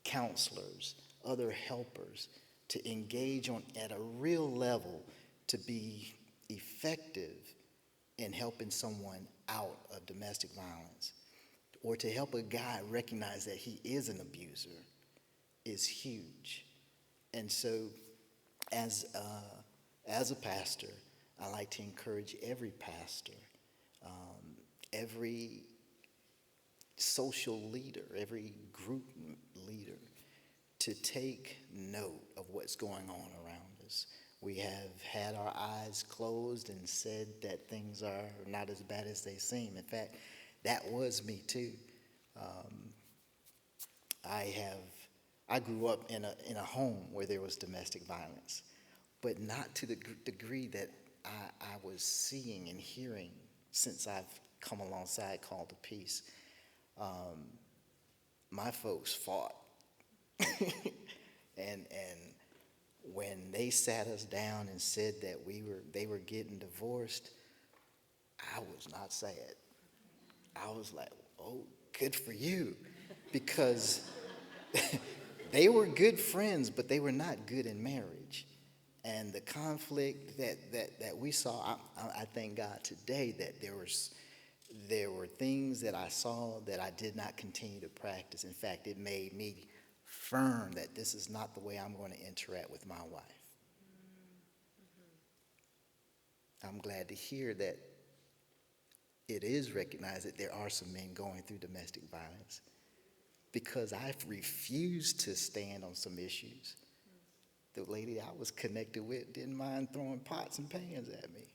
counselors, other helpers to engage at a real level to be effective in helping someone out of domestic violence, or to help a guy recognize that he is an abuser, is huge. And so as a pastor, I like to encourage every pastor, every social leader, every group leader, to take note of what's going on around us. We have had our eyes closed and said that things are not as bad as they seem. In fact, that was me too. I grew up in a home where there was domestic violence, but not to the degree that I was seeing and hearing since I've come alongside Call to Peace. My folks fought. and when they sat us down and said that they were getting divorced, I was not sad. I was like, oh, good for you. Because they were good friends, but they were not good in marriage. And the conflict that we saw, I thank God today that there were things that I saw that I did not continue to practice. In fact, it made me firm that this is not the way I'm going to interact with my wife. I'm glad to hear that it is recognized that there are some men going through domestic violence, because I've refused to stand on some issues. The lady I was connected with didn't mind throwing pots and pans at me.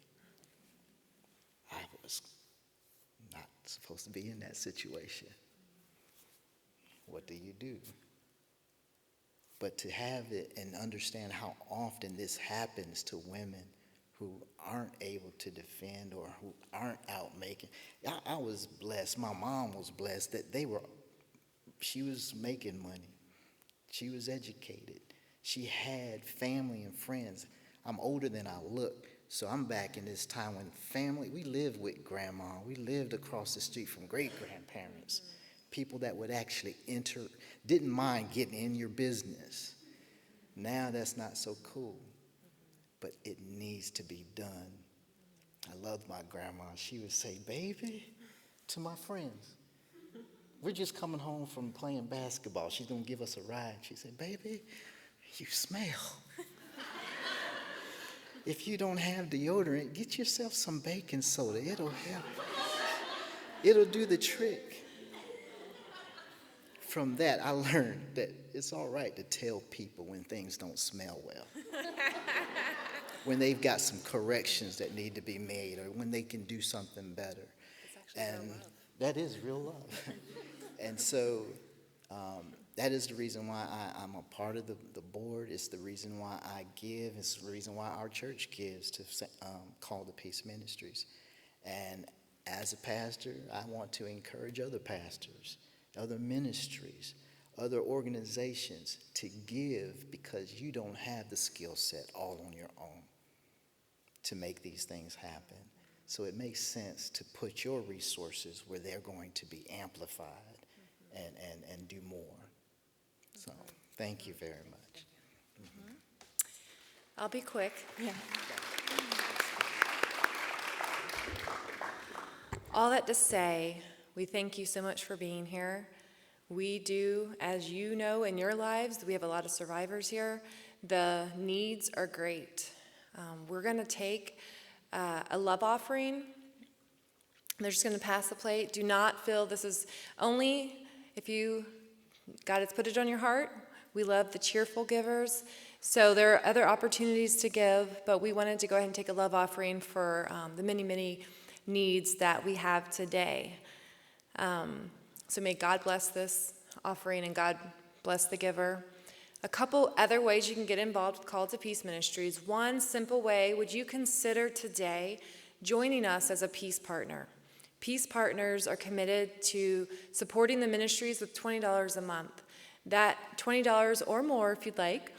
I was not supposed to be in that situation. What do you do? But to have it and understand how often this happens to women who aren't able to defend or who aren't out making. I was blessed, my mom was blessed that she was making money. She was educated. She had family and friends. I'm older than I look, so I'm back in this time when family, we lived with grandma, we lived across the street from great-grandparents, people that would actually didn't mind getting in your business. Now that's not so cool, but it needs to be done. I loved my grandma. She would say, baby, to my friends, we're just coming home from playing basketball. She's gonna give us a ride. She said, baby, you smell. If you don't have deodorant, get yourself some baking soda. It'll help. It'll do the trick. From that, I learned that it's all right to tell people when things don't smell well. When they've got some corrections that need to be made, or when they can do something better. And that is real love. And so that is the reason why I'm a part of the board. It's the reason why I give. It's the reason why our church gives to Call to Peace Ministries. And as a pastor, I want to encourage other pastors, other ministries, other organizations to give, because you don't have the skill set all on your own to make these things happen. So it makes sense to put your resources where they're going to be amplified and do more. So thank you very much. Mm-hmm. I'll be quick. Yeah. All that to say, we thank you so much for being here. We do, as you know in your lives, we have a lot of survivors here. The needs are great. We're going to take a love offering. They're just going to pass the plate. Do not feel this is only if God has put it on your heart. We love the cheerful givers. So there are other opportunities to give, but we wanted to go ahead and take a love offering for the many, many needs that we have today. So may God bless this offering and God bless the giver. A couple other ways you can get involved with Call to Peace Ministries. One simple way, would you consider today joining us as a peace partner? Peace partners are committed to supporting the ministries with $20 a month. That $20 or more, if you'd like,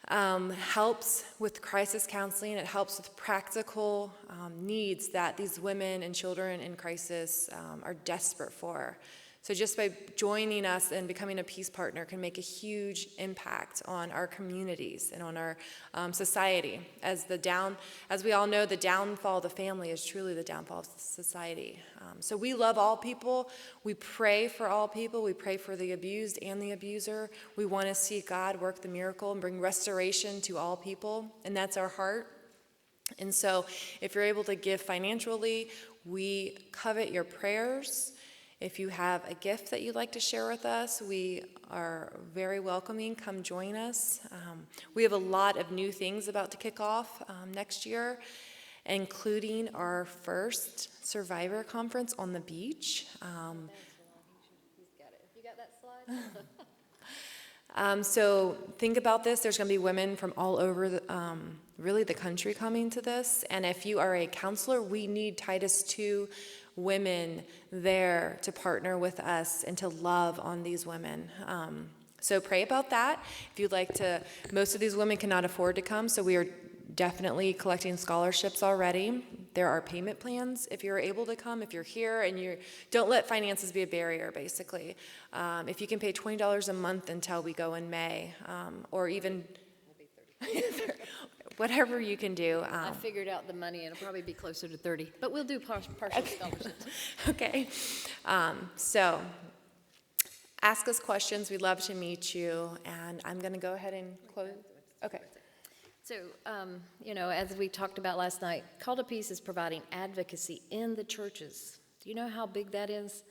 helps with crisis counseling. It helps with practical needs that these women and children in crisis are desperate for. So just by joining us and becoming a peace partner can make a huge impact on our communities and on our society. As we all know, the downfall of the family is truly the downfall of society. So we love all people. We pray for all people. We pray for the abused and the abuser. We want to see God work the miracle and bring restoration to all people, and that's our heart. And so if you're able to give financially, we covet your prayers. If you have a gift that you'd like to share with us, we are very welcoming. Come join us. We have a lot of new things about to kick off next year, including our first Survivor Conference on the beach. So think about this. There's going to be women from all over really the country coming to this. And if you are a counselor, we need Titus 2 women there to partner with us and to love on these women. So pray about that. If you'd like to, most of these women cannot afford to come, so we are definitely collecting scholarships already. There are payment plans if you're able to come, if you're here, and don't let finances be a barrier, basically. If you can pay $20 a month until we go in May, or even whatever you can do. I figured out the money, and it'll probably be closer to 30, but we'll do partial scholarships. Okay. So ask us questions. We'd love to meet you, and I'm going to go ahead and close. Okay. So, as we talked about last night, Call to Peace is providing advocacy in the churches Do you know how big that is?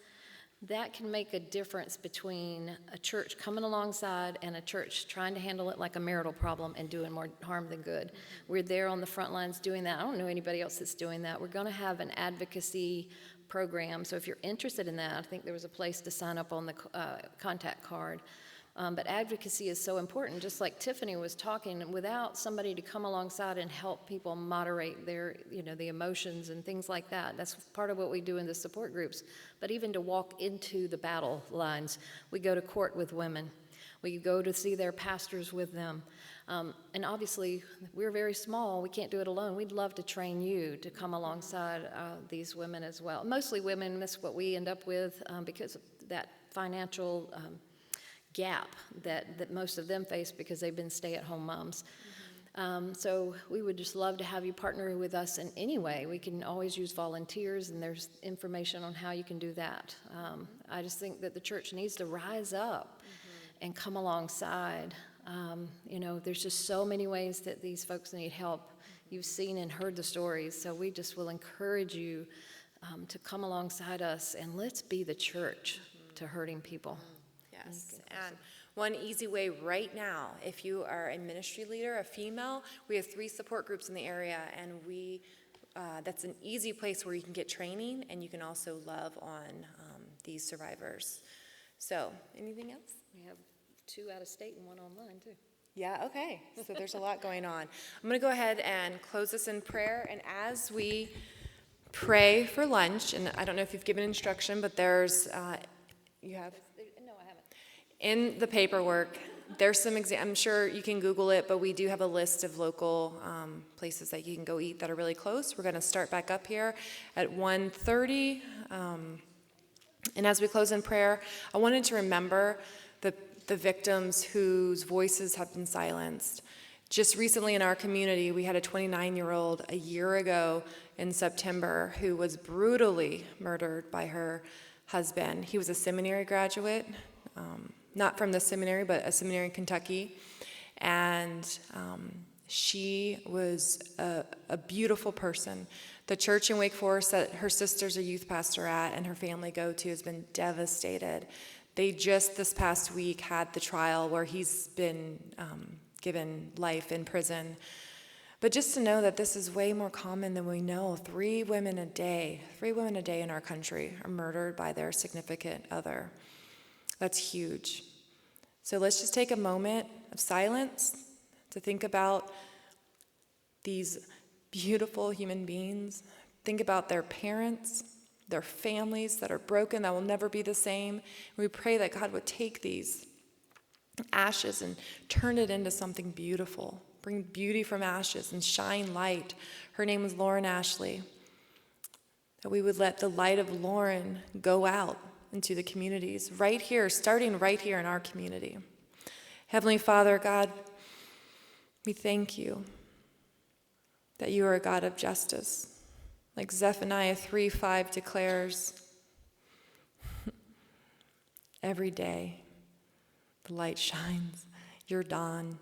That can make a difference between a church coming alongside and a church trying to handle it like a marital problem and doing more harm than good. We're there on the front lines doing that. I don't know anybody else that's doing that. We're going to have an advocacy program, so if you're interested in that, I think there was a place to sign up on the contact card. But advocacy is so important, just like Tiffany was talking, without somebody to come alongside and help people moderate their, the emotions and things like that. That's part of what we do in the support groups. But even to walk into the battle lines, we go to court with women. We go to see their pastors with them. And obviously, we're very small. We can't do it alone. We'd love to train you to come alongside these women as well. Mostly women, that's what we end up with because of that financial gap that most of them face because they've been stay-at-home moms. So we would just love to have you partner with us in any way. We can always use volunteers, and there's information on how you can do that. I just think that the church needs to rise up and come alongside. There's just so many ways that these folks need help. You've seen and heard the stories, so we just will encourage you to come alongside us, and let's be the church to hurting people. Yes, and one easy way right now, if you are a ministry leader, a female, we have 3 support groups in the area, and that's an easy place where you can get training, and you can also love on these survivors. So, anything else? We have 2 out of state and 1 online, too. Yeah, okay, so there's a lot going on. I'm going to go ahead and close this in prayer, and as we pray for lunch, and I don't know if you've given instruction, but there's, you have? No, I haven't. In the paperwork, there's some I'm sure you can Google it, but we do have a list of local places that you can go eat that are really close. We're going to start back up here at 1:30. And as we close in prayer, I wanted to remember the victims whose voices have been silenced. Just recently in our community, we had a 29-year-old a year ago in September who was brutally murdered by her husband. He was a seminary graduate. Not from the seminary, but a seminary in Kentucky. And she was a beautiful person. The church in Wake Forest that her sister's a youth pastor at and her family go to has been devastated. They just this past week had the trial where he's been given life in prison. But just to know that this is way more common than we know. 3 women a day in our country are murdered by their significant other. That's huge. So let's just take a moment of silence to think about these beautiful human beings. Think about their parents, their families that are broken, that will never be the same. We pray that God would take these ashes and turn it into something beautiful. Bring beauty from ashes and shine light. Her name was Lauren Ashley. That we would let the light of Lauren go out into the communities, right here, starting right here in our community. Heavenly Father, God, we thank you that you are a God of justice. Like Zephaniah 3:5 declares, every day the light shines, your dawn,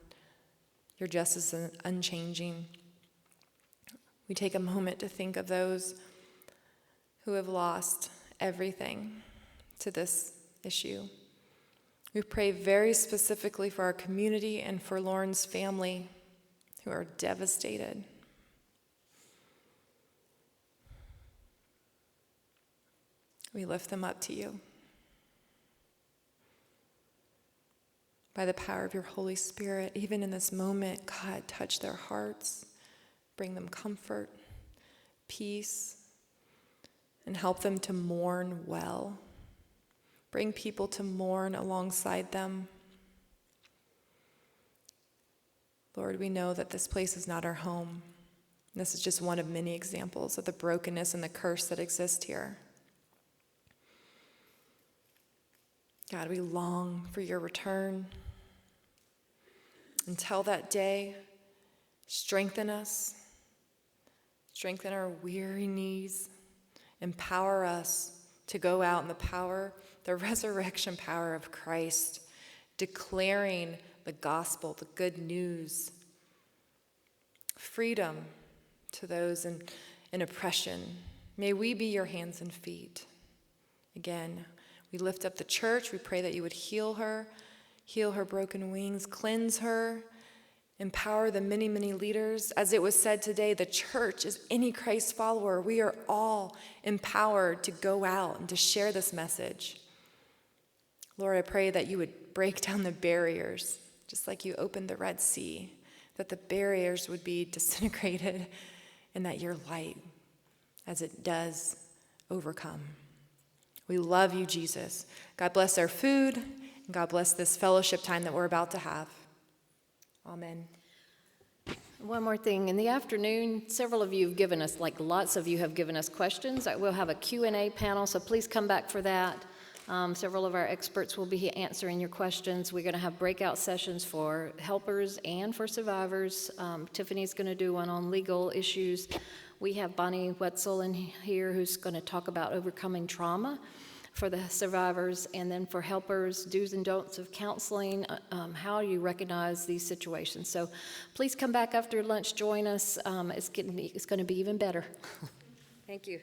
your justice is unchanging. We take a moment to think of those who have lost everything to this issue. We pray very specifically for our community and for Lauren's family who are devastated. We lift them up to you. By the power of your Holy Spirit, even in this moment, God, touch their hearts, bring them comfort, peace, and help them to mourn well. Bring people to mourn alongside them. Lord, we know that this place is not our home. This is just one of many examples of the brokenness and the curse that exist here. God, we long for your return. Until that day, strengthen us, strengthen our weary knees, empower us to go out in the power, the resurrection power of Christ, declaring the gospel, the good news, freedom to those in oppression, May we be your hands and feet. Again, we lift up the church. We pray that you would heal her broken wings, cleanse her, empower the many, many leaders. As it was said today, the church is any Christ follower. We are all empowered to go out and to share this message. Lord, I pray that you would break down the barriers, just like you opened the Red Sea, that the barriers would be disintegrated and that your light, as it does, overcome. We love you, Jesus. God bless our food, and God bless this fellowship time that we're about to have. Amen. One more thing. In the afternoon, several of you have given us, like lots of you have given us questions. We'll have a Q&A panel, so please come back for that. Several of our experts will be answering your questions. We're going to have breakout sessions for helpers and for survivors. Tiffany's going to do one on legal issues. We have Bonnie Wetzel in here who's going to talk about overcoming trauma for the survivors, and then for helpers, do's and don'ts of counseling, how you recognize these situations. So please come back after lunch, join us. It's going to be even better. Thank you.